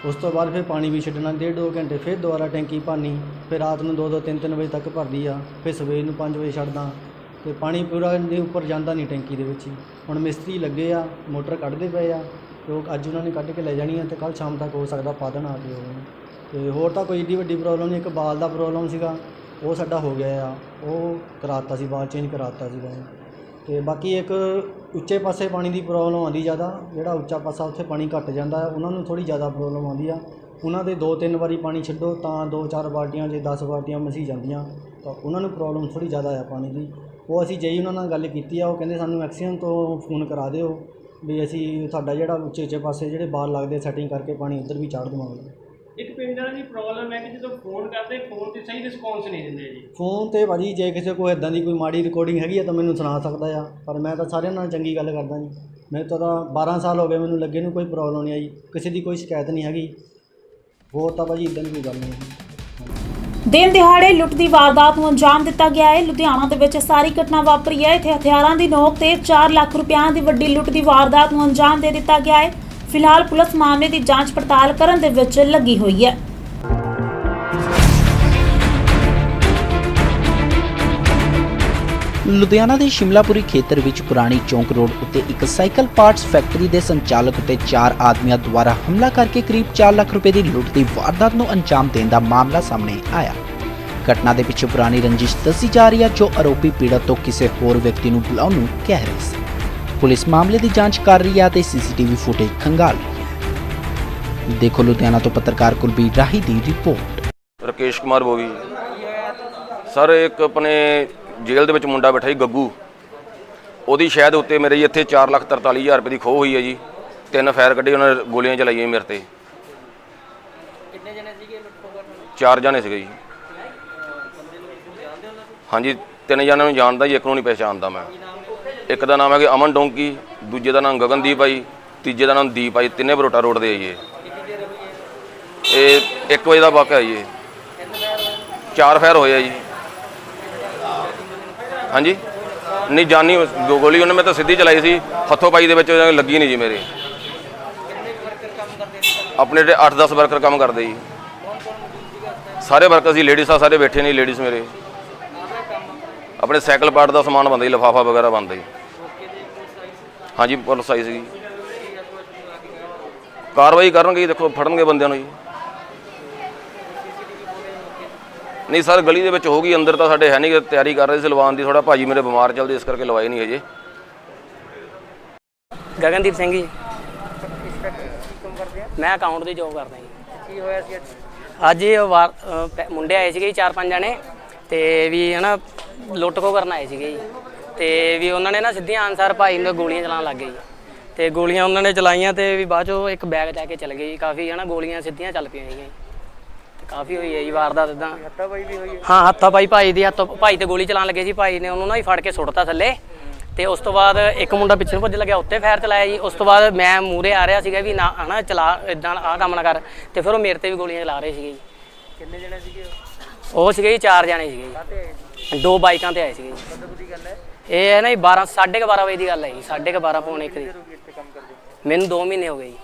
ਉਸ ਤੋਂ ਬਾਅਦ ਫਿਰ ਪਾਣੀ ਵੀ ਛੱਡਣਾ 1.5-2 ਘੰਟੇ, ਫਿਰ ਦੁਬਾਰਾ ਟੈਂਕੀ ਭਰਨੀ, ਫਿਰ ਰਾਤ ਨੂੰ 2-2 3-3 ਵਜੇ ਤੱਕ ਭਰਦੀ ਆ, ਫਿਰ ਸਵੇਰ ਨੂੰ 5 ਵਜੇ ਛੱਡਦਾ ਤੇ ਪਾਣੀ ਪੂਰਾ ਦੇ ਉੱਪਰ ਜਾਂਦਾ ਨਹੀਂ ਟੈਂਕੀ ਦੇ ਵਿੱਚ ਹੀ। ਹੁਣ ਮਿਸਤਰੀ ਲੱਗੇ ਆ, ਮੋਟਰ ਕੱਢਦੇ ਪਏ ਆ, ਤੇ ਉਹ ਅੱਜ ਉਹਨਾਂ ਨੇ ਕੱਢ ਕੇ ਲੈ ਜਾਣੀ ਆ ਤੇ ਕੱਲ੍ਹ ਸ਼ਾਮ ਤੱਕ ਹੋ ਸਕਦਾ ਪਾ ਦੇਣ ਆ ਕੇ ਉਹ। ਤੇ ਹੋਰ ਤਾਂ ਕੋਈ ਏਡੀ ਵੱਡੀ ਪ੍ਰੋਬਲਮ ਨਹੀਂ। ਇੱਕ ਬਾਲ ਦਾ ਪ੍ਰੋਬਲਮ ਸੀਗਾ, ਉਹ ਸਾਡਾ ਹੋ ਗਿਆ ਆ, ਉਹ ਕਰਾਤਾ ਸੀ, ਬਾਲ ਚੇਂਜ ਕਰਾਤਾ ਸੀਗਾ। ਤੇ ਬਾਕੀ ਇੱਕ ਉੱਚੇ ਪਾਸੇ ਪਾਣੀ ਦੀ ਪ੍ਰੋਬਲਮ ਆਉਂਦੀ ਜ਼ਿਆਦਾ, ਜਿਹੜਾ ਉੱਚਾ ਪਾਸਾ ਉੱਥੇ ਪਾਣੀ ਘੱਟ ਜਾਂਦਾ, ਉਹਨਾਂ ਨੂੰ ਥੋੜ੍ਹੀ ਜ਼ਿਆਦਾ ਪ੍ਰੋਬਲਮ ਆਉਂਦੀ ਆ। ਉਹਨਾਂ ਦੇ 2-3 ਵਾਰੀ ਪਾਣੀ ਛੱਡੋ ਤਾਂ 2-4 ਬਾਲਟੀਆਂ ਜੇ 10 ਬਾਲਟੀਆਂ ਮਸੀਂ ਜਾਂਦੀਆਂ, ਤਾਂ ਉਹਨਾਂ ਨੂੰ ਪ੍ਰੋਬਲਮ ਥੋੜ੍ਹੀ ਜ਼ਿਆਦਾ ਆ ਪਾਣੀ ਦੀ। ਉਹ ਅਸੀਂ ਜਈ ਉਹਨਾਂ ਨਾਲ ਗੱਲ ਕੀਤੀ ਆ, ਉਹ ਕਹਿੰਦੇ ਸਾਨੂੰ ਐਕਸੀਅਨ ਤੋਂ ਫੋਨ ਕਰਾ ਦਿਓ ਵੀ ਅਸੀਂ ਤੁਹਾਡਾ ਜਿਹੜਾ ਉੱਚੇ ਪਾਸੇ ਜਿਹੜੇ ਬਾਲ ਲੱਗਦੇ ਸੈਟਿੰਗ ਕਰਕੇ ਪਾਣੀ ਉੱਧਰ ਵੀ ਚਾੜ ਦੇਵਾਂਗੇ। ਇੱਕ ਪਿੰਡ ਵਾਲਿਆਂ ਦੀ ਪ੍ਰੋਬਲਮ ਹੈ ਕਿ ਜਦੋਂ ਫੋਨ ਕਰਦੇ, ਫੋਨ ਤੇ ਸਹੀ ਰਿਸਪੌਂਸ ਨਹੀਂ ਦਿੰਦੇ ਜੀ। ਫੋਨ ਤੇ ਭਾਜੀ ਜੇ ਕਿਸੇ ਕੋਲ ਇਦਾਂ ਦੀ ਕੋਈ ਮਾੜੀ ਰਿਕਾਰਡਿੰਗ ਹੈਗੀ ਆ ਤਾਂ ਮੈਨੂੰ ਸੁਣਾ ਸਕਦਾ ਆ, ਪਰ ਮੈਂ ਤਾਂ ਸਾਰਿਆਂ ਨਾਲ ਚੰਗੀ ਗੱਲ ਕਰਦਾ ਜੀ। ਮੈਂ ਤਾਂ 12 ਸਾਲ ਹੋ ਗਏ ਮੈਨੂੰ ਲੱਗੇ ਨੂੰ, ਕੋਈ ਪ੍ਰੋਬਲਮ ਨਹੀਂ ਆਈ, ਕਿਸੇ ਦੀ ਕੋਈ ਸ਼ਿਕਾਇਤ ਨਹੀਂ ਹੈਗੀ। ਹੋਰ ਤਾਂ ਭਾਜੀ ਇਦਾਂ ਦੀ ਕੋਈ ਗੱਲ ਨਹੀਂ। ਦਿਨ ਦਿਹਾੜੇ ਲੁੱਟ ਦੀ ਵਾਰਦਾਤ ਨੂੰ ਅੰਜਾਮ ਦਿੱਤਾ ਗਿਆ ਹੈ। ਲੁਧਿਆਣਾ ਦੇ ਵਿੱਚ ਸਾਰੀ ਘਟਨਾ ਵਾਪਰੀ ਹੈ। ਇੱਥੇ ਹਥਿਆਰਾਂ ਦੀ ਨੋਕ ਤੇ 4 ਲੱਖ ਰੁਪਈਆਂ ਦੀ ਵੱਡੀ ਲੁੱਟ ਦੀ ਵਾਰਦਾਤ ਨੂੰ ਅੰਜਾਮ ਦੇ ਦਿੱਤਾ ਗਿਆ ਹੈ। ਫਿਲਹਾਲ ਪੁਲਿਸ ਮਾਮਲੇ ਦੀ ਜਾਂਚ ਪੜਤਾਲ ਕਰਨ ਦੇ ਵਿੱਚ ਲੱਗੀ ਹੋਈ ਹੈ। ਲੁਧਿਆਣਾ ਦੇ ਸ਼ਿਮਲਾਪੁਰੀ ਖੇਤਰ ਵਿੱਚ ਪੁਰਾਣੀ ਚੌਂਕ ਰੋਡ ਉੱਤੇ ਇੱਕ ਸਾਈਕਲ ਪਾਰਟਸ ਫੈਕਟਰੀ ਦੇ ਸੰਚਾਲਕ ਉੱਤੇ 4 ਆਦਮੀਆਂ ਦੁਆਰਾ ਹਮਲਾ ਕਰਕੇ ਕਰੀਬ 4 ਲੱਖ ਰੁਪਏ ਦੀ ਲੁੱਟ ਦੀ ਵਾਰਦਾਤ ਨੂੰ ਅੰਜਾਮ ਦੇਣ ਦਾ ਮਾਮਲਾ ਸਾਹਮਣੇ ਆਇਆ। ਘਟਨਾ ਦੇ ਪਿੱਛੇ ਪੁਰਾਣੀ ਰੰਜਿਸ਼ ਦੱਸੀ ਜਾ ਰਹੀ ਹੈ, ਜੋ ਆਰੋਪੀ ਪੀੜਤ ਤੋਂ ਕਿਸੇ ਹੋਰ ਵਿਅਕਤੀ ਨੂੰ ਬੁਲਾਉਣ ਨੂੰ ਕਹਿ ਰਹੇ ਸੀ। ਪੁਲਿਸ ਮਾਮਲੇ ਦੀ ਜਾਂਚ ਕਰ ਰਹੀ ਹੈ ਤੇ ਸੀਸੀਟੀਵੀ ਫੁਟੇਜ ਖੰਗਾਲ ਰਹੀ ਹੈ। ਦੇਖੋ ਲੁਧਿਆਣਾ ਤੋਂ ਪੱਤਰਕਾਰ ਕੁਲਬੀਰ ਰਾਹੀ ਦੀ ਰਿਪੋਰਟ। ਰਕੇਸ਼ ਕੁਮਾਰ ਬੋਗੀ ਸਰ, ਇੱਕ ਆਪਣੇ ਜੇਲ੍ਹ ਦੇ ਵਿੱਚ ਮੁੰਡਾ ਬੈਠਾ ਜੀ ਗੱਗੂ, ਉਹਦੀ ਸ਼ਾਇਦ ਉੱਤੇ ਮੇਰੇ ਜੀ ਇੱਥੇ 4,43,000 ਰੁਪਏ ਦੀ ਖੋਹ ਹੋਈ ਹੈ ਜੀ। 3 ਫਾਇਰ ਕੱਢੇ, ਉਹਨਾਂ ਨੇ ਗੋਲੀਆਂ ਚਲਾਈਆਂ ਮੇਰੇ ਤੇ। ਕਿੰਨੇ ਜਣੇ ਸੀਗੇ? 4 ਜਣੇ ਸੀਗੇ ਜੀ। ਹਾਂਜੀ, 3 ਜਣਿਆਂ ਨੂੰ ਜਾਣਦਾ ਜੀ, ਇੱਕ ਨੂੰ ਨਹੀਂ ਪਹਿਚਾਣਦਾ ਮੈਂ। ਇੱਕ ਦਾ ਨਾਮ ਹੈ ਕਿ ਅਮਨ ਡੋਂਕੀ, ਦੂਜੇ ਦਾ ਨਾਮ ਗਗਨਦੀਪ ਆਈ, ਤੀਜੇ ਦਾ ਨਾਮ ਦੀਪ ਆਈ। ਤਿੰਨੇ ਬਰੋਟਾ ਰੋਡ ਦੇ ਆਈਏ। ਇਹ 1 ਵਜੇ ਦਾ ਵਾਕਿਆ ਜੀ। 4 ਫਾਇਰ ਹੋਏ ਆ ਜੀ। ਹਾਂਜੀ, ਨਹੀਂ ਜਾਨੀ ਗੋਲੀ ਉਹਨੇ ਮੈਂ ਤਾਂ ਸਿੱਧੀ ਚਲਾਈ ਸੀ, ਹੱਥੋਂ ਪਾਈ ਦੇ ਵਿੱਚ ਲੱਗੀ ਨਹੀਂ ਜੀ ਮੇਰੇ। ਆਪਣੇ 8-10 ਵਰਕਰ ਕੰਮ ਕਰਦੇ ਜੀ। ਸਾਰੇ ਵਰਕਰ ਸੀ, ਲੇਡੀਜ਼ ਆ, ਸਾਰੇ ਬੈਠੇ ਨਹੀਂ ਲੇਡੀਜ਼ ਮੇਰੇ। ਆਪਣੇ ਸਾਈਕਲ ਪਾਰਟ ਦਾ ਸਮਾਨ ਬਣਦਾ ਜੀ, ਲਿਫਾਫਾ ਵਗੈਰਾ ਬਣਦਾ ਜੀ। ਹਾਂਜੀ, ਪੁਲਿਸ ਆਈ ਸੀਗੀ। ਕਾਰਵਾਈ ਕਰਨਗੇ, ਦੇਖੋ ਫੜਨਗੇ ਬੰਦਿਆਂ ਨੂੰ ਜੀ। ਨਹੀਂ ਸਰ, ਗਲੀ ਦੇ ਵਿੱਚ ਹੋ ਗਈ, ਅੰਦਰ ਤਾਂ ਸਾਡੇ ਹੈ ਨਹੀਂ, ਤਿਆਰੀ ਕਰ ਰਹੇ ਸੀ ਲਵਾਉਣ ਦੀ। ਥੋੜਾ ਭਾਜੀ ਮੇਰੇ ਬਿਮਾਰ ਚੱਲਦੇ, ਇਸ ਕਰਕੇ ਲਵਾਏ ਨਹੀਂ ਹਜੇ। ਗਗਨਦੀਪ ਸਿੰਘ ਜੀ। ਮੈਂ ਅਕਾਊਂਟ ਦੀ ਜੋਬ ਕਰਦਾ ਜੀ। ਕੀ ਹੋਇਆ ਸੀ ਅੱਜ? ਮੁੰਡੇ ਆਏ ਸੀਗੇ 4-5 ਜਣੇ, ਤੇ ਵੀ ਹੈ ਨਾ ਲੁੱਟ ਖੋਹ ਕਰਨ ਆਏ ਸੀਗੇ ਜੀ। ਤੇ ਵੀ ਉਹਨਾਂ ਨੇ ਨਾ ਸਿੱਧੀਆਂ ਆਨਸਰ ਭਾਈ ਨੂੰ ਗੋਲੀਆਂ ਚਲਾਉਣ ਲੱਗ ਗਏ ਜੀ। ਤੇ ਗੋਲੀਆਂ ਉਹਨਾਂ ਨੇ ਚਲਾਈਆਂ, ਤੇ ਵੀ ਬਾਅਦ ਚੋਂ ਇੱਕ ਬੈਗ ਲੈ ਕੇ ਚਲੇ ਗਏ ਜੀ। ਕਾਫੀ ਹੈ ਨਾ ਗੋਲੀਆਂ ਸਿੱਧੀਆਂ ਚੱਲ ਪਈਆਂ ਸੀਗੀਆਂ। ਕਾਫੀ ਹੋਈ ਹੈ ਜੀ ਵਾਰਦਾਤ ਇੱਦਾਂ। ਹੱਥਾਪਾਈ ਵੀ ਹੋਈ ਹੈ? ਹਾਂ, ਹੱਥਾਪਾਈ ਭਾਈ ਦੀ। ਭਾਈ ਤੇ ਗੋਲੀ ਚਲਾਉਣ ਲੱਗੇ ਸੀ, ਭਾਈ ਨੇ ਉਹਨੂੰ ਨਾ ਹੀ ਫੜ ਕੇ ਸੁੱਟਤਾ ਥੱਲੇ। ਤੇ ਉਸ ਤੋਂ ਬਾਅਦ ਇੱਕ ਮੁੰਡਾ ਪਿੱਛੇ ਨੂੰ ਭੱਜ ਲੱਗਿਆ, ਉੱਤੇ ਫਾਇਰ ਚਲਾਇਆ ਜੀ। ਉਸ ਤੋਂ ਬਾਅਦ ਮੈਂ ਮੂਹਰੇ ਆ ਰਿਹਾ ਸੀਗਾ ਵੀ ਨਾ ਹੈ ਨਾ ਚਲਾ, ਇੱਦਾਂ ਆਹ ਕੰਮ ਨਾ ਕਰ। ਤੇ ਫਿਰ ਉਹ ਮੇਰੇ ਤੇ ਵੀ ਗੋਲੀਆਂ ਚਲਾ ਰਹੇ ਸੀਗੇ ਜੀ। ਕਿੰਨੇ ਜਣੇ ਸੀਗੇ ਉਹ? ਸੀਗੇ ਜੀ 4 ਜਣੇ ਸੀਗੇ ਜੀ। 2 ਬਾਈਕਾਂ ਤੇ ਆਏ ਸੀਗੇ ਜੀ। ਕਦੋਂ ਦੀ ਗੱਲ ਹੈ ਇਹ? ਹੈ ਨਾ ਜੀ 12:30 ਵਜੇ ਦੀ ਗੱਲ ਹੈ ਜੀ। 12:30 ਪੌਣੇ 1 ਦੀ। ਮੈਨੂੰ 2 ਮਹੀਨੇ ਹੋ ਗਏ ਜੀ।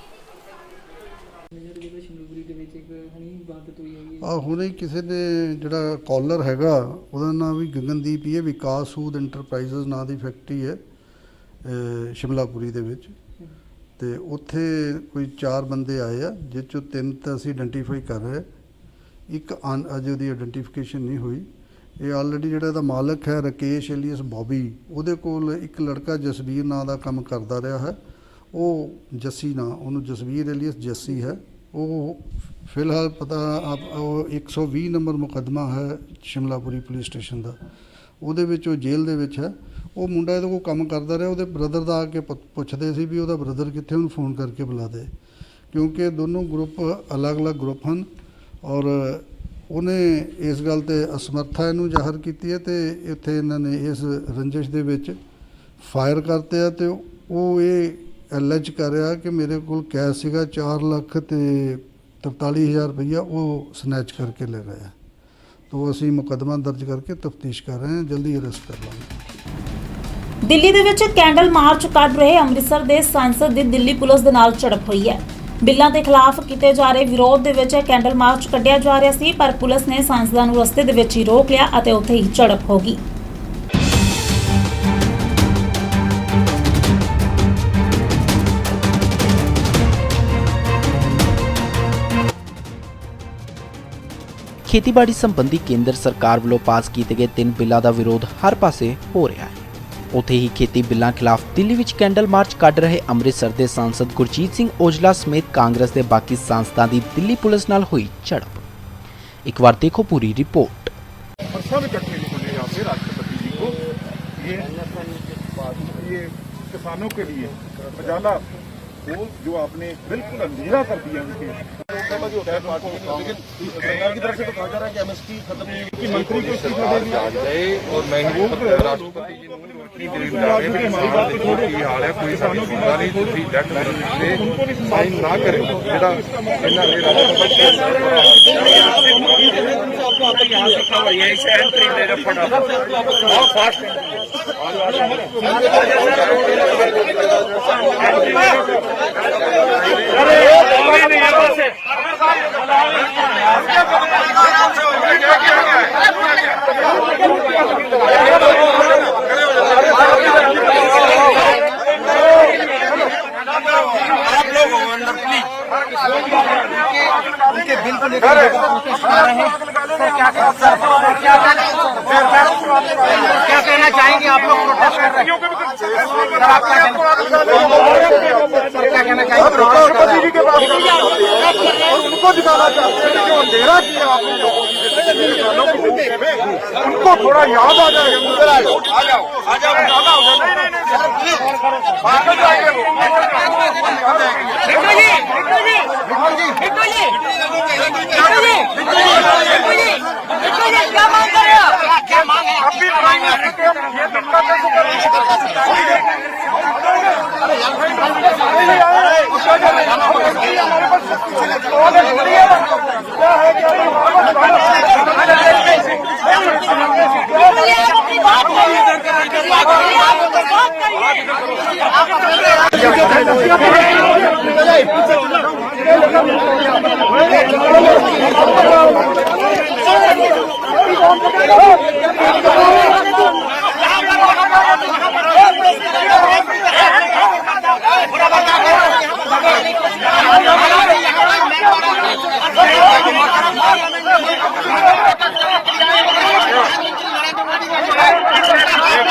ਹੁਣੇ ਕਿਸੇ ਨੇ ਜਿਹੜਾ ਕਾਲਰ ਹੈਗਾ ਉਹਦਾ ਨਾਮ ਵੀ ਗਗਨਦੀਪ ਹੀ ਹੈ। ਵਿਕਾਸ ਸੂਦ ਇੰਟਰਪ੍ਰਾਈਜ਼ਸ ਨਾਂ ਦੀ ਫੈਕਟਰੀ ਹੈ ਸ਼ਿਮਲਾਪੁਰੀ ਦੇ ਵਿੱਚ। ਤੇ ਉੱਥੇ ਕੋਈ 4 ਬੰਦੇ ਆਏ ਆ, ਜਿਸ 'ਚੋਂ 3 ਤਾਂ ਅਸੀਂ ਆਇਡੈਂਟੀਫਾਈ ਕਰ ਰਹੇ। ਇੱਕ ਅਜੇ ਉਹਦੀ ਆਇਡੈਂਟੀਫਿਕੇਸ਼ਨ ਨਹੀਂ ਹੋਈ। ਇਹ ਆਲਰੇਡੀ ਜਿਹੜਾ ਇਹਦਾ ਮਾਲਕ ਹੈ ਰਕੇਸ਼ ਏਲੀਅਸ ਬੌਬੀ, ਉਹਦੇ ਕੋਲ ਇੱਕ ਲੜਕਾ ਜਸਵੀਰ ਨਾਂ ਦਾ ਕੰਮ ਕਰਦਾ ਰਿਹਾ ਹੈ। ਉਹ ਜੱਸੀ ਨਾਂ, ਉਹਨੂੰ ਜਸਵੀਰ ਏਲੀਅਸ ਜੱਸੀ ਹੈ। ਉਹ ਫਿਲਹਾਲ ਪਤਾ ਉਹ 120 ਨੰਬਰ ਮੁਕੱਦਮਾ ਹੈ ਸ਼ਿਮਲਾਪੁਰੀ ਪੁਲਿਸ ਸਟੇਸ਼ਨ ਦਾ, ਉਹਦੇ ਵਿੱਚ ਉਹ ਜੇਲ੍ਹ ਦੇ ਵਿੱਚ ਹੈ। ਉਹ ਮੁੰਡਾ ਇਹਦੇ ਕੋਲ ਕੰਮ ਕਰਦਾ ਰਿਹਾ। ਉਹਦੇ ਬ੍ਰਦਰ ਦਾ ਆ ਕੇ ਪੁੱਛਦੇ ਸੀ ਵੀ ਉਹਦਾ ਬ੍ਰਦਰ ਕਿੱਥੇ, ਉਹਨੂੰ ਫੋਨ ਕਰਕੇ ਬੁਲਾ ਦੇ, ਕਿਉਂਕਿ ਦੋਨੋਂ ਗਰੁੱਪ ਅਲੱਗ-ਅਲੱਗ ਗਰੁੱਪ ਹਨ। ਔਰ ਉਹਨੇ ਇਸ ਗੱਲ 'ਤੇ ਅਸਮਰਥਾ ਇਹਨੂੰ ਜ਼ਾਹਰ ਕੀਤੀ ਹੈ, ਅਤੇ ਇੱਥੇ ਇਹਨਾਂ ਨੇ ਇਸ ਰੰਜਿਸ਼ ਦੇ ਵਿੱਚ ਫਾਇਰ ਕਰਤੇ ਆ। ਅਤੇ ਉਹ ਇਹ ਐਲੈਜ ਕਰ ਰਿਹਾ ਕਿ ਮੇਰੇ ਕੋਲ ਕੈਸ਼ ਸੀਗਾ 4,43,000 ਰੁਪਈਆ, ਉਹ ਸਨੈਚ ਕਰਕੇ ਲੈ ਗਏ। तो ਅਸੀਂ ਮੁਕੱਦਮਾ ਦਰਜ ਕਰਕੇ ਤਫਤੀਸ਼ ਕਰ ਰਹੇ ਹਾਂ, ਜਲਦੀ ਅਰੈਸਟ ਕਰ ਲਾਂਗੇ। ਦਿੱਲੀ ਦੇ ਵਿੱਚ ਕੈਂਡਲ ਮਾਰਚ ਕੱਢ ਰਹੇ ਅੰਮ੍ਰਿਤਸਰ ਦੇ ਸਾਂਸਦ ਦੀ ਦਿੱਲੀ ਪੁਲਿਸ ਦੇ ਨਾਲ ਝੜਪ ਹੋਈ ਹੈ। ਬਿੱਲਾਂ ਦੇ ਖਿਲਾਫ ਕੀਤੇ ਜਾ ਰਹੇ ਵਿਰੋਧ ਦੇ ਵਿੱਚ ਕੈਂਡਲ ਮਾਰਚ ਕੱਢਿਆ ਜਾ ਰਿਹਾ ਸੀ, ਪਰ ਪੁਲਿਸ ਨੇ ਸਾਂਸਦਾਂ ਨੂੰ ਰਸਤੇ ਦੇ ਵਿੱਚ ਹੀ ਰੋਕ ਲਿਆ ਅਤੇ ਉੱਥੇ ਹੀ ਝੜਪ ਹੋ ਗਈ। ਖੇਤੀਬਾੜੀ ਸੰਬੰਧੀ ਕੇਂਦਰ ਸਰਕਾਰ ਵੱਲੋਂ ਪਾਸ ਕੀਤੇ ਗਏ 3 ਬਿੱਲਾਂ ਦਾ ਵਿਰੋਧ ਹਰ ਪਾਸੇ ਹੋ ਰਿਹਾ ਹੈ। ਉੱਥੇ ਹੀ ਖੇਤੀ ਬਿੱਲਾਂ ਖਿਲਾਫ ਦਿੱਲੀ ਵਿੱਚ ਕੈਂਡਲ ਮਾਰਚ ਕੱਢ ਰਹੇ ਅੰਮ੍ਰਿਤਸਰ ਦੇ ਸਾਂਸਦ ਗੁਰਜੀਤ ਸਿੰਘ ਔਜਲਾ ਸਮੇਤ ਕਾਂਗਰਸ ਦੇ ਬਾਕੀ ਸਾਂਸਦਾਂ ਦੀ ਦਿੱਲੀ ਪੁਲਿਸ ਨਾਲ ਹੋਈ ਝੜਪ। ਇੱਕ ਵਾਰ ਦੇਖੋ ਪੂਰੀ ਰਿਪੋर्ट। किसानों के लिए उजाला वो जो आपने बिल्कुल अंधेरा कर दिया उनके जो होता है लेकिन सरकार की तरफ से तो कहा जा रहा है कि एमएसपी खत्म नहीं होगी। मंत्री को इस्तीफा दे दिया गए और मैं राष्ट्रपति जी की हाल है कोई किसानों की बात नहीं साइन ना करें आप लोग अंदर प्लीज उनके बिल को लेकर क्या कहना चाहेंगे आप लोग प्रोटेस्ट कर रहे हैं? क्या कहना चाहेंगे? राष्ट्रपति जी के पास उनको दिखाना चाहते हैं जो अंधेरा किया आपने लोगों की उनको थोड़ा याद आ जाएगा।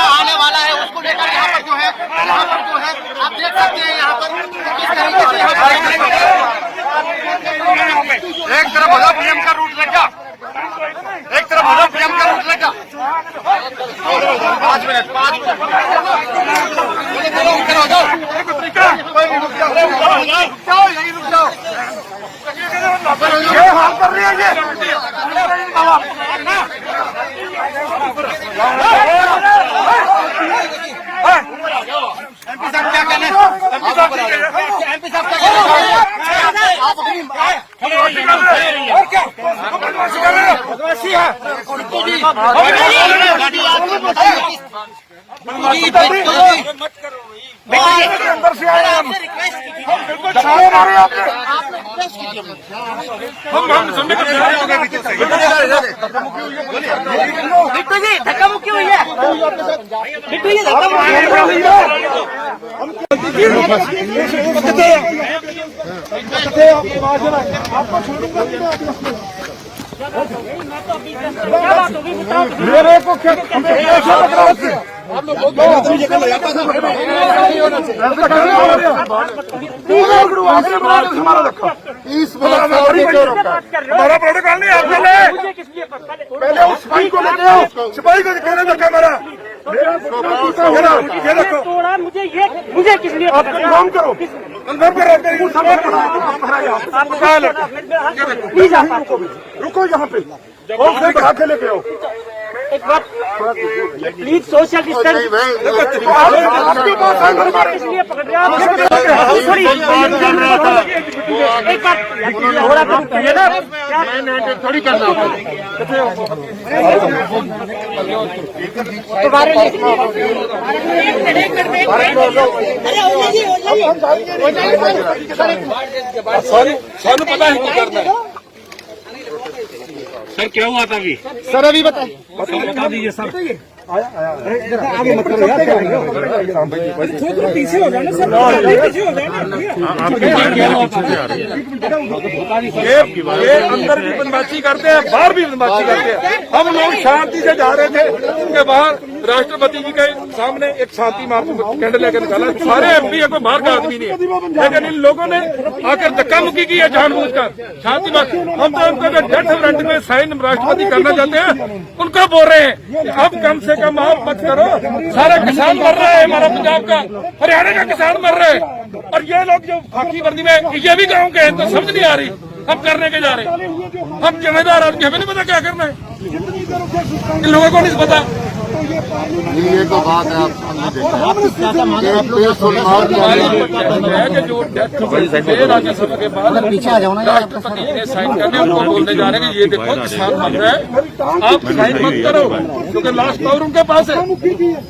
आने वाला है उसको लेकर यहाँ पर जो है आप देख सकते हैं यहाँ पर किस तरीके से एक तरफ हो जाओ पीएम का रूट लग जा, एक तरफ हो जाओ पीएम का रूट लग जा। 5 मिनट हो जाओ, यही रुक जाओ। ये हाल कर रही है ये एमपी साहब क्या कहने, एमपी साहब क्या कहने, आप अपनी और क्या बदमाशी है अंदर से आए हम बिल्कुल छाए मारे आपने, हम सुनने बिट्टू जी धक्का मुक्की हुई है, बिट्टू जी धक्का मुक्की हुई है। मेरे को हमारा प्रोटोकॉल नहीं आप पहले उस सिपाही को लेके आओ, सिपाही को कहने धक्का मारा, ये देखो मुझे किस लिए आप काम करो अंदर पे प्लीज आप रुको यहाँ पे और फिर बढ़ा के लेके आओ एक बात प्लीज सोशल डिस्टेंस आपके पास इसलिए पकड़ रहे एक बात थोड़ी करना सानू पता है क्या करना है सर, क्या हुआ था अभी सर, अभी बता दीजिए सर। आगे मत करो यार, पीछे हो जाना सर, ये अंदर भी बदमाशी करते हैं, बाहर भी बदमाशी करते हैं। हम लोग शांति से जा रहे थे, उनके बाहर राष्ट्रपति जी के सामने एक शांति मार्च कैंडल लेकर निकाला, सारे एमपी है, कोई बाहर का आदमी नहीं है, लेकिन इन लोगों ने आकर धक्का मुक्की की है जानबूझकर शांति मार्च। हम तो उनको डेथ वारंट में साइन राष्ट्रपति करना चाहते हैं, उनको बोल रहे हैं अब कम से कम आप मत करो, सारे किसान मर रहे हैं, हमारा पंजाब का हरियाणा का किसान मर रहे हैं, और ये लोग जो खाकी वर्दी में ये भी गाँव के हैं, तो समझ नहीं आ रही हम करने के जा रहे हैं। हम जिम्मेदार आदमी, हमें नहीं पता क्या करना है, इन लोगों को नहीं पता। ये तो बात है, राज्यसभा के बाद राष्ट्रपति ने साइन करने उनको बोलने जा रहे हैं कि ये देखो किसान मर रहा है, आप साइन मत करो, क्योंकि लास्ट पावर उनके पास है।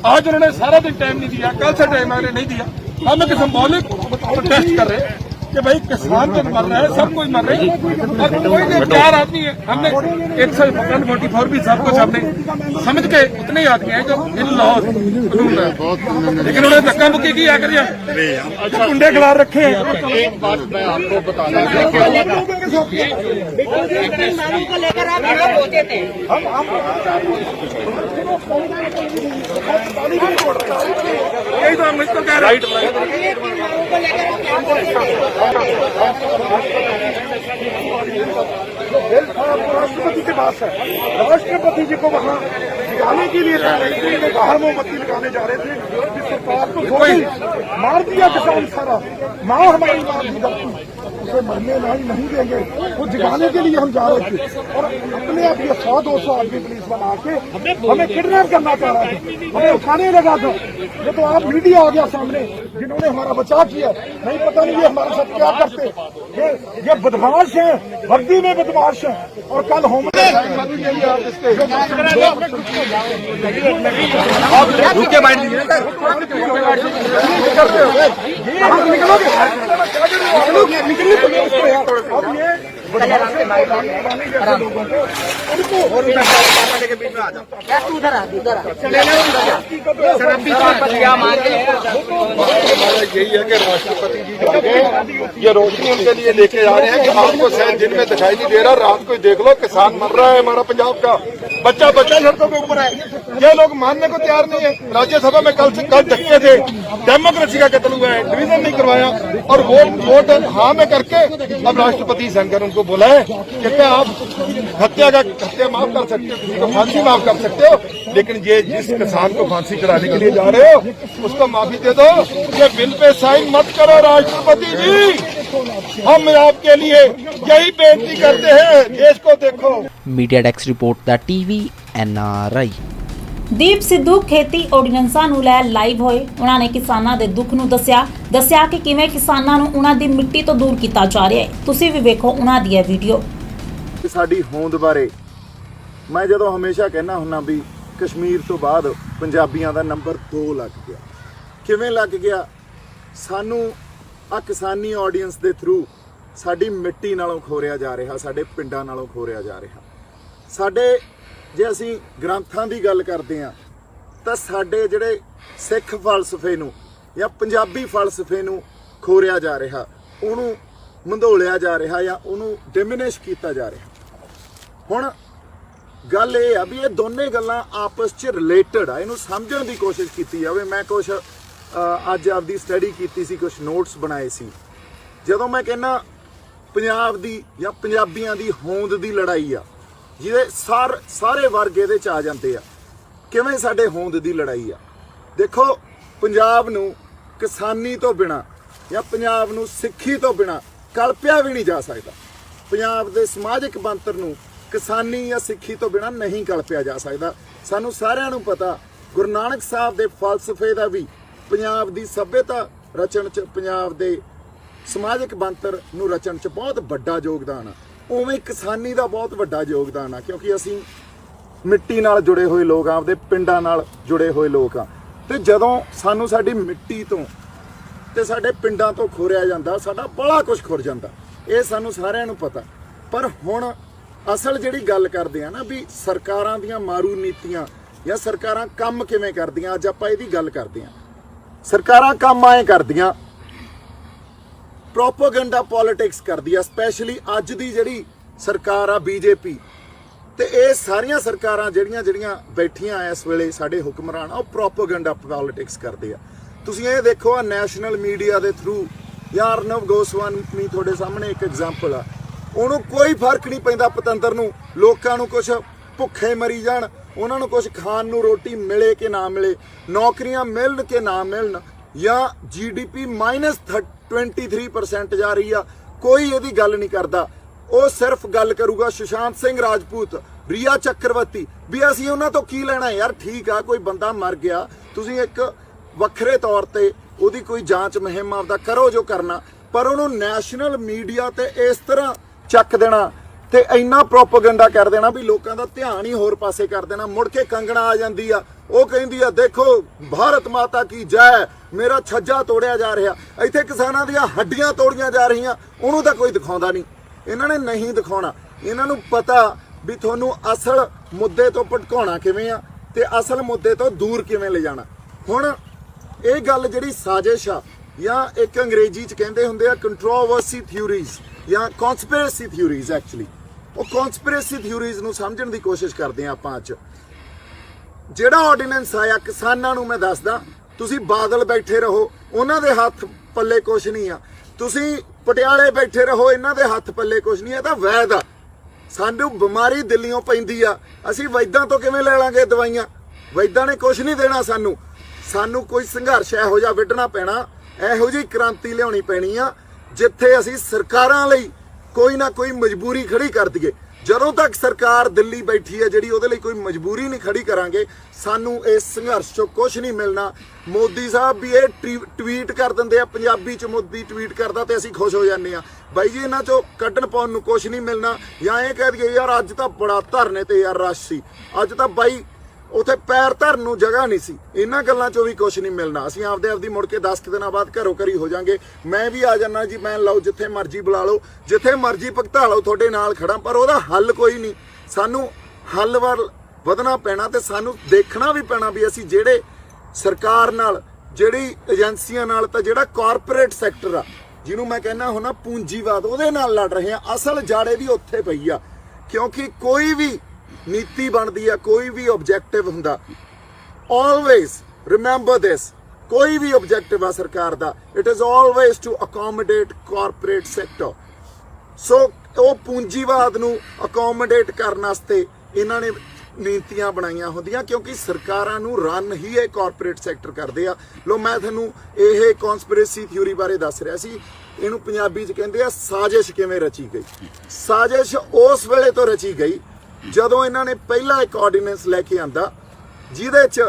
आज उन्होंने सारा दिन टाइम नहीं दिया, कल से टाइम मैंने नहीं दिया, हम एक सिंबॉलिक प्रोटेस्ट कर रहे हैं कि भाई किसान तो मर रहा है, सब कोई मर रहे हैं, और कोई नहीं 4 आदमी है, हमने 144 भी सब कुछ हमने समझ के उतने ही आदमी हैं जो इन लॉ कानून है, लेकिन उन्होंने धक्का मुक्की की आकर गुंडे खिला रखे हैं। एक बात मैं आपको बताना यही तो हम इसको कह रहे हैं। राष्ट्रपति के पास है, राष्ट्रपति जी को वहाँ जिगाने के लिए बाहर मोमबत्ती लगाने जा रहे थे कि सरकार को सो गई, मार दिया किसान सारा, माँ हमारी मार दी धरती, उसे मरने नहीं देंगे, वो जिगाने के लिए हम जा रहे थे। और अपने आप ये 100-200 आदमी पुलिस बना के हमें किडनैप करना चाह रहा था, हमें उठाने लगा था। ये तो आप मीडिया आ गया सामने जिन्होंने हमारा बचाव किया, नहीं पता नहीं ये हमारे साथ क्या करते। ये बदमाश है, वर्दी में बदमाश है। और कल होम यही है कि राष्ट्रपति जी ये रोशनी उनके लिए लेके आ रहे हैं कि आपको शायद दिन में दिखाई नहीं दे रहा, रात को देख लो, किसान मर रहा है हमारा पंजाब का, बच्चा सड़कों के ऊपर है। ये लोग मानने को तैयार नहीं है। राज्यसभा में कल धक्के थे, डेमोक्रेसी का कत्ल हुआ है, डिवीजन नहीं करवाया और वोट हाँ में करके अब राष्ट्रपति शंकर उनको बोला है कि क्या आप हत्या माफ कर सकते हो, किसी को फांसी माफ कर सकते हो, लेकिन ये जिस किसान को फांसी चढ़ाने के लिए जा रहे हो उसको माफी दे दो। ये बिल पे साइन मत करो राष्ट्रपति जी, हम आपके लिए यही बेनती करते हैं, देश को देखो। मीडिया डेस्क रिपोर्ट दा टीवी NRI। ਦੀਪ ਸਿੱਧੂ ਖੇਤੀ ਆਰਡੀਨੈਂਸਾਂ ਨੂੰ ਲੈ ਲਾਈਵ ਹੋਏ। ਉਹਨਾਂ ਨੇ ਕਿਸਾਨਾਂ ਦੇ ਦੁੱਖ ਨੂੰ ਦੱਸਿਆ ਕਿ ਕਿਵੇਂ ਕਿਸਾਨਾਂ ਨੂੰ ਉਹਨਾਂ ਦੀ ਮਿੱਟੀ ਤੋਂ ਦੂਰ ਕੀਤਾ ਜਾ ਰਿਹਾ ਹੈ। ਤੁਸੀਂ ਵੀ ਵੇਖੋ ਉਹਨਾਂ ਦੀ ਇਹ ਵੀਡੀਓ। ਸਾਡੀ ਹੋਂਦ ਬਾਰੇ ਮੈਂ ਜਦੋਂ ਹਮੇਸ਼ਾ ਕਹਿਣਾ ਹੁੰਨਾ ਵੀ ਕਸ਼ਮੀਰ ਤੋਂ ਬਾਅਦ ਪੰਜਾਬੀਆਂ ਦਾ ਨੰਬਰ 2 ਲੱਗ ਗਿਆ। ਕਿਵੇਂ ਲੱਗ ਗਿਆ? ਸਾਨੂੰ ਆ ਕਿਸਾਨੀ ਆਡੀਅנס ਦੇ ਥਰੂ ਸਾਡੀ ਮਿੱਟੀ ਨਾਲੋਂ ਖੋਰਿਆ ਜਾ ਰਿਹਾ, ਸਾਡੇ ਪਿੰਡਾਂ ਨਾਲੋਂ ਖੋਰਿਆ ਜਾ ਰਿਹਾ। ਸਾਡੇ ਜੇ ਅਸੀਂ ਗ੍ਰੰਥਾਂ ਦੀ ਗੱਲ ਕਰਦੇ ਹਾਂ ਤਾਂ ਸਾਡੇ ਜਿਹੜੇ ਸਿੱਖ ਫਲਸਫੇ ਨੂੰ ਜਾਂ ਪੰਜਾਬੀ ਫਲਸਫੇ ਨੂੰ ਖੋਰਿਆ ਜਾ ਰਿਹਾ, ਉਹਨੂੰ ਮੰਧੋਲਿਆ ਜਾ ਰਿਹਾ ਜਾਂ ਉਹਨੂੰ ਡਿਮਿਨਿਸ਼ ਕੀਤਾ ਜਾ ਰਿਹਾ। ਹੁਣ ਗੱਲ ਇਹ ਆ ਵੀ ਇਹ ਦੋਨੇ ਗੱਲਾਂ ਆਪਸ 'ਚ ਰਿਲੇਟਡ ਆ, ਇਹਨੂੰ ਸਮਝਣ ਦੀ ਕੋਸ਼ਿਸ਼ ਕੀਤੀ ਜਾਵੇ। ਮੈਂ ਕੁਛ ਅੱਜ ਆਪਦੀ ਸਟੱਡੀ ਕੀਤੀ ਸੀ, ਕੁਛ ਨੋਟਸ ਬਣਾਏ ਸੀ। ਜਦੋਂ ਮੈਂ ਕਹਿੰਦਾ ਪੰਜਾਬ ਦੀ ਜਾਂ ਪੰਜਾਬੀਆਂ ਦੀ ਹੋਂਦ ਦੀ ਲੜਾਈ ਆ, ਜਿਹਦੇ ਸਾਰੇ ਵਰਗ ਇਹਦੇ 'ਚ ਆ ਜਾਂਦੇ ਆ, ਕਿਵੇਂ ਸਾਡੇ ਹੋਂਦ ਦੀ ਲੜਾਈ ਆ। ਦੇਖੋ, ਪੰਜਾਬ ਨੂੰ ਕਿਸਾਨੀ ਤੋਂ ਬਿਨਾਂ ਜਾਂ ਪੰਜਾਬ ਨੂੰ ਸਿੱਖੀ ਤੋਂ ਬਿਨਾਂ ਕਲਪਿਆ ਵੀ ਨਹੀਂ ਜਾ ਸਕਦਾ। ਪੰਜਾਬ ਦੇ ਸਮਾਜਿਕ ਬਣਤਰ ਨੂੰ ਕਿਸਾਨੀ ਜਾਂ ਸਿੱਖੀ ਤੋਂ ਬਿਨਾਂ ਨਹੀਂ ਕਲਪਿਆ ਜਾ ਸਕਦਾ। ਸਾਨੂੰ ਸਾਰਿਆਂ ਨੂੰ ਪਤਾ, ਗੁਰੂ ਨਾਨਕ ਸਾਹਿਬ ਦੇ ਫਲਸਫੇ ਦਾ ਵੀ ਪੰਜਾਬ ਦੀ ਸੱਭਿਅਤਾ ਰਚਣ 'ਚ, ਪੰਜਾਬ ਦੇ ਸਮਾਜਿਕ ਬਣਤਰ ਨੂੰ ਰਚਣ 'ਚ ਬਹੁਤ ਵੱਡਾ ਯੋਗਦਾਨ ਆ। ਉਵੇਂ ਕਿਸਾਨੀ ਦਾ ਬਹੁਤ ਵੱਡਾ ਯੋਗਦਾਨ ਆ, ਕਿਉਂਕਿ ਅਸੀਂ ਮਿੱਟੀ ਨਾਲ ਜੁੜੇ ਹੋਏ ਲੋਕ ਆ, ਆਪਦੇ ਪਿੰਡਾਂ ਨਾਲ ਜੁੜੇ ਹੋਏ ਲੋਕ ਆ। ਤੇ ਜਦੋਂ ਸਾਨੂੰ ਸਾਡੀ ਮਿੱਟੀ ਤੋਂ ਤੇ ਸਾਡੇ ਪਿੰਡਾਂ ਤੋਂ ਖੋਰਿਆ ਜਾਂਦਾ, ਸਾਡਾ ਬੜਾ ਕੁਝ ਖੁਰ ਜਾਂਦਾ। ਇਹ ਸਾਨੂੰ ਸਾਰਿਆਂ ਨੂੰ ਪਤਾ। ਪਰ ਹੁਣ ਅਸਲ ਜਿਹੜੀ ਗੱਲ ਕਰਦੇ ਆ ਨਾ ਵੀ ਸਰਕਾਰਾਂ ਦੀਆਂ ਮਾਰੂ ਨੀਤੀਆਂ ਜਾਂ ਸਰਕਾਰਾਂ ਕੰਮ ਕਿਵੇਂ ਕਰਦੀਆਂ, ਅੱਜ ਆਪਾਂ ਇਹਦੀ ਗੱਲ ਕਰਦੇ ਆ। ਸਰਕਾਰਾਂ ਕੰਮ ਆਏ ਕਰਦੀਆਂ, ਪ੍ਰੋਪੇਗੈਂਡਾ ਪੋਲਿਟਿਕਸ ਕਰਦੀ ਆ। ਸਪੈਸ਼ਲੀ ਅੱਜ ਦੀ ਜਿਹੜੀ ਸਰਕਾਰ ਆ BJP, ਤੇ ਇਹ ਸਾਰੀਆਂ ਸਰਕਾਰਾਂ ਜਿਹੜੀਆਂ ਬੈਠੀਆਂ ਇਸ ਵੇਲੇ ਸਾਡੇ ਹੁਕਮਰਾਨ, ਉਹ ਪ੍ਰੋਪੇਗੈਂਡਾ ਪੋਲਿਟਿਕਸ ਕਰਦੇ ਆ। ਤੁਸੀਂ ਇਹ ਦੇਖੋ, ਆ ਨੈਸ਼ਨਲ ਮੀਡੀਆ ਦੇ ਥਰੂ ਯਾਰ ਅਰਨਵ ਗੋਸਵਾਮੀ ਤੁਹਾਡੇ ਸਾਹਮਣੇ ਇੱਕ ਐਗਜ਼ਾਮਪਲ ਆ। ਉਹਨੂੰ ਕੋਈ ਫਰਕ ਨਹੀਂ ਪੈਂਦਾ ਪਤੰਦਰ ਨੂੰ, ਲੋਕਾਂ ਨੂੰ ਕੁਝ ਭੁੱਖੇ ਮਰੀ ਜਾਣ, ਉਹਨਾਂ ਨੂੰ ਕੁਝ ਖਾਣ ਨੂੰ ਰੋਟੀ ਮਿਲੇ ਕਿ ਨਾ ਮਿਲੇ, ਨੌਕਰੀਆਂ ਮਿਲਣ ਕਿ ਨਾ ਮਿਲਣ, ਜਾਂ GDP -23% ਜਾ ਰਹੀ ਆ, ਕੋਈ ਇਹਦੀ ਗੱਲ ਨਹੀਂ ਕਰਦਾ। ਉਹ ਸਿਰਫ ਗੱਲ ਕਰੂਗਾ ਸੁਸ਼ਾਂਤ ਸਿੰਘ ਰਾਜਪੂਤ, ਰੀਆ ਚੱਕਰਵਰਤੀ, ਵੀ ਅਸੀਂ ਉਹਨਾਂ ਤੋਂ ਕੀ ਲੈਣਾ ਯਾਰ। ਠੀਕ ਆ, ਕੋਈ ਬੰਦਾ ਮਰ ਗਿਆ, ਤੁਸੀਂ ਇੱਕ ਵੱਖਰੇ ਤੌਰ ਤੇ ਉਹਦੀ ਕੋਈ ਜਾਂਚ ਮੁਹਿੰਮ ਆਪਦਾ ਕਰੋ ਜੋ ਕਰਨਾ, ਪਰ ਉਹਨੂੰ ਨੈਸ਼ਨਲ ਮੀਡੀਆ ਤੇ ਇਸ ਤਰ੍ਹਾਂ ਚੱਕ ਦੇਣਾ ਤੇ ਇੰਨਾ ਪ੍ਰੋਪੇਗੈਂਡਾ ਕਰ ਦੇਣਾ ਵੀ ਲੋਕਾਂ ਦਾ ਧਿਆਨ ਹੀ ਹੋਰ ਪਾਸੇ ਕਰ ਦੇਣਾ। ਮੁੜ ਕੇ ਕੰਗਣਾ ਆ ਜਾਂਦੀ ਆ, ਉਹ ਕਹਿੰਦੀ ਆ ਦੇਖੋ ਭਾਰਤ ਮਾਤਾ ਕੀ ਜੈ, ਮੇਰਾ ਛੱਜਾ ਤੋੜਿਆ ਜਾ ਰਿਹਾ। ਇੱਥੇ ਕਿਸਾਨਾਂ ਦੀਆਂ ਹੱਡੀਆਂ ਤੋੜੀਆਂ ਜਾ ਰਹੀਆਂ, ਉਹਨੂੰ ਤਾਂ ਕੋਈ ਦਿਖਾਉਂਦਾ ਨਹੀਂ। ਇਹਨਾਂ ਨੇ ਨਹੀਂ ਦਿਖਾਉਣਾ। ਇਹਨਾਂ ਨੂੰ ਪਤਾ ਵੀ ਤੁਹਾਨੂੰ ਅਸਲ ਮੁੱਦੇ ਤੋਂ ਭਟਕਾਉਣਾ ਕਿਵੇਂ ਆ ਤੇ ਅਸਲ ਮੁੱਦੇ ਤੋਂ ਦੂਰ ਕਿਵੇਂ ਲੈ ਜਾਣਾ। ਹੁਣ ਇਹ ਗੱਲ ਜਿਹੜੀ ਸਾਜ਼ਿਸ਼ ਆ, ਜਾਂ ਇੱਕ ਅੰਗਰੇਜ਼ੀ 'ਚ ਕਹਿੰਦੇ ਹੁੰਦੇ ਆ ਕੰਟਰੋਵਰਸੀ ਥਿਊਰੀਜ਼ ਜਾਂ ਕਨਸਪੀਰੇਸੀ ਥਿਊਰੀਜ਼, ਐਕਚੁਅਲੀ ਉਹ ਕਨਸਪੀਰੇਸੀ ਥਿਊਰੀਜ਼ ਨੂੰ ਸਮਝਣ ਦੀ ਕੋਸ਼ਿਸ਼ ਕਰਦੇ ਆ ਆਪਾਂ ਅੱਜ। ਜਿਹੜਾ ਆਰਡੀਨੈਂਸ ਆਇਆ ਕਿਸਾਨਾਂ ਨੂੰ, ਮੈਂ ਦੱਸਦਾ, ਤੁਸੀਂ ਬਾਦਲ ਬੈਠੇ ਰਹੋ, ਉਹਨਾਂ ਦੇ ਹੱਥ ਪੱਲੇ ਕੁਛ ਨਹੀਂ ਆ। ਤੁਸੀਂ ਪਟਿਆਲੇ ਬੈਠੇ ਰਹੋ, ਇਹਨਾਂ ਦੇ ਹੱਥ ਪੱਲੇ ਕੁਛ ਨਹੀਂ। ਇਹ ਤਾਂ ਵੈਦ ਆ, ਸਾਨੂੰ ਬਿਮਾਰੀ ਦਿੱਲੀੋਂ ਪੈਂਦੀ ਆ, ਅਸੀਂ ਵੈਦਾਂ ਤੋਂ ਕਿਵੇਂ ਲੈ ਲਾਂਗੇ ਦਵਾਈਆਂ? ਵੈਦਾਂ ਨੇ ਕੁਝ ਨਹੀਂ ਦੇਣਾ ਸਾਨੂੰ ਕੋਈ ਸੰਘਰਸ਼ ਇਹੋ ਜਿਹਾ ਵਿੱਢਣਾ ਪੈਣਾ, ਇਹੋ ਜਿਹੀ ਕ੍ਰਾਂਤੀ ਲਿਆਉਣੀ ਪੈਣੀ ਆ ਜਿੱਥੇ ਅਸੀਂ ਸਰਕਾਰਾਂ ਲਈ ਕੋਈ ਨਾ ਕੋਈ ਮਜਬੂਰੀ ਖੜੀ ਕਰ ਦਈਏ। ਜਦੋਂ ਤੱਕ ਸਰਕਾਰ ਦਿੱਲੀ ਬੈਠੀ ਹੈ ਜਿਹੜੀ, ਉਹਦੇ ਲਈ ਕੋਈ ਮਜਬੂਰੀ ਨਹੀਂ ਖੜੀ ਕਰਾਂਗੇ, ਸਾਨੂੰ ਇਸ ਸੰਘਰਸ਼ 'ਚੋਂ ਕੁਝ ਨਹੀਂ ਮਿਲਣਾ। ਮੋਦੀ ਸਾਹਿਬ ਵੀ ਇਹ ਟਵੀਟ ਕਰ ਦਿੰਦੇ ਆ ਪੰਜਾਬੀ 'ਚ, ਮੋਦੀ ਟਵੀਟ ਕਰਦਾ ਤੇ ਅਸੀਂ ਖੁਸ਼ ਹੋ ਜਾਂਦੇ ਆ। ਬਾਈ ਜੀ ਇਹਨਾਂ 'ਚੋਂ ਕੱਢਣ ਪਾਉਣ ਨੂੰ ਕੁਝ ਨਹੀਂ ਮਿਲਣਾ। ਜਾਂ ਇਹ ਕਹਿ ਦਈਏ ਯਾਰ ਅੱਜ ਤਾਂ ਬੜਾ ਧਰਨੇ ਤੇ ਯਾਰ ਰਸ਼ ਸੀ, ਅੱਜ ਤਾਂ ਬਾਈ ਉੱਥੇ ਪੈਰ ਧਰਨ ਨੂੰ ਜਗ੍ਹਾ ਨਹੀਂ ਸੀ। ਇਹਨਾਂ ਗੱਲਾਂ 'ਚੋਂ ਵੀ ਕੁਝ ਨਹੀਂ ਮਿਲਣਾ। ਅਸੀਂ ਆਪਦੀ ਮੁੜ ਕੇ 10 ਦਿਨਾਂ ਬਾਅਦ ਘਰੋਂ ਘਰੀ ਹੋ ਜਾਾਂਗੇ। ਮੈਂ ਵੀ ਆ ਜਾਣਾ ਜੀ, ਮੈਂ ਲਓ ਜਿੱਥੇ ਮਰਜ਼ੀ ਬੁਲਾ ਲਓ, ਜਿੱਥੇ ਮਰਜ਼ੀ ਭੁਗਤਾ ਲਓ, ਤੁਹਾਡੇ ਨਾਲ ਖੜਾ। ਪਰ ਉਹਦਾ ਹੱਲ ਕੋਈ ਨਹੀਂ। ਸਾਨੂੰ ਹੱਲ ਵੱਲ ਵਧਣਾ ਪੈਣਾ ਤੇ ਸਾਨੂੰ ਦੇਖਣਾ ਵੀ ਪੈਣਾ ਵੀ ਅਸੀਂ ਜਿਹੜੇ ਸਰਕਾਰ ਨਾਲ, ਜਿਹੜੀ ਏਜੰਸੀਆਂ ਨਾਲ, ਤਾਂ ਜਿਹੜਾ ਕਾਰਪੋਰੇਟ ਸੈਕਟਰ ਆ ਜਿਹਨੂੰ ਮੈਂ ਕਹਿੰਦਾ ਹੁੰਦਾ ਪੂੰਜੀਵਾਦ, ਉਹਦੇ ਨਾਲ ਲੜ ਰਹੇ ਆ। ਅਸਲ ਜਾੜੇ ਦੀ ਉੱਥੇ ਪਈ ਆ, ਕਿਉਂਕਿ ਕੋਈ ਵੀ ਨੀਤੀ ਬਣਦੀ ਆ, ਕੋਈ ਵੀ ਆਬਜੈਕਟਿਵ ਹੁੰਦਾ, ਆਲਵੇਜ਼ ਰਿਮੈਂਬਰ ਦਿਸ, ਕੋਈ ਵੀ ਆਬਜੈਕਟਿਵ ਆ ਸਰਕਾਰ ਦਾ, it is always to accommodate corporate sector. So ਉਹ ਪੂੰਜੀਵਾਦ ਨੂੰ ਅਕੋਮੋਡੇਟ ਕਰਨ ਵਾਸਤੇ ਇਹਨਾਂ ਨੇ ਨੀਤੀਆਂ ਬਣਾਈਆਂ ਹੁੰਦੀਆਂ, ਕਿਉਂਕਿ ਸਰਕਾਰਾਂ ਨੂੰ ਰਨ ਹੀ ਇਹ ਕਾਰਪੋਰੇਟ ਸੈਕਟਰ ਕਰਦੇ ਆ। ਲੋ ਮੈਂ ਤੁਹਾਨੂੰ ਇਹ ਕਨਸਪੀਰੇਸੀ ਥਿਊਰੀ ਬਾਰੇ ਦੱਸ ਰਿਹਾ ਸੀ। ਇਹਨੂੰ ਪੰਜਾਬੀ 'ਚ ਕਹਿੰਦੇ ਆ ਸਾਜ਼ਿਸ਼ ਕਿਵੇਂ ਰਚੀ ਗਈ। ਸਾਜ਼ਿਸ਼ ਉਸ ਵੇਲੇ ਤੋਂ ਰਚੀ ਗਈ ਜਦੋਂ ਇਹਨਾਂ ਨੇ ਪਹਿਲਾ ਇੱਕ ਆਰਡੀਨੈਂਸ ਲੈ ਕੇ ਆਂਦਾ ਜਿਹਦੇ 'ਚ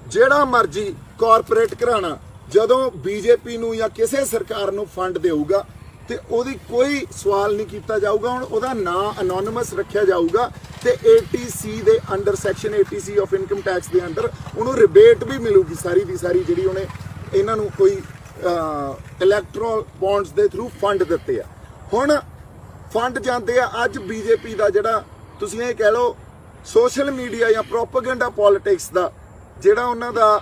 ਜਿਹੜਾ ਮਰਜ਼ੀ ਕਾਰਪੋਰੇਟ ਘਰਾਣਾ ਜਦੋਂ ਬੀਜੇਪੀ ਨੂੰ ਜਾਂ ਕਿਸੇ ਸਰਕਾਰ ਨੂੰ ਫੰਡ ਦੇਊਗਾ ਤੇ ਉਹਦੀ ਕੋਈ ਸਵਾਲ ਨਹੀਂ ਕੀਤਾ ਜਾਊਗਾ। ਹੁਣ ਉਹਦਾ ਨਾਂ ਅਨੋਨਿਮਸ ਰੱਖਿਆ ਜਾਊਗਾ ਤੇ ATC ਦੇ under, section ATC of income tax ਦੇ ਅੰਡਰ ਉਹਨੂੰ ਰਿਬੇਟ ਵੀ ਮਿਲੂਗੀ ਸਾਰੀ ਦੀ ਸਾਰੀ, ਜਿਹੜੀ ਉਹਨੇ ਇਹਨਾਂ ਨੂੰ ਕੋਈ ਇਲੈਕਟਰਲ ਬੌਂਡਸ ਦੇ ਥਰੂ ਫੰਡ ਦਿੱਤੇ ਆ। ਹੁਣ ਫੰਡ ਜਾਂਦੇ ਆ। ਅੱਜ ਬੀਜੇਪੀ ਦਾ ਜਿਹੜਾ ਤੁਸੀਂ ਇਹ ਕਹਿ ਲਓ ਸੋਸ਼ਲ ਮੀਡੀਆ ਜਾਂ ਪ੍ਰੋਪੇਗੈਂਡਾ ਪੋਲਿਟਿਕਸ ਦਾ ਜਿਹੜਾ ਉਹਨਾਂ ਦਾ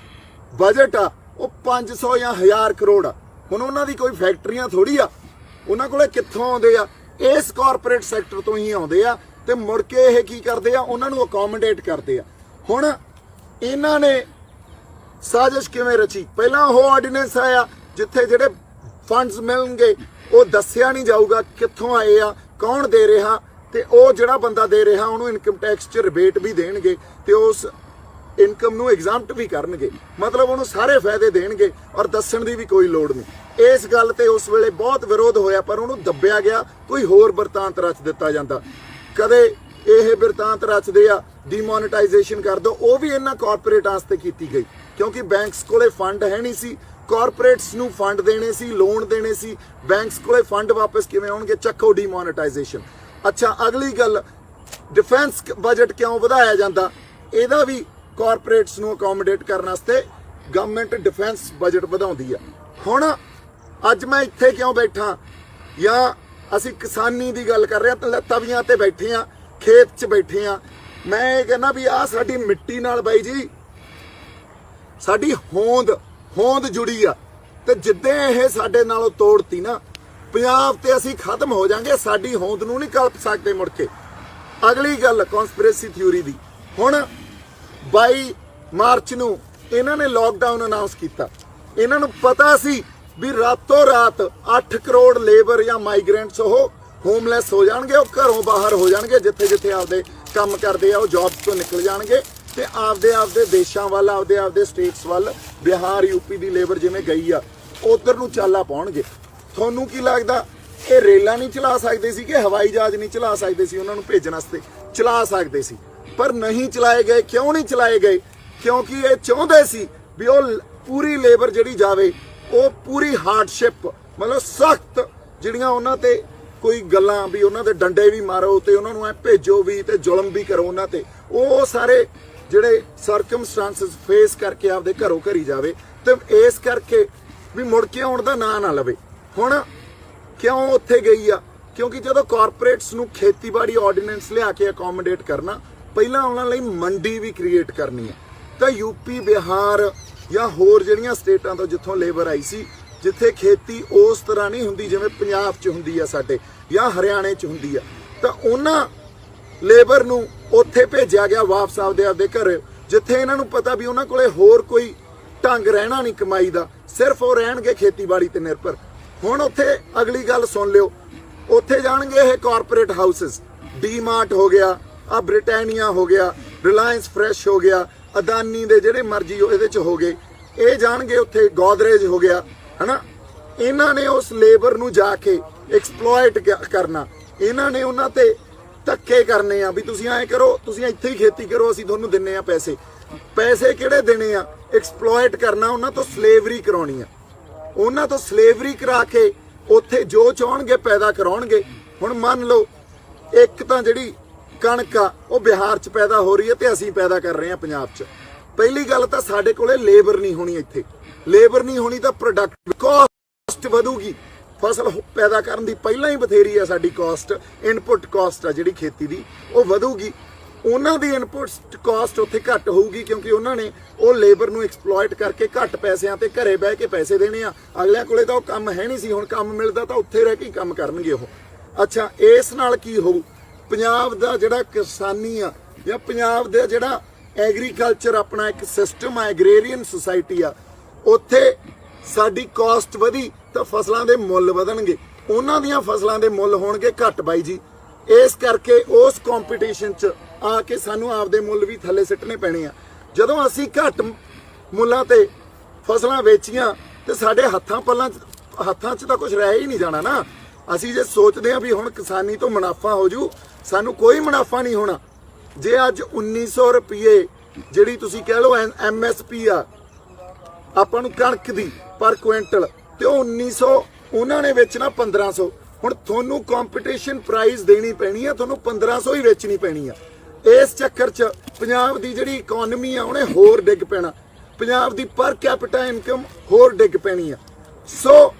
ਬਜਟ ਆ ਉਹ 500 ਜਾਂ 1000 ਕਰੋੜ ਆ। ਹੁਣ ਉਹਨਾਂ ਦੀ ਕੋਈ ਫੈਕਟਰੀਆਂ ਥੋੜੀ ਆ, ਉਹਨਾਂ ਕੋਲੇ ਕਿੱਥੋਂ ਆਉਂਦੇ ਆ? ਇਸ ਕਾਰਪੋਰੇਟ ਸੈਕਟਰ ਤੋਂ ਹੀ ਆਉਂਦੇ ਆ ਤੇ ਮੁੜ ਕੇ ਇਹ ਕੀ ਕਰਦੇ ਆ? ਉਹਨਾਂ ਨੂੰ ਅਕੋਮੋਡੇਟ ਕਰਦੇ ਆ। ਹੁਣ ਇਹਨਾਂ ਨੇ ਸਾਜ਼ਿਸ਼ ਕਿਵੇਂ ਰਚੀ? ਪਹਿਲਾਂ ਉਹ ਆਰਡੀਨੈਂਸ ਆਇਆ ਜਿੱਥੇ ਜਿਹੜੇ ਫੰਡਸ ਮਿਲਣਗੇ ਉਹ ਦੱਸਿਆ ਨਹੀਂ ਜਾਊਗਾ ਕਿੱਥੋਂ ਆਏ ਆ, ਕੌਣ ਦੇ ਰਿਹਾ, ਤੇ ਉਹ ਜਿਹੜਾ ਬੰਦਾ ਦੇ ਰਿਹਾ ਉਹਨੂੰ ਇਨਕਮ ਟੈਕਸ 'ਚ ਰਿਬੇਟ ਵੀ ਦੇਣਗੇ ਤੇ ਉਸ ਇਨਕਮ ਨੂੰ ਐਗਜ਼ਾਮਟ ਵੀ ਕਰਨਗੇ। ਮਤਲਬ ਉਹਨੂੰ ਸਾਰੇ ਫਾਇਦੇ ਦੇਣਗੇ ਔਰ ਦੱਸਣ ਦੀ ਵੀ ਕੋਈ ਲੋੜ ਨਹੀਂ। ਇਸ ਗੱਲ ਤੇ ਉਸ ਵੇਲੇ ਬਹੁਤ ਵਿਰੋਧ ਹੋਇਆ, ਪਰ ਉਹਨੂੰ ਦੱਬਿਆ ਗਿਆ, ਕੋਈ ਹੋਰ ਬਿਰਤਾਂਤ ਰਚ ਦਿੱਤਾ ਜਾਂਦਾ। ਕਦੇ ਇਹ ਬਿਰਤਾਂਤ ਰਚਦੇ ਆ ਡੀਮੋਨੇਟਾਈਜੇਸ਼ਨ ਕਰ ਦੋ, ਉਹ ਵੀ ਇਹਨਾਂ ਕਾਰਪੋਰੇਟਾਂ ਵਾਸਤੇ ਕੀਤੀ ਗਈ ਕਿਉਂਕਿ ਬੈਂਕਸ ਕੋਲੇ ਫੰਡ ਹੈ ਨਹੀਂ ਸੀ, ਕਾਰਪੋਰੇਟਸ ਨੂੰ ਫੰਡ ਦੇਣੇ ਸੀ, ਲੋਨ ਦੇਣੇ ਸੀ। ਬੈਂਕਸ ਕੋਲੇ ਫੰਡ ਵਾਪਸ ਕਿਵੇਂ ਆਉਣਗੇ? ਚੱਕੋ ਡੀਮੋਨੇਟਾਈਜੇਸ਼ਨ। ਅੱਛਾ, ਅਗਲੀ ਗੱਲ, ਡਿਫੈਂਸ ਬਜਟ ਕਿਉਂ ਵਧਾਇਆ ਜਾਂਦਾ? ਇਹਦਾ ਵੀ ਕਾਰਪੋਰੇਟਸ ਨੂੰ ਅਕੋਮੋਡੇਟ ਕਰਨ ਵਾਸਤੇ ਗਵਰਨਮੈਂਟ ਡਿਫੈਂਸ ਬਜਟ ਵਧਾਉਂਦੀ ਆ। ਹੁਣ ਅੱਜ ਮੈਂ ਇੱਥੇ ਕਿਉਂ ਬੈਠਾ, ਜਾਂ ਅਸੀਂ ਕਿਸਾਨੀ ਦੀ ਗੱਲ ਕਰ ਰਹੇ ਹਾਂ, ਤਵੀਆਂ ਤੇ ਬੈਠੇ ਆ, ਖੇਤ 'ਚ ਬੈਠੇ ਆ। ਮੈਂ ਇਹ ਕਹਿੰਦਾ ਵੀ ਆਹ ਸਾਡੀ ਮਿੱਟੀ ਨਾਲ ਬਾਈ ਜੀ ਸਾਡੀ ਹੋਂਦ ਜੁੜੀ ਆ, ਤੇ ਜਿੱਦਾਂ ਇਹ ਸਾਡੇ ਨਾਲੋਂ ਤੋੜਤੀ ਨਾ ਪੰਜਾਬ ਤੇ ਅਸੀਂ ਖਤਮ ਹੋ ਜਾਾਂਗੇ। ਸਾਡੀ ਹੋਂਦ ਨੂੰ ਨਹੀਂ ਕਲਪ ਸਕਦੇ ਮੁੜ ਕੇ। ਅਗਲੀ ਗੱਲ ਕਨਸਪੀਰੇਸੀ ਥਿਊਰੀ ਦੀ। ਹੁਣ 22 ਮਾਰਚ ਨੂੰ ਇਹਨਾਂ ਨੇ ਲੋਕਡਾਊਨ ਅਨਾਉਂਸ ਕੀਤਾ। ਇਹਨਾਂ ਨੂੰ ਪਤਾ ਸੀ ਵੀ ਰਾਤੋਂ ਰਾਤ 8 ਕਰੋੜ ਲੇਬਰ ਜਾਂ ਮਾਈਗ੍ਰੈਂਟਸ ਉਹ ਹੋਮਲੈਸ ਹੋ ਜਾਣਗੇ, ਉਹ ਘਰੋਂ ਬਾਹਰ ਹੋ ਜਾਣਗੇ, ਜਿੱਥੇ ਆਪਦੇ ਕੰਮ ਕਰਦੇ ਆ ਉਹ ਜੌਬਸ ਤੋਂ ਨਿਕਲ ਜਾਣਗੇ ਤੇ ਆਪਦੇ ਦੇਸ਼ਾਂ ਵੱਲ, ਆਪਦੇ ਸਟੇਟਸ ਵੱਲ, ਬਿਹਾਰ ਯੂਪੀ ਦੀ ਲੇਬਰ ਜਿਵੇਂ ਗਈ ਆ ਉਧਰ ਨੂੰ ਚਾਲਾ ਪਾਉਣਗੇ। ਤੁਹਾਨੂੰ ਕੀ ਲੱਗਦਾ ਇਹ ਰੇਲਾਂ ਨਹੀਂ ਚਲਾ ਸਕਦੇ ਸੀ ਕਿ ਹਵਾਈ ਜਹਾਜ਼ ਨਹੀਂ ਚਲਾ ਸਕਦੇ ਸੀ? ਉਹਨਾਂ ਨੂੰ ਭੇਜਣ ਵਾਸਤੇ ਚਲਾ ਸਕਦੇ ਸੀ, ਪਰ ਨਹੀਂ ਚਲਾਏ ਗਏ। ਕਿਉਂ ਨਹੀਂ ਚਲਾਏ ਗਏ? ਕਿਉਂਕਿ ਇਹ ਚਾਹੁੰਦੇ ਸੀ ਵੀ ਉਹ ਪੂਰੀ ਲੇਬਰ ਜਿਹੜੀ ਜਾਵੇ ਉਹ ਪੂਰੀ ਹਾਰਡਸ਼ਿਪ, ਮਤਲਬ ਸਖਤ ਜਿਹੜੀਆਂ ਉਹਨਾਂ ਤੇ ਕੋਈ ਗੱਲਾਂ ਵੀ ਉਹਨਾਂ ਦੇ ਡੰਡੇ ਵੀ ਮਾਰੋ ਤੇ ਉਹਨਾਂ ਨੂੰ ਐ ਭੇਜੋ ਵੀ ਤੇ ਜ਼ੁਲਮ ਵੀ ਕਰੋ ਉਹਨਾਂ ਤੇ, ਉਹ ਸਾਰੇ ਜਿਹੜੇ ਸਰਕਮਸਟੈਂਸਸ ਫੇਸ ਕਰਕੇ ਆਪਦੇ ਘਰੋਂ ਘਰੀ ਜਾਵੇ। ਤੇ ਇਸ ਕਰਕੇ ਵੀ ਮੁੜ ਕੇ ਆਉਣ ਦਾ ਨਾਂ ਨਾ ਲਵੇ। ਹੁਣ ਕਿਉਂ ਉੱਥੇ ਗਈ ਆ? ਕਿਉਂਕਿ ਜਦੋਂ ਕਾਰਪੋਰੇਟਸ ਨੂੰ ਖੇਤੀਬਾੜੀ ਆਰਡੀਨੈਂਸ ਲਿਆ ਕੇ ਅਕੋਮੋਡੇਟ ਕਰਨਾ, ਪਹਿਲਾਂ ਉਹਨਾਂ ਲਈ ਮੰਡੀ ਵੀ ਕ੍ਰੀਏਟ ਕਰਨੀ ਹੈ। ਤਾਂ ਯੂਪੀ, ਬਿਹਾਰ ਜਾਂ ਹੋਰ ਜਿਹੜੀਆਂ ਸਟੇਟਾਂ ਤੋਂ ਜਿੱਥੋਂ ਲੇਬਰ ਆਈ ਸੀ, ਜਿੱਥੇ ਖੇਤੀ ਉਸ ਤਰ੍ਹਾਂ ਨਹੀਂ ਹੁੰਦੀ ਜਿਵੇਂ ਪੰਜਾਬ 'ਚ ਹੁੰਦੀ ਆ ਸਾਡੇ, ਜਾਂ ਹਰਿਆਣੇ 'ਚ ਹੁੰਦੀ ਆ, ਤਾਂ ਉਹਨਾਂ ਲੇਬਰ ਨੂੰ ਉੱਥੇ ਭੇਜਿਆ ਗਿਆ ਵਾਪਸ ਆਪਦੇ ਘਰ, ਜਿੱਥੇ ਇਹਨਾਂ ਨੂੰ ਪਤਾ ਵੀ ਉਹਨਾਂ ਕੋਲੇ ਹੋਰ ਕੋਈ ਢੰਗ ਰਹਿਣਾ ਨਹੀਂ ਕਮਾਈ ਦਾ, ਸਿਰਫ ਉਹ ਰਹਿਣਗੇ ਖੇਤੀਬਾੜੀ ਤੇ ਨਿਰਭਰ। ਹੁਣ ਉੱਥੇ ਅਗਲੀ ਗੱਲ ਸੁਣ ਲਿਓ, ਉੱਥੇ ਜਾਣਗੇ ਇਹ ਕਾਰਪੋਰੇਟ ਹਾਊਸਸ, ਡੀਮਾਰਟ ਹੋ ਗਿਆ, ਆ ਬ੍ਰਿਟਾਨੀਆ ਹੋ ਗਿਆ, ਰਿਲਾਇੰਸ ਫਰੈਸ਼ ਹੋ ਗਿਆ, ਅਦਾਨੀ ਦੇ ਜਿਹੜੇ ਮਰਜ਼ੀ ਇਹਦੇ ਚ ਹੋ ਗਏ, ਇਹ ਜਾਣਗੇ ਉੱਥੇ, ਗੋਦਰੇਜ ਹੋ ਗਿਆ, ਹਨਾ। ਇਹਨਾਂ ਨੇ ਉਸ ਲੇਬਰ ਨੂੰ ਜਾ ਕੇ ਐਕਸਪਲੋਇਟ ਕਰਨਾ, ਇਹਨਾਂ ਨੇ ਉਹਨਾਂ ਤੇ ਧੱਕੇ ਕਰਨੇ ਆ ਵੀ ਤੁਸੀਂ ਐਂ ਕਰੋ, ਤੁਸੀਂ ਇੱਥੇ ਹੀ ਖੇਤੀ ਕਰੋ, ਅਸੀਂ ਤੁਹਾਨੂੰ ਦਿੰਨੇ ਆ ਪੈਸੇ। ਪੈਸੇ ਕਿਹੜੇ ਦੇਣੇ ਆ? ਐਕਸਪਲੋਇਟ ਕਰਨਾ, ਉਹਨਾਂ ਤੋਂ ਸਲੇਵਰੀ ਕਰਾਉਣੀ ਆ, ਉਹਨਾਂ ਤੋਂ ਸਲੇਵਰੀ ਕਰਾ ਕੇ ਉੱਥੇ ਜੋ ਚਾਹਣਗੇ ਪੈਦਾ ਕਰਾਉਣਗੇ। ਹੁਣ ਮੰਨ ਲਓ ਇੱਕ ਤਾਂ ਜਿਹੜੀ ਕਣਕ ਆ ਉਹ ਬਿਹਾਰ 'ਚ ਪੈਦਾ ਹੋ ਰਹੀ ਹੈ ਤੇ ਅਸੀਂ ਪੈਦਾ ਕਰ ਰਹੇ ਹਾਂ ਪੰਜਾਬ 'ਚ। ਪਹਿਲੀ ਗੱਲ ਤਾਂ ਸਾਡੇ ਕੋਲੇ ਲੇਬਰ ਨਹੀਂ ਹੋਣੀ, ਇੱਥੇ ਲੇਬਰ ਨਹੀਂ ਹੋਣੀ ਤਾਂ ਪ੍ਰੋਡਕਟ ਕਾਸਟ ਵਧੂਗੀ। ਫਸਲ ਪੈਦਾ ਕਰਨ ਦੀ ਪਹਿਲਾਂ ਹੀ ਬਥੇਰੀ ਆ ਸਾਡੀ ਕਾਸਟ, ਇਨਪੁਟ ਕਾਸਟ ਆ ਜਿਹੜੀ ਖੇਤੀ ਦੀ ਉਹ ਵਧੂਗੀ। ਉਹਨਾਂ ਦੀ ਇਨਪੁਟ ਕਾਸਟ ਉੱਥੇ ਘੱਟ ਹੋਊਗੀ ਕਿਉਂਕਿ ਉਹਨਾਂ ਨੇ ਉਹ ਲੇਬਰ ਨੂੰ ਐਕਸਪਲੋਇਟ ਕਰਕੇ ਘੱਟ ਪੈਸਿਆਂ ਤੇ ਘਰੇ ਬਹਿ ਕੇ ਪੈਸੇ ਦੇਣੇ ਆ। ਅਗਲਿਆਂ ਕੋਲੇ ਤਾਂ ਉਹ ਕੰਮ ਹੈ ਨਹੀਂ ਸੀ, ਹੁਣ ਕੰਮ ਮਿਲਦਾ ਤਾਂ ਉੱਥੇ ਰਹਿ ਕੇ ਕੰਮ ਕਰਨਗੇ ਉਹ। ਅੱਛਾ, ਇਸ ਨਾਲ ਕੀ ਹੋਊ? ਪੰਜਾਬ ਦਾ ਜਿਹੜਾ ਕਿਸਾਨੀ ਆ ਜਾਂ ਪੰਜਾਬ ਦਾ ਜਿਹੜਾ ਐਗਰੀਕਲਚਰ ਆਪਣਾ ਇੱਕ ਸਿਸਟਮ ਆ, ਐਗਰੇਰੀਅਨ ਸੁਸਾਇਟੀ ਆ, ਉੱਥੇ ਸਾਡੀ ਕਾਸਟ ਵਧੀ ਤਾਂ ਫਸਲਾਂ ਦੇ ਮੁੱਲ ਵਧਣਗੇ, ਉਹਨਾਂ ਦੀਆਂ ਫਸਲਾਂ ਦੇ ਮੁੱਲ ਹੋਣਗੇ ਘੱਟ ਬਾਈ ਜੀ। ਇਸ ਕਰਕੇ ਉਸ ਕੰਪੀਟੀਸ਼ਨ 'ਚ ਆ ਕੇ ਸਾਨੂੰ ਆਪਦੇ ਮੁੱਲ ਵੀ ਥੱਲੇ ਸਿੱਟਣੇ ਪੈਣੇ ਆ। ਜਦੋਂ ਅਸੀਂ ਘੱਟ ਮੁੱਲਾਂ ਤੇ ਫਸਲਾਂ ਵੇਚੀਆਂ ਤੇ ਸਾਡੇ ਹੱਥਾਂ 'ਚ ਤਾਂ ਕੁਝ ਰਹਿ ਹੀ ਨਹੀਂ ਜਾਣਾ ਨਾ। ਅਸੀਂ ਜੇ ਸੋਚਦੇ ਹਾਂ ਵੀ ਹੁਣ ਕਿਸਾਨੀ ਤੋਂ ਮੁਨਾਫਾ ਹੋ ਜੂ, ਸਾਨੂੰ ਕੋਈ ਮੁਨਾਫਾ ਨਹੀਂ ਹੋਣਾ। ਜੇ ਅੱਜ 1900 ਰੁਪਏ ਜਿਹੜੀ ਤੁਸੀਂ ਕਹਿ ਲਓ MSP ਆ ਆਪਾਂ ਨੂੰ ਕਣਕ ਦੀ ਪਰ ਕੁਇੰਟਲ, ਤੇ ਉਹ 1900 ਉਹਨਾਂ ਨੇ ਵੇਚਣਾ 1500। ਹੁਣ ਤੁਹਾਨੂੰ ਕੰਪੀਟੀਸ਼ਨ ਪ੍ਰਾਈਸ ਦੇਣੀ ਪੈਣੀ ਆ, ਤੁਹਾਨੂੰ 1500 ਹੀ ਵੇਚਣੀ ਪੈਣੀ ਆ। ਇਸ ਚੱਕਰ 'ਚ ਪੰਜਾਬ ਦੀ ਜਿਹੜੀ ਇਕਨੋਮੀ ਆ ਉਹਨੇ ਹੋਰ ਡਿੱਗ ਪੈਣਾ, ਪੰਜਾਬ ਦੀ ਪਰ ਕੈਪੀਟਾ ਇਨਕਮ ਹੋਰ ਡਿੱਗ ਪੈਣੀ ਆ। ਸੋ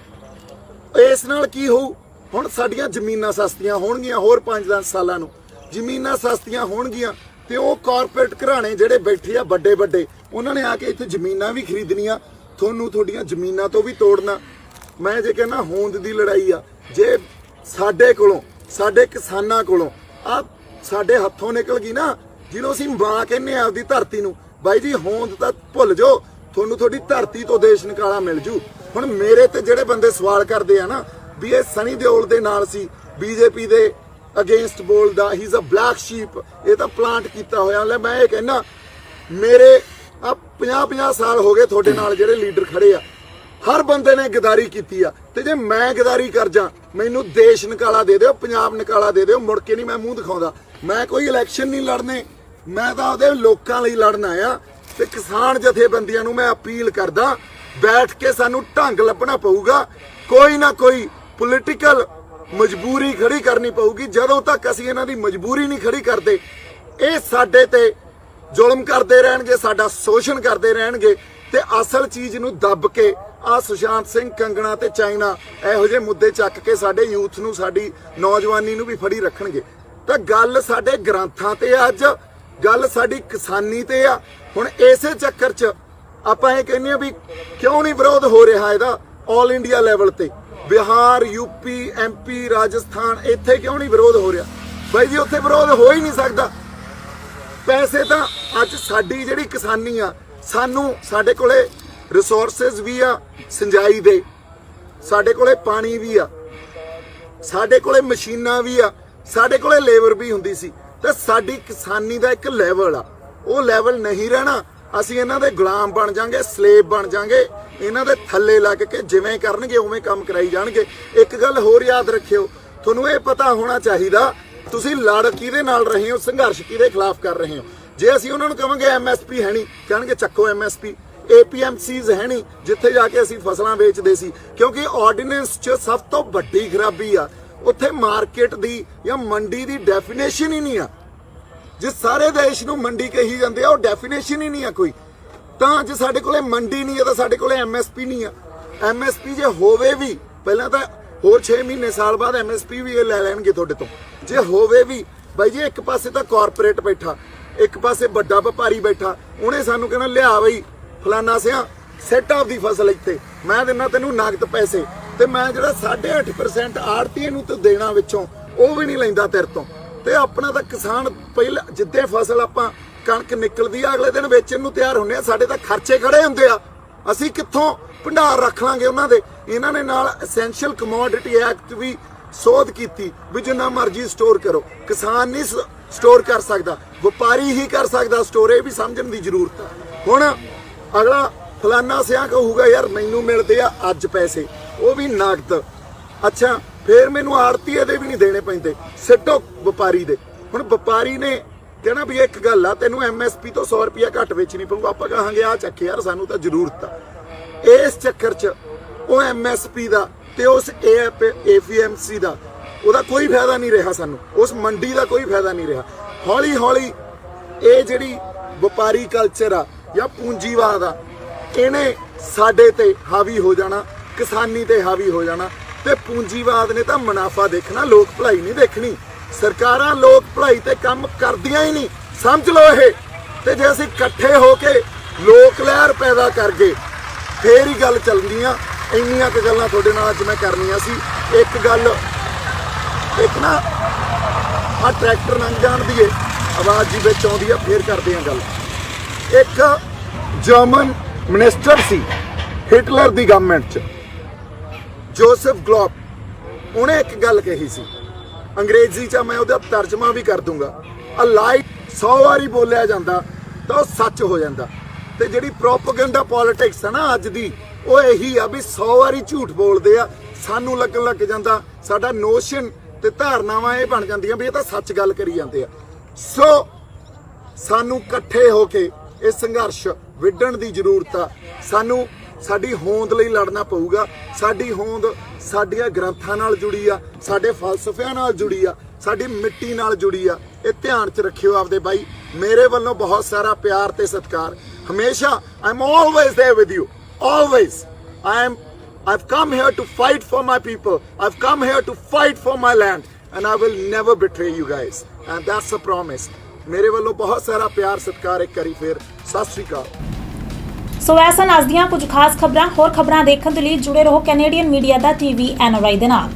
ਇਸ ਨਾਲ ਕੀ ਹੋਊ? ਹੁਣ ਸਾਡੀਆਂ ਜ਼ਮੀਨਾਂ ਸਸਤੀਆਂ ਹੋਣਗੀਆਂ, ਹੋਰ 5-10 ਸਾਲਾਂ ਨੂੰ ਜ਼ਮੀਨਾਂ ਸਸਤੀਆਂ ਹੋਣਗੀਆਂ ਤੇ ਉਹ ਕਾਰਪੋਰੇਟ ਘਰਾਣੇ ਜਿਹੜੇ ਬੈਠੇ ਆ ਵੱਡੇ ਵੱਡੇ, ਉਹਨਾਂ ਨੇ ਆ ਕੇ ਇੱਥੇ ਜ਼ਮੀਨਾਂ ਵੀ ਖਰੀਦਣੀਆਂ, ਤੁਹਾਨੂੰ ਤੁਹਾਡੀਆਂ ਜ਼ਮੀਨਾਂ ਤੋਂ ਵੀ ਤੋੜਨਾ। ਮੈਂ ਜੇ ਕਹਿੰਦਾ ਹੋਂਦ ਦੀ ਲੜਾਈ ਆ, ਜੇ ਸਾਡੇ ਕੋਲੋਂ, ਸਾਡੇ ਕਿਸਾਨਾਂ ਕੋਲੋਂ ਆ ਸਾਡੇ ਹੱਥੋਂ ਨਿਕਲ ਗਈ ਨਾ, ਜਿਹਨੂੰ ਅਸੀਂ ਮਾਂ ਕਹਿੰਦੇ ਆ ਆਪਦੀ ਧਰਤੀ ਨੂੰ, ਬਾਈ ਜੀ ਹੋਂਦ ਤਾਂ ਭੁੱਲ ਜਾਓ, ਤੁਹਾਨੂੰ ਤੁਹਾਡੀ ਧਰਤੀ ਤੋਂ ਦੇਸ਼ ਨਿਕਾਲਾ ਮਿਲ ਜੂ। ਹੁਣ ਮੇਰੇ ਤੇ ਜਿਹੜੇ ਬੰਦੇ ਸਵਾਲ ਕਰਦੇ ਆ ਨਾ ਵੀ ਇਹ ਸਨੀ ਦਿਓਲ ਦੇ ਨਾਲ ਸੀ, ਬੀਜੇਪੀ ਦੇ ਅਗੇਂਸਟ ਬੋਲਦਾ, he is a black sheep, ਇਹ ਤਾਂ ਪਲਾਂਟ ਕੀਤਾ ਹੋਇਆ। ਲੈ ਮੈਂ ਇਹ ਕਹਿੰਦਾ ਮੇਰੇ ਆ 50-50 ਸਾਲ ਹੋ ਗਏ ਤੁਹਾਡੇ ਨਾਲ ਜਿਹੜੇ ਲੀਡਰ ਖੜੇ ਆ, ਹਰ ਬੰਦੇ ਨੇ ਗਦਾਰੀ ਕੀਤੀ ਆ, ਤੇ ਜੇ ਮੈਂ ਗਦਾਰੀ ਕਰ ਜਾ ਮੈਨੂੰ ਦੇਸ਼ ਨਿਕਾਲਾ ਦੇ ਦਿਓ, ਪੰਜਾਬ ਨਿਕਾਲਾ ਦੇ ਦਿਓ, ਮੁੜ ਕੇ ਨਹੀਂ ਮੈਂ ਮੂੰਹ ਦਿਖਾਉਂਦਾ। ਮੈਂ ਕੋਈ ਇਲੈਕਸ਼ਨ ਨਹੀਂ ਲੜਨੇ, ਮੈਂ ਤਾਂ ਉਹਦੇ ਲੋਕਾਂ ਲਈ ਲੜਨ ਆਇਆ। ਤੇ ਕਿਸਾਨ ਜਥੇਬੰਦੀਆਂ ਨੂੰ ਮੈਂ ਅਪੀਲ ਕਰਦਾ, ਬੈਠ ਕੇ ਸਾਨੂੰ ਢੰਗ ਲੱਭਣਾ ਪਊਗਾ, ਕੋਈ ਨਾ ਕੋਈ ਪੋਲੀਟੀਕਲ ਮਜਬੂਰੀ ਖੜੀ ਕਰਨੀ ਪਊਗੀ। ਜਦੋਂ ਤੱਕ ਅਸੀਂ ਇਹਨਾਂ ਦੀ ਮਜਬੂਰੀ ਨਹੀਂ ਖੜੀ ਕਰਦੇ, ਇਹ ਸਾਡੇ ਤੇ ਜ਼ੁਲਮ ਕਰਦੇ ਰਹਿਣਗੇ, ਸਾਡਾ ਸ਼ੋਸ਼ਣ ਕਰਦੇ ਰਹਿਣਗੇ ਤੇ ਅਸਲ ਚੀਜ਼ ਨੂੰ ਦੱਬ ਕੇ ਆ ਸੁਸ਼ਾਂਤ ਸਿੰਘ, ਕੰਗਣਾ ਤੇ ਚਾਈਨਾ ਇਹੋ ਜਿਹੇ ਮੁੱਦੇ ਚੱਕ ਕੇ ਸਾਡੇ ਯੂਥ ਨੂੰ, ਸਾਡੀ ਨੌਜਵਾਨੀ ਨੂੰ ਵੀ ਫੜੀ ਰੱਖਣਗੇ। ਤਾਂ ਗੱਲ ਸਾਡੇ ਗ੍ਰੰਥਾਂ ਤੇ ਆ, ਅੱਜ ਗੱਲ ਸਾਡੀ ਕਿਸਾਨੀ ਤੇ ਆ। ਹੁਣ ਇਸੇ ਚੱਕਰ 'ਚ ਆਪਾਂ ਇਹ ਕਹਿੰਦੇ ਆ ਵੀ ਕਿਉਂ ਨਹੀਂ ਵਿਰੋਧ ਹੋ ਰਿਹਾ ਇਹਦਾ ਆਲ ਇੰਡੀਆ ਲੈਵਲ ਤੇ, ਬਿਹਾਰ, ਯੂਪੀ, MP, ਰਾਜਸਥਾਨ, ਇੱਥੇ ਕਿਉਂ ਨਹੀਂ ਵਿਰੋਧ ਹੋ ਰਿਹਾ? ਬਾਈ ਜੀ ਉੱਥੇ ਵਿਰੋਧ ਹੋ ਹੀ ਨਹੀਂ ਸਕਦਾ। ਪੈਸੇ ਤਾਂ ਅੱਜ ਸਾਡੀ ਜਿਹੜੀ ਕਿਸਾਨੀ ਆ, ਸਾਨੂੰ ਸਾਡੇ ਕੋਲੇ ਰਿਸੋਰਸਸ ਵੀ ਆ ਸਿੰਜਾਈ ਦੇ, ਸਾਡੇ ਕੋਲੇ ਪਾਣੀ ਵੀ ਆ, ਸਾਡੇ ਕੋਲੇ ਮਸ਼ੀਨਾਂ ਵੀ ਆ, ਸਾਡੇ ਕੋਲੇ ਲੇਬਰ ਵੀ ਹੁੰਦੀ ਸੀ। ਤੇ ਸਾਡੀ ਕਿਸਾਨੀ ਦਾ ਇੱਕ ਲੈਵਲ ਆ, ਉਹ ਲੈਵਲ ਨਹੀਂ ਰਹਿਣਾ। ਅਸੀਂ ਇਹਨਾਂ ਦੇ ਗੁਲਾਮ ਬਣ ਜਾਾਂਗੇ, ਸਲੇਵ ਬਣ ਜਾਾਂਗੇ, ਇਹਨਾਂ ਦੇ ਥੱਲੇ ਲੱਗ ਕੇ ਜਿਵੇਂ ਕਰਨਗੇ ਉਵੇਂ ਕੰਮ ਕਰਾਈ ਜਾਣਗੇ। ਇੱਕ ਗੱਲ ਹੋਰ ਯਾਦ ਰੱਖਿਓ, ਤੁਹਾਨੂੰ ਇਹ ਪਤਾ ਹੋਣਾ ਚਾਹੀਦਾ ਤੁਸੀਂ ਲੜ ਕਿਹਦੇ ਨਾਲ ਰਹੇ ਹੋ, ਸੰਘਰਸ਼ ਕਿਹਦੇ ਖਿਲਾਫ ਕਰ ਰਹੇ ਹੋ। ਜੇ ਅਸੀਂ ਉਹਨਾਂ ਨੂੰ ਕਹਾਂਗੇ MSP ਹੈ ਨਹੀਂ, ਕਹਿਣਗੇ ਚੱਕੋ MSP। APMCs ਹੈ ਨਹੀਂ ਜਿੱਥੇ ਜਾ ਕੇ ਅਸੀਂ ਫਸਲਾਂ ਵੇਚਦੇ ਸੀ, ਕਿਉਂਕਿ ਆਰਡੀਨੈਂਸ 'ਚ ਸਭ ਤੋਂ ਵੱਡੀ ਖਰਾਬੀ ਆ ਉੱਥੇ ਮਾਰਕੀਟ ਦੀ ਜਾਂ ਮੰਡੀ ਦੀ ਡੈਫੀਨੇਸ਼ਨ ਹੀ ਨਹੀਂ ਆ। ਜਿਸ ਸਾਰੇ ਦੇਸ਼ ਨੂੰ ਮੰਡੀ ਕਹੀ ਜਾਂਦੇ ਆ, ਉਹ ਡੈਫੀਨੇਸ਼ਨ ਹੀ ਨਹੀਂ ਆ ਕੋਈ। ਤਾਂ ਜੇ ਸਾਡੇ ਕੋਲੇ ਮੰਡੀ ਨਹੀਂ ਆ ਤਾਂ ਸਾਡੇ ਕੋਲੇ MSP ਨਹੀਂ ਆ। MSP ਜੇ ਹੋਵੇ ਵੀ, ਪਹਿਲਾਂ ਤਾਂ ਹੋਰ 6 ਮਹੀਨੇ ਸਾਲ ਬਾਅਦ MSP ਵੀ ਇਹ ਲੈ ਲੈਣਗੇ ਤੁਹਾਡੇ ਤੋਂ। ਜੇ ਹੋਵੇ ਵੀ ਬਾਈ ਜੀ, ਇੱਕ ਪਾਸੇ ਤਾਂ ਕਾਰਪੋਰੇਟ ਬੈਠਾ, ਇੱਕ ਪਾਸੇ ਵੱਡਾ ਵਪਾਰੀ ਬੈਠਾ, ਉਹਨੇ ਸਾਨੂੰ ਕਹਿਣਾ ਲਿਆ ਬਈ ਫਲਾਨਾ ਸਿਆ ਸੈਟ ਆਫ ਦੀ ਫਸਲ ਇੱਥੇ ਮੈਂ ਦਿੰਦਾ ਤੈਨੂੰ ਨਗਦ ਪੈਸੇ, ਤੇ ਮੈਂ ਜਿਹੜਾ 8.5% ਆੜਤੀਏ ਨੂੰ ਤੇ ਦੇਣਾ ਵਿੱਚੋਂ ਉਹ ਵੀ ਨਹੀਂ ਲੈਂਦਾ ਤੇਰੇ ਤੋਂ। ਤੇ ਆਪਣਾ ਤਾਂ ਕਿਸਾਨ ਪਹਿਲਾਂ ਜਿੱਦੇ ਫਸਲ ਆਪਾਂ ਕਣਕ ਨਿਕਲਦੀ ਆ ਅਗਲੇ ਦਿਨ ਵੇਚਣ ਨੂੰ ਤਿਆਰ ਹੁੰਦੇ ਆ, ਸਾਡੇ ਤਾਂ ਖਰਚੇ ਖੜੇ ਹੁੰਦੇ ਆ, ਅਸੀਂ ਕਿੱਥੋਂ ਭੰਡਾਰ ਰੱਖ ਲਾਂਗੇ ਉਹਨਾਂ ਦੇ। ਇਹਨਾਂ ਨੇ ਨਾਲ ਐਸੈਂਸ਼ੀਅਲ ਕਮੋਡਿਟੀ ਐਕਟ ਵੀ ਸੋਧ ਕੀਤੀ ਵੀ ਜਿੰਨਾ ਮਰਜ਼ੀ ਸਟੋਰ ਕਰੋ। ਕਿਸਾਨ ਨਹੀਂ ਸਟੋਰ ਕਰ ਸਕਦਾ, ਵਪਾਰੀ ਹੀ ਕਰ ਸਕਦਾ ਸਟੋਰ। ਇਹ ਵੀ ਸਮਝਣ ਦੀ ਜ਼ਰੂਰਤ ਹੈ। ਹੁਣ ਅਗਲਾ ਫਲਾਨਾ ਸਿਆ ਕਹੂਗਾ ਯਾਰ ਮੈਨੂੰ ਮਿਲਦੇ ਆ ਅੱਜ ਪੈਸੇ, ਉਹ ਵੀ ਨਗਦ। ਅੱਛਾ ਫਿਰ ਮੈਨੂੰ ਆੜਤੀਏ ਦੇ ਵੀ ਨਹੀਂ ਦੇਣੇ ਪੈਂਦੇ, ਸਿੱਟੋ ਵਪਾਰੀ ਦੇ। ਹੁਣ ਵਪਾਰੀ ਨੇ ਕਹਿਣਾ ਵੀ ਇੱਕ ਗੱਲ ਆ, ਤੈਨੂੰ MSP ਤੋਂ 100 ਰੁਪਇਆ ਘੱਟ ਵੇਚਣੀ ਪਊਗਾ। ਆਪਾਂ ਕਹਾਂਗੇ ਆ ਚੱਕ ਯਾਰ ਸਾਨੂੰ ਤਾਂ ਜ਼ਰੂਰਤ ਆ। ਇਸ ਚੱਕਰ 'ਚ ਉਹ MSP ਦਾ ਤੇ ਉਸ APMC ਦਾ ਉਹਦਾ ਕੋਈ ਫਾਇਦਾ ਨਹੀਂ ਰਿਹਾ ਸਾਨੂੰ, ਉਸ ਮੰਡੀ ਦਾ ਕੋਈ ਫਾਇਦਾ ਨਹੀਂ ਰਿਹਾ। ਹੌਲੀ ਹੌਲੀ ਇਹ ਜਿਹੜੀ ਵਪਾਰੀ ਕਲਚਰ ਆ ਜਾਂ ਪੂੰਜੀਵਾਦ ਆ, ਇਹਨੇ ਸਾਡੇ ਤੇ ਹਾਵੀ ਹੋ ਜਾਣਾ, ਕਿਸਾਨੀ ਤੇ ਹਾਵੀ ਹੋ ਜਾਣਾ। ਤੇ ਪੂੰਜੀਵਾਦ ਨੇ ਤਾਂ ਮੁਨਾਫਾ ਦੇਖਣਾ, ਲੋਕ ਭਲਾਈ ਨਹੀਂ ਦੇਖਣੀ। ਸਰਕਾਰਾਂ ਲੋਕ ਭਲਾਈ ਤੇ ਕੰਮ ਕਰਦੀਆਂ ਹੀ ਨਹੀਂ, ਸਮਝ ਲਓ ਇਹ। ਤੇ ਜੇ ਅਸੀਂ ਇਕੱਠੇ ਹੋ ਕੇ ਲੋਕ ਲਹਿਰ ਪੈਦਾ ਕਰ ਗਏ ਫੇਰ ਹੀ ਗੱਲ ਚੱਲਦੀਆਂ। ਇੰਨੀਆਂ ਕੁ ਗੱਲਾਂ ਤੁਹਾਡੇ ਨਾਲ ਅੱਜ ਮੈਂ ਕਰਨੀਆਂ ਸੀ। ਇੱਕ ਗੱਲ, ਇੱਕ ਨਾ ਆ ਟਰੈਕਟਰ ਲੰਘ ਜਾਣ ਦੀ ਆਵਾਜ਼ ਜੀ ਵਿੱਚ ਆਉਂਦੀ ਆ, ਫੇਰ ਕਰਦੇ ਆ ਗੱਲ। ਇੱਕ ਜਰਮਨ ਮਿਨਿਸਟਰ ਸੀ ਹਿਟਲਰ ਦੀ ਗਵਰਨਮੈਂਟ 'ਚ, ਜੋਸਫ ਗਲੋਬ, ਉਹਨੇ ਇੱਕ ਗੱਲ ਕਹੀ ਸੀ ਅੰਗਰੇਜ਼ੀ 'ਚ, ਮੈਂ ਉਹਦਾ ਤਰਜਮਾ ਵੀ ਕਰ ਦੂੰਗਾ। ਆ ਲਾਈ 100 ਵਾਰੀ ਬੋਲਿਆ ਜਾਂਦਾ ਤਾਂ ਉਹ ਸੱਚ ਹੋ ਜਾਂਦਾ। ਤੇ ਜਿਹੜੀ ਪ੍ਰੋਪੇਗੈਂਡਾ ਪੋਲਿਟਿਕਸ ਹੈ ਨਾ ਅੱਜ ਦੀ, ਉਹ ਇਹੀ ਆ ਵੀ 100 ਵਾਰੀ ਝੂਠ ਬੋਲਦੇ ਆ, ਸਾਨੂੰ ਲੱਗਣ ਲੱਗ ਜਾਂਦਾ, ਸਾਡਾ ਨੋਸ਼ਨ ਤੇ ਧਾਰਨਾਵਾਂ ਇਹ ਬਣ ਜਾਂਦੀਆਂ ਵੀ ਇਹ ਤਾਂ ਸੱਚ ਗੱਲ ਕਰੀ ਜਾਂਦੇ ਆ। ਸੋ ਸਾਨੂੰ ਇਕੱਠੇ ਹੋ ਕੇ ਇਹ ਸੰਘਰਸ਼ ਵਿੱਢਣ ਦੀ ਜ਼ਰੂਰਤ ਆ। ਸਾਨੂੰ ਸਾਡੀ ਹੋਂਦ ਲਈ ਲੜਨਾ ਪਊਗਾ। ਸਾਡੀ ਹੋਂਦ ਸਾਡੀਆਂ ਗ੍ਰੰਥਾਂ ਨਾਲ ਜੁੜੀ ਆ, ਸਾਡੇ ਫਲਸਫਿਆਂ ਨਾਲ ਜੁੜੀ ਆ, ਸਾਡੀ ਮਿੱਟੀ ਨਾਲ ਜੁੜੀ ਆ। ਇਹ ਧਿਆਨ 'ਚ ਰੱਖਿਓ ਆਪਦੇ ਬਾਈ। ਮੇਰੇ ਵੱਲੋਂ ਬਹੁਤ ਸਾਰਾ ਪਿਆਰ ਤੇ ਸਤਿਕਾਰ ਹਮੇਸ਼ਾ। I'm always there with you, always. I've come here to fight for my people. I've come here to fight for my land, and I will never betray you guys. And that's a promise. ਮੇਰੇ ਵੱਲੋਂ ਬਹੁਤ ਸਾਰਾ ਪਿਆਰ ਸਤਿਕਾਰ ਇੱਕ ਵਾਰੀ ਫੇਰ ਸਤਿ ਸ਼੍ਰੀ ਅਕਾਲ। ਸੋ ਐਸਾ ਅੱਜ ਦੀਆਂ ਕੁਝ ਖਾਸ ਖਬਰਾਂ। ਹੋਰ ਖਬਰਾਂ ਦੇਖਣ ਦੇ ਲਈ ਜੁੜੇ ਰਹੋ ਕੈਨੇਡੀਅਨ ਮੀਡੀਆ ਦਾ TV NRI ਦੇ ਨਾਲ।